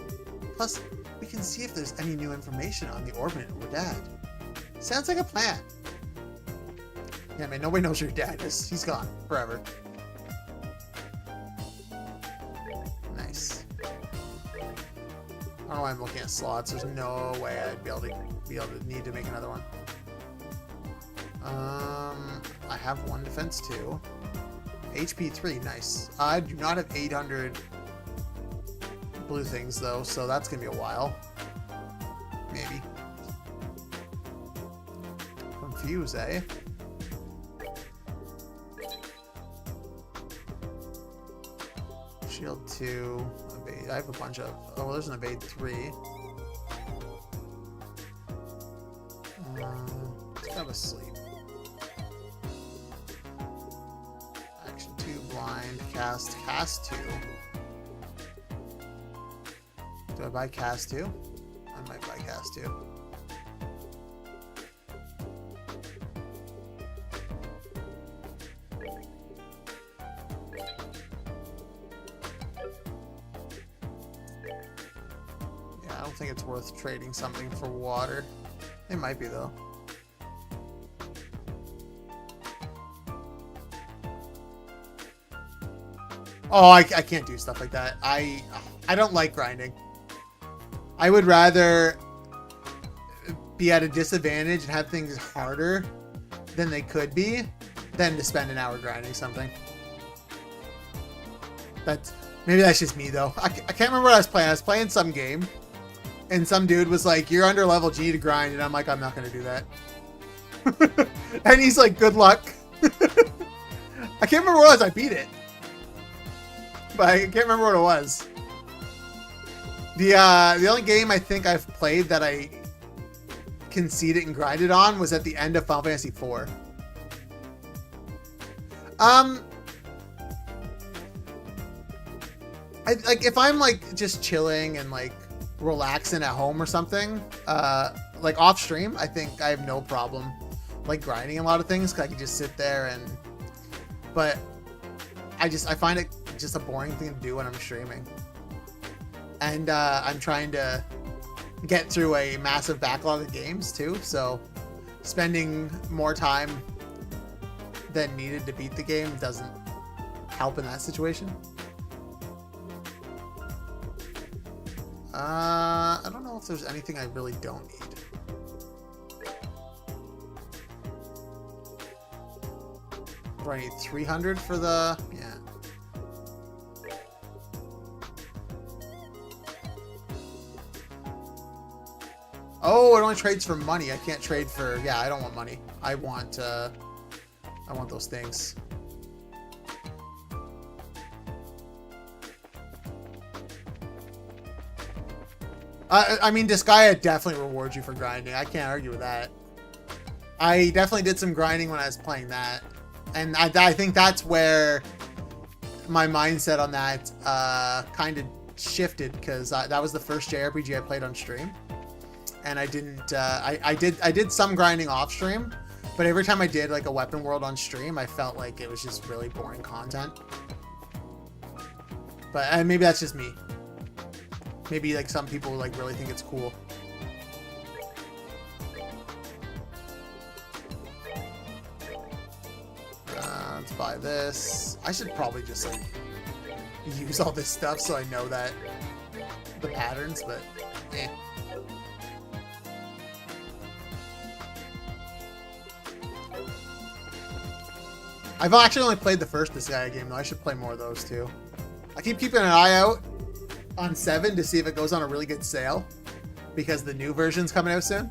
Plus, we can see if there's any new information on the orbit of your dad. Sounds like a plan. Yeah, man, nobody knows who your dad is. He's gone forever. Nice. I don't know why I'm looking at slots. There's no way I'd be able to need to make another one. I have 1 defense 2. HP 3, nice. I do not have 800 blue things though, so that's gonna be a while. Maybe. Confuse, eh? Shield 2. Evade. I have a bunch of. Oh, there's an evade 3. Let's grab a sleep. Action 2, blind, cast 2. Do I buy cast 2? I might buy cast 2. Yeah, I don't think it's worth trading something for water. It might be though. Oh, I can't do stuff like that. I don't like grinding. I would rather be at a disadvantage and have things harder than they could be than to spend an hour grinding something. Maybe that's just me though. I can't remember what I was playing. I was playing some game and some dude was like, you're under level G to grind, and I'm like, I'm not gonna do that. And he's like, good luck. I can't remember what it was. I beat it, but I can't remember what it was. The only game I think I've played that I conceded and grinded on was at the end of Final Fantasy IV. Like if I'm like just chilling and like relaxing at home or something, like off stream, I think I have no problem like grinding a lot of things because I can just sit there and. But I find it just a boring thing to do when I'm streaming. And I'm trying to get through a massive backlog of games too, so spending more time than needed to beat the game doesn't help in that situation. I don't know if there's anything I really don't need. Do I need 300 for the... Yeah. Oh, it only trades for money. I can't trade for... Yeah, I don't want money. I want those things. I mean, Disgaea definitely rewards you for grinding. I can't argue with that. I definitely did some grinding when I was playing that. And I think that's where my mindset on that kind of shifted, because that was the first JRPG I played on stream. And I didn't, I did some grinding off stream, but every time I did like a weapon world on stream, I felt like it was just really boring content. But maybe that's just me. Maybe like some people like really think it's cool. buy this. I should probably just like use all this stuff so I know that the patterns, but eh. I've actually only played the first Disgaea game though. I should play more of those too. I keep keeping an eye out on 7 to see if it goes on a really good sale, because the new version's coming out soon.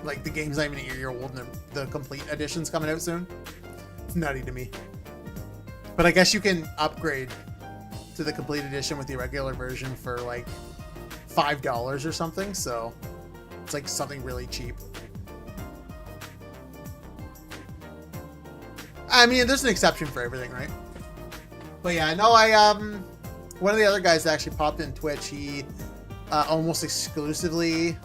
Like, the game's not even a year old and the complete edition's coming out soon. It's nutty to me. But I guess you can upgrade to the complete edition with the regular version for like $5 or something, so it's like something really cheap. I mean, there's an exception for everything, right? But yeah, no, one of the other guys that actually popped in Twitch, he almost exclusively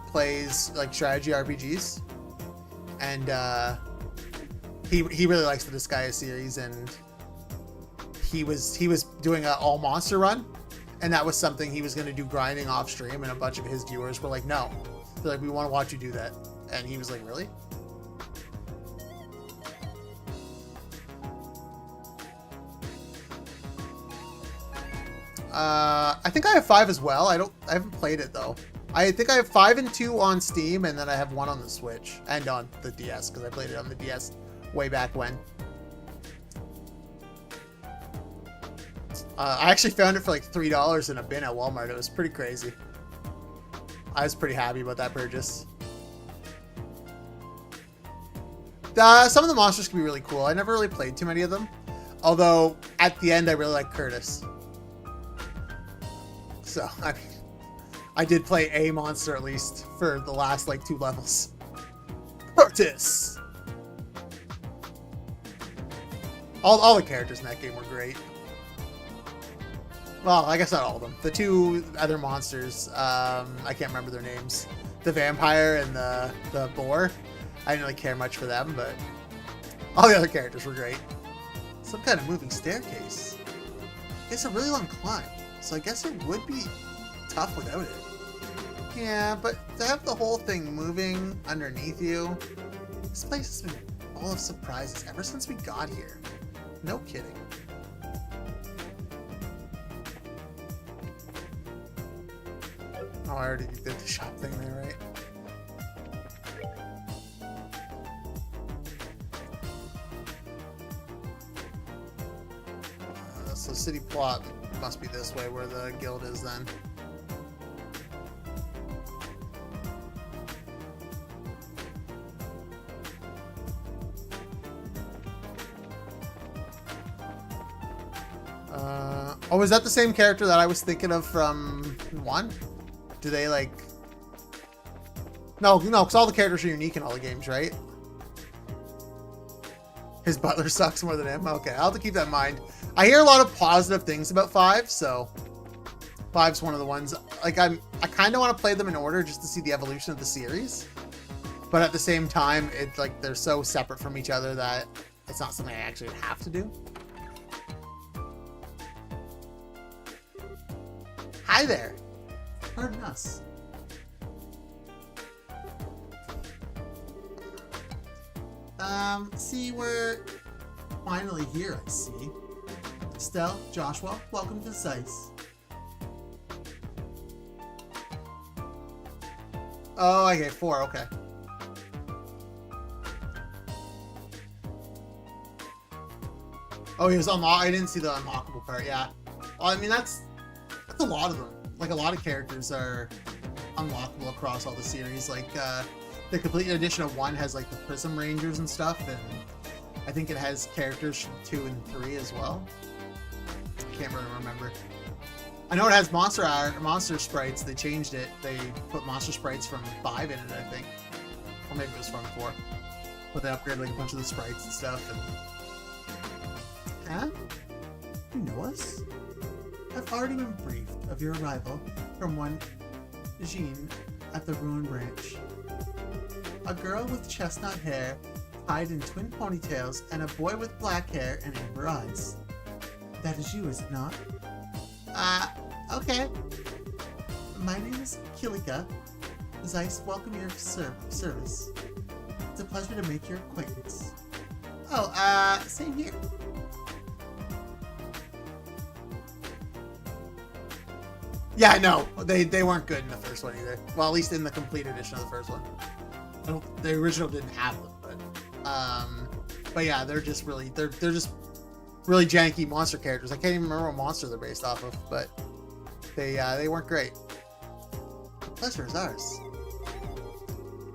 plays like strategy RPGs, and he really likes the Disgaea series, and he was doing an all monster run, and that was something he was going to do grinding off stream, and a bunch of his viewers were like, no, they're like, we want to watch you do that, and he was like, really? I think I have 5 as well. I haven't played it though. I think I have 5 and 2 on Steam, and then I have 1 on the Switch and on the DS, because I played it on the DS way back when. I actually found it for like $3 in a bin at Walmart. It was pretty crazy. I was pretty happy about that purchase. Some of the monsters can be really cool. I never really played too many of them, although at the end I really like Curtis. So, I mean, I did play a monster at least for the last like 2 levels. Curtis! All the characters in that game were great. Well, I guess not all of them. The 2 other monsters, I can't remember their names. The vampire and the boar. I didn't really care much for them, but all the other characters were great. Some kind of moving staircase. It's a really long climb. So I guess it would be tough without it. Yeah, but to have the whole thing moving underneath you, this place has been full of surprises ever since we got here. No kidding. Oh, I already did the shop thing there, right? So city plot must be this way where the guild is then. Oh, is that the same character that I was thinking of from 1? Do they like... No, because all the characters are unique in all the games, right? His butler sucks more than him? Okay, I'll have to keep that in mind. I hear a lot of positive things about 5, so 5's one of the ones. Like, I kind of want to play them in order just to see the evolution of the series, but at the same time, it's like they're so separate from each other that it's not something I actually have to do. Hi there. Pardon us. See, we're finally here, I see. Estelle, Joshua, welcome to Zeiss. Oh, okay, 4, okay. Oh, he was unlocked. I didn't see the unlockable part, yeah. Well, I mean, that's a lot of them. Like, a lot of characters are unlockable across all the series. Like, the complete edition of 1 has, like, the Prism Rangers and stuff, and I think it has characters from 2 and 3 as well. I can't really remember. I know it has monster sprites. They changed it. They put monster sprites from 5 in it, I think. Or maybe it was from 4. But they upgraded, like, a bunch of the sprites and stuff, and... Huh? You know us? I've already been briefed of your arrival from one Jean at the Ruin Branch. A girl with chestnut hair tied in twin ponytails and a boy with black hair and amber eyes. That is you, is it not? Okay. My name is Kilika. Zeiss welcome your service. It's a pleasure to make your acquaintance. Oh, same here. Yeah, no, they weren't good in the first one either. Well, at least in the complete edition of the first one. The original didn't have them, but yeah, they're just really janky monster characters. I can't even remember what monster they're based off of, but they weren't great. The pleasure is ours.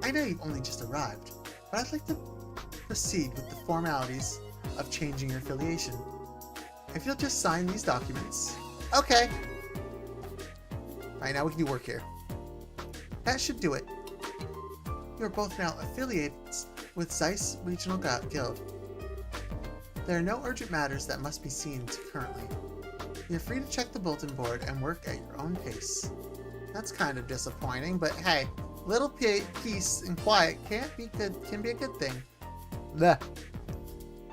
I know you've only just arrived, but I'd like to proceed with the formalities of changing your affiliation. If you'll just sign these documents. Okay. Alright, now we can do work here. That should do it. You are both now affiliated with Zeiss Regional Guild. There are no urgent matters that must be seen to currently. You're free to check the bulletin board and work at your own pace. That's kind of disappointing, but hey, little peace and quiet can be a good thing. Blech.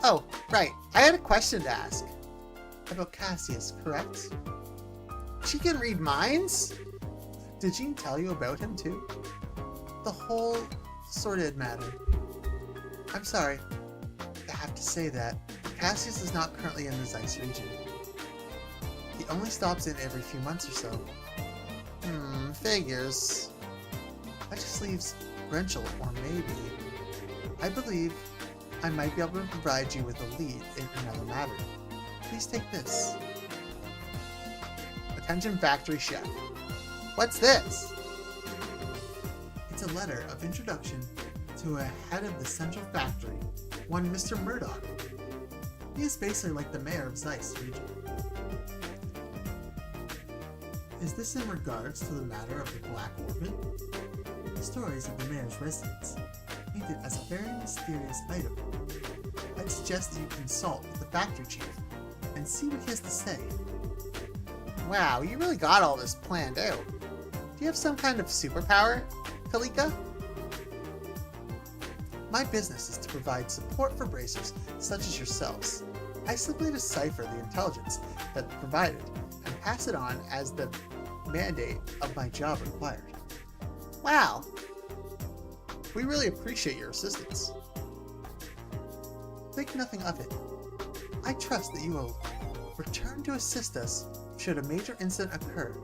Oh, right. I had a question to ask. About Cassius, correct? She can read minds? Did Jean tell you about him too? The whole sordid matter. I'm sorry. I have to say that Cassius is not currently in the Zeiss region. He only stops in every few months or so. Figures. That just leaves Grenchel, or maybe. I believe I might be able to provide you with a lead in another matter. Please take this. Attention factory chef. What's this? It's a letter of introduction to a head of the central factory, one Mr. Murdoch. He is basically like the mayor of Zeiss region. Is this in regards to the matter of the Black Orbit? The stories of the mayor's residence painted as a very mysterious item. I'd suggest that you consult the factory chief and see what he has to say. Wow, you really got all this planned out. Do you have some kind of superpower, Kalika? My business is to provide support for bracers such as yourselves. I simply decipher the intelligence that's provided and pass it on as the mandate of my job required. Wow! We really appreciate your assistance. Think nothing of it. I trust that you will return to assist us should a major incident occur.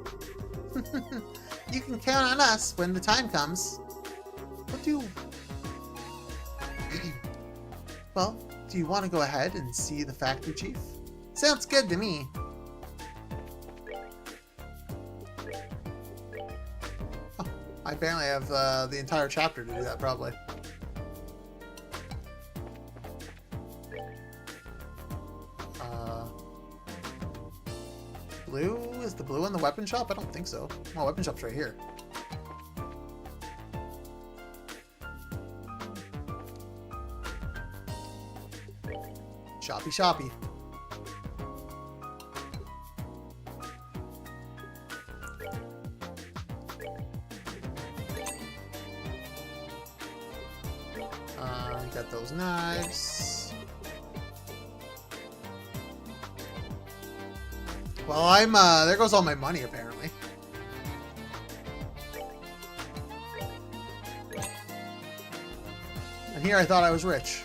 You can count on us when the time comes. Well, do you want to go ahead and see the factory chief? Sounds good to me. Oh, I apparently have the entire chapter to do that, probably. Blue? Is the blue in the weapon shop? I don't think so. Oh, weapon shop's right here. Shoppy shoppy. Got those knives. Well, I'm, there goes all my money, apparently. And here I thought I was rich.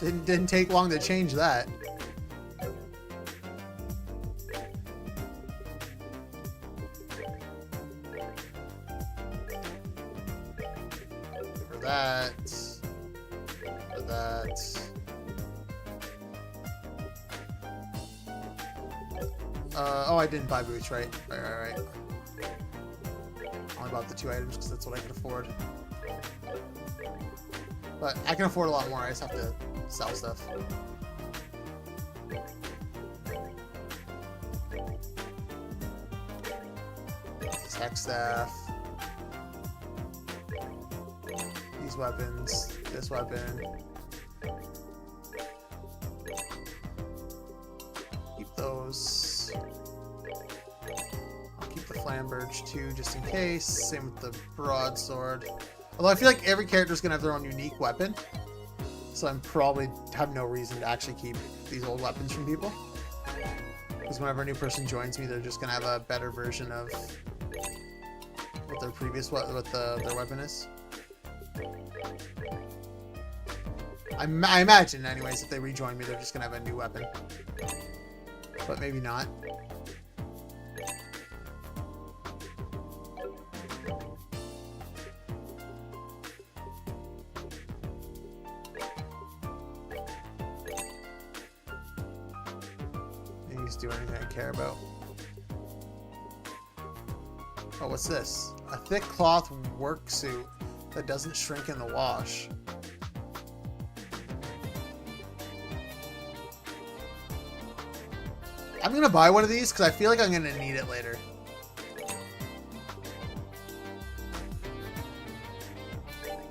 Didn't take long to change that. For that. For that. Oh, I didn't buy boots, right? Right. Only bought the 2 items because that's what I could afford. But I can afford a lot more, I just have to sell stuff. This hex staff. These weapons. This weapon. Keep those. I'll keep the flamberge too, just in case. Same with the broadsword. Although I feel like every character is going to have their own unique weapon. So I'm probably have no reason to actually keep these old weapons from people. Because whenever a new person joins me, they're just going to have a better version of what their previous their weapon is. I imagine, anyways, if they rejoin me, they're just gonna have a new weapon. But maybe not. Maybe just do anything I care about. Oh, what's this? A thick cloth work suit that doesn't shrink in the wash. I'm gonna buy one of these because I feel like I'm gonna need it later.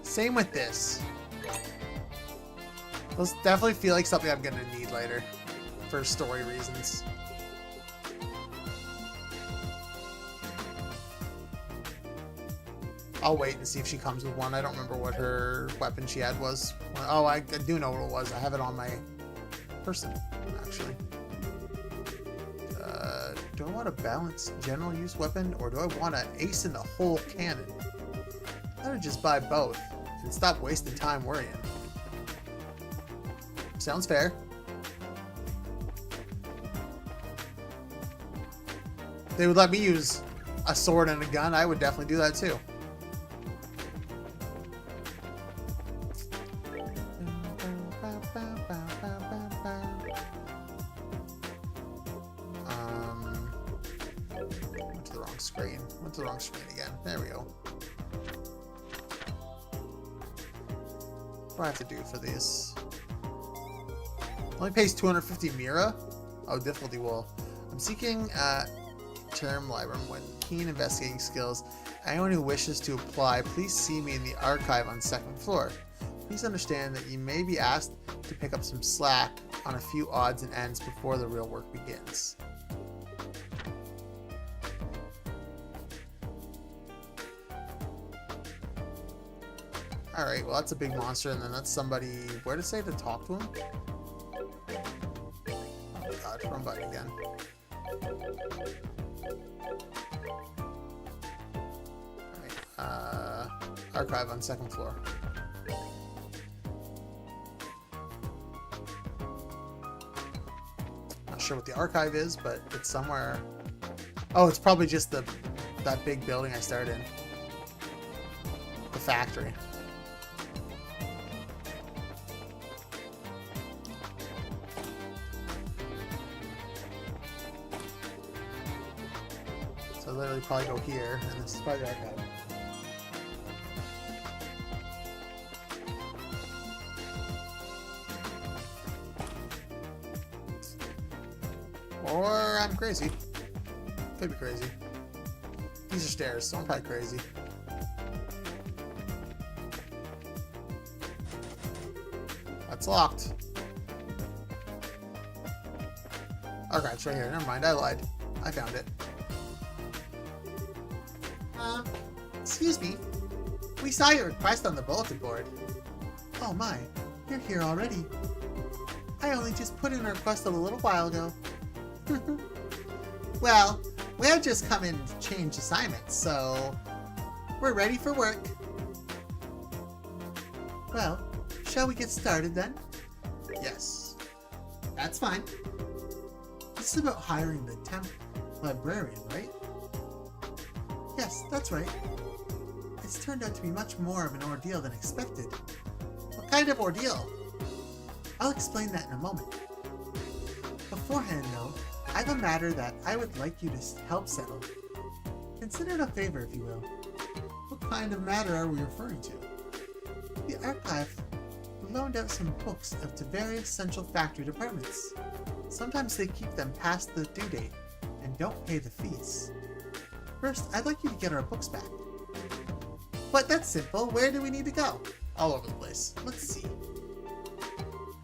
Same with this. Those definitely feel like something I'm gonna need later for story reasons. I'll wait and see if she comes with one. I don't remember what her weapon she had was. Oh, I do know what it was. I have it on my person, actually. Do I want a balanced general use weapon, or do I want to ace in the whole cannon? I would just buy both and stop wasting time worrying. Sounds fair. If they would let me use a sword and a gun, I would definitely do that too. Went to the wrong screen again. There we go. What do I have to do for these? Only pays 250 Mira? Oh, difficulty wall. I'm seeking a term library with keen investigating skills. Anyone who wishes to apply, please see me in the archive on 2nd floor. Please understand that you may be asked to pick up some slack on a few odds and ends before the real work begins. Alright, well that's a big monster, and then that's somebody... Where to say to talk to him? Oh god, wrong button again. Alright, archive on 2nd floor. Not sure what the archive is, but it's somewhere... Oh, it's probably just that big building I started in. The factory. So literally probably go here, and this is probably the archive. Or I'm crazy. Could be crazy. These are stairs, so I'm probably crazy. That's locked. Archive's right here. Never mind, I lied. I found it. Excuse me. We saw your request on the bulletin board. Oh my, you're here already. I only just put in a request a little while ago. Well, we have just come in to change assignments, so we're ready for work. Well, shall we get started then? Yes. That's fine. This is about hiring the temp librarian, right? Yes, that's right. It's turned out to be much more of an ordeal than expected. What kind of ordeal? I'll explain that in a moment. Beforehand, though, I have a matter that I would like you to help settle. Consider it a favor, if you will. What kind of matter are we referring to? The archive loaned out some books to various central factory departments. Sometimes they keep them past the due date and don't pay the fees. First, I'd like you to get our books back. But that's simple. Where do we need to go? All over the place. Let's see.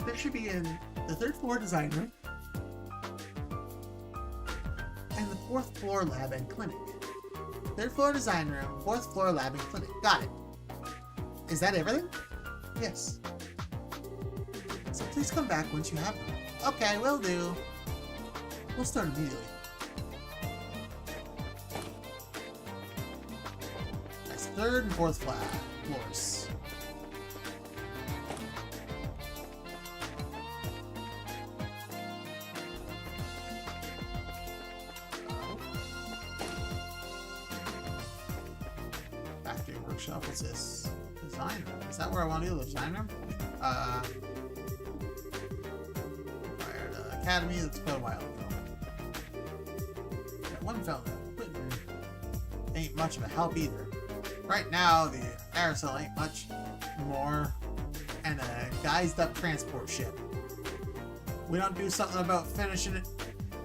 There should be in the 3rd floor design room and the 4th floor lab and clinic. 3rd floor design room, 4th floor lab and clinic. Got it. Is that everything? Yes. So please come back once you have them. Okay, will do. We'll start immediately. That's 3rd and 4th lab. floors. Factory workshop. What's this? Design room. Is that where I want to do the design room? Academy. That's quite a while ago. That one fella ain't much of a help either. Right now, the aerosol ain't much more and a guised up transport ship. We don't do something about finishing it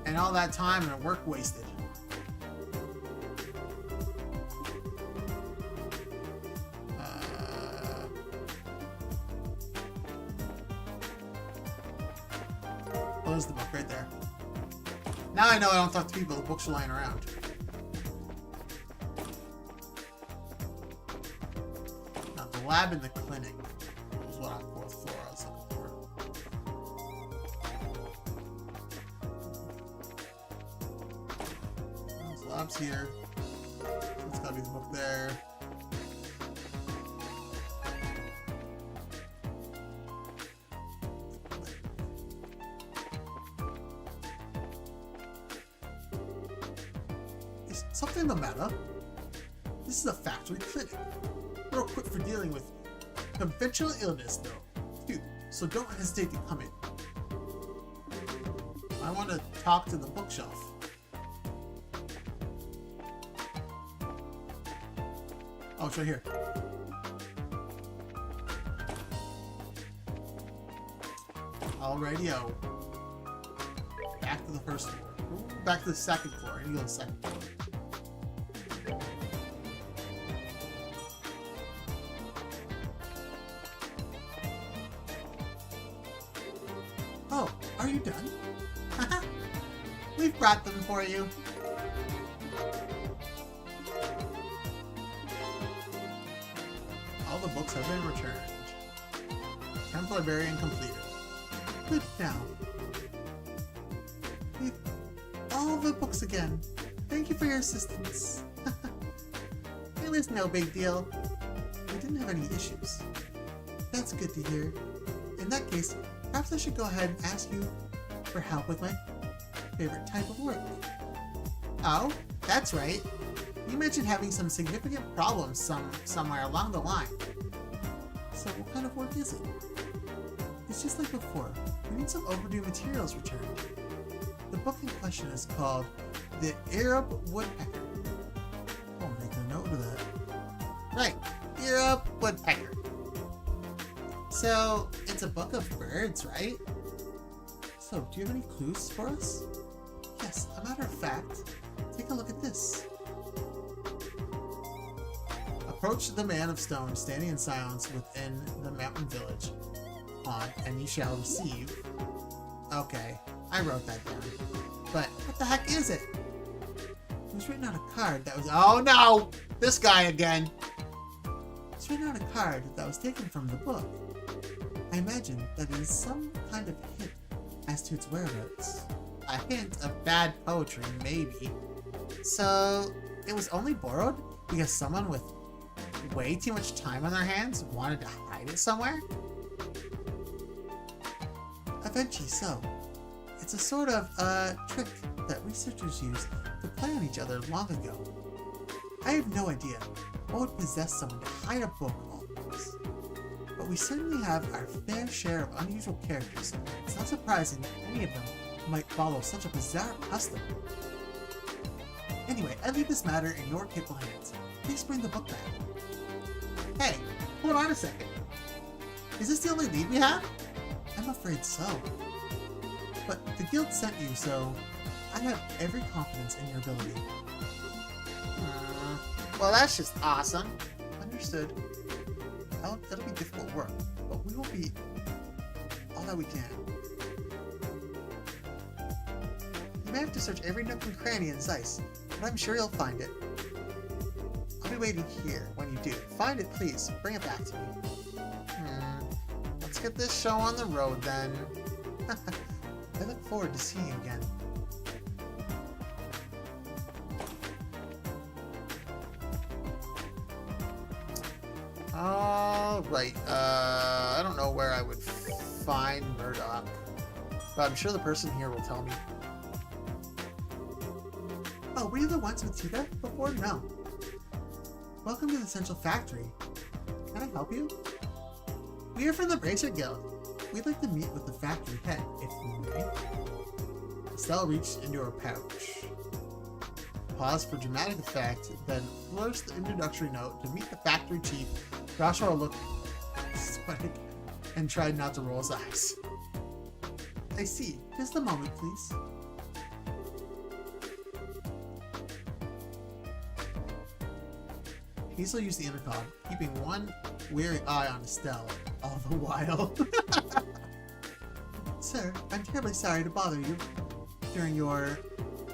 and all that time and work wasted. There's the book right there. Now I know I don't talk to people, the books are lying around. Now, the lab and the clinic is what on the fourth floor I was looking for. There's labs here. That's gotta be the book there. Something the matter? This is a factory clinic. We're equipped for dealing with conventional illness, though. Phew, so don't hesitate to come in. I want to talk to the bookshelf. Oh, it's right here. Alrighty-o. Back to the first floor. Back to the second floor. I need to go to the second floor. Oh, are you done? We've brought them for you. All the books have been returned. 10th librarian completed. Good now. We've all the books again. Thank you for your assistance. It was no big deal. We didn't have any issues. That's good to hear. In that case, perhaps I should go ahead and ask you for help with my favorite type of work. Oh, that's right. You mentioned having some significant problems somewhere along the line. So what kind of work is it? It's just like before. We need some overdue materials returned. The book in question is called The Arab Woodpecker. I'll make a note of that. Right, Arab Woodpecker. So, it's a book of birds, right? So, do you have any clues for us? Yes, a matter of fact, take a look at this. Approach the man of stone standing in silence within the mountain village. On, and you shall receive. Okay, I wrote that down. But what the heck is it? It was written on a card that was. Oh no! This guy again! It's written on a card that was taken from the book. I imagine that it is some kind of hint as to its whereabouts. A hint of bad poetry, maybe. So, it was only borrowed because someone with way too much time on their hands wanted to hide it somewhere? Eventually so. It's a sort of trick that researchers used to play on each other long ago. I have no idea what would possess someone to hide a book of all books. But we certainly have our fair share of unusual characters. It's not surprising that any of them might follow such a bizarre custom. Anyway, I leave this matter in your capable hands. Please bring the book back. Hey, hold on a second. Is this the only lead we have? I'm afraid so. But the guild sent you, so I have every confidence in your ability. Well, that's just awesome. Understood. That'll be difficult work, but we will be all that we can. You may have to search every nook and cranny in Zeiss, but I'm sure you'll find it. I'll be waiting here when you do. Find it, please. Bring it back to me. Let's get this show on the road, then. I look forward to seeing you again. Alright, I don't know where I would find Murdoch, but I'm sure the person here will tell me. Oh, were you the ones with Tita before? No. Welcome to the Central Factory. Can I help you? We are from the Bracer Guild. We'd like to meet with the factory head, if you may. Estelle reached into her pouch. Pause for dramatic effect, then flourished the introductory note to meet the factory chief. Joshua looked sweaty and tried not to roll his eyes. I see. Just a moment, please. Hazel used the intercom, keeping one wary eye on Estelle all the while. Sir, I'm terribly sorry to bother you during your...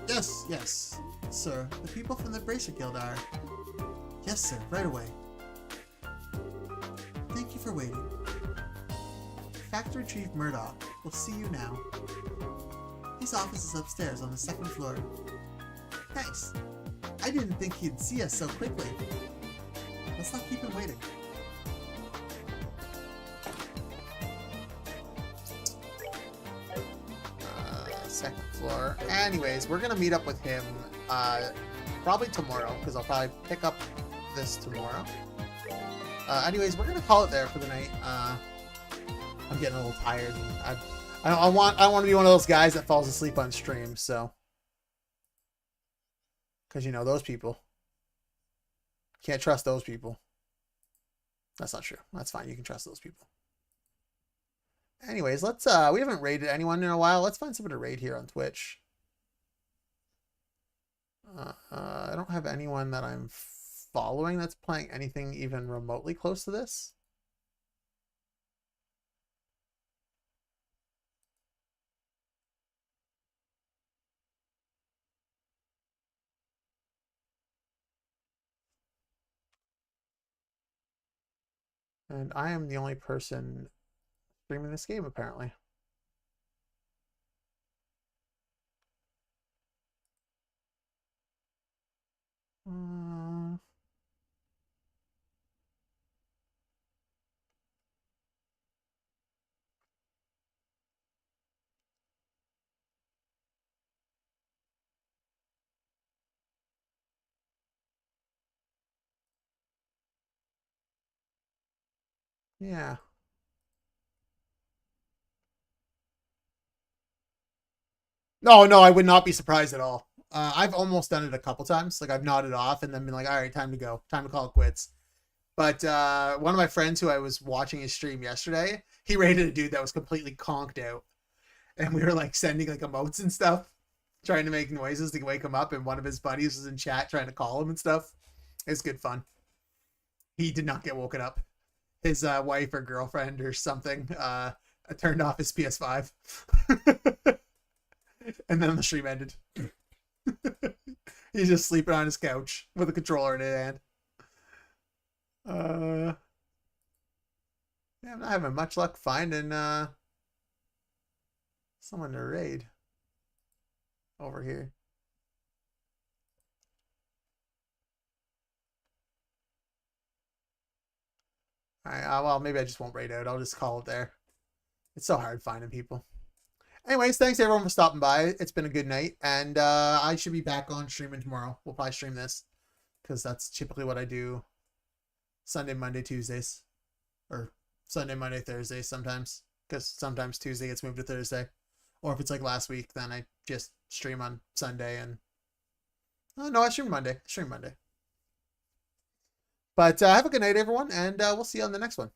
Yes, sir. The people from the Bracer Guild are... Yes, sir. Right away. Thank you for waiting. Factory Chief Murdoch will see you now. His office is upstairs on the second floor. Nice. I didn't think he'd see us so quickly. Let's not keep him waiting. Second floor. Anyways, we're gonna meet up with him probably tomorrow, because I'll probably pick up this tomorrow. Anyways, we're gonna call it there for the night. I'm getting a little tired. I want to be one of those guys that falls asleep on stream, so because you know those people. Can't trust those people. That's not true. That's fine. You can trust those people. Anyways, let's we haven't raided anyone in a while. Let's find someone to raid here on Twitch. I don't have anyone that I'm following that's playing anything even remotely close to this. And I am the only person streaming this game, apparently. Yeah. No, I would not be surprised at all. I've almost done it a couple times. Like I've nodded off and then been like, all right, time to go. Time to call it quits. But one of my friends who I was watching his stream yesterday, he raided a dude that was completely conked out. And we were like sending like emotes and stuff, trying to make noises to wake him up. And one of his buddies was in chat trying to call him and stuff. It's good fun. He did not get woken up. His wife or girlfriend or something turned off his PS5. And then the stream ended. He's just sleeping on his couch with a controller in his hand. Yeah, I'm not having much luck finding someone to raid over here. Alright, well, maybe I just won't raid out. I'll just call it there. It's so hard finding people. Anyways, thanks everyone for stopping by. It's been a good night, and I should be back on streaming tomorrow. We'll probably stream this, because that's typically what I do Sunday, Monday, Tuesdays. Or Sunday, Monday, Thursday sometimes, because sometimes Tuesday gets moved to Thursday. Or if it's like last week, then I just stream on Sunday, and... Oh, no, I stream Monday. But have a good night, everyone, and we'll see you on the next one.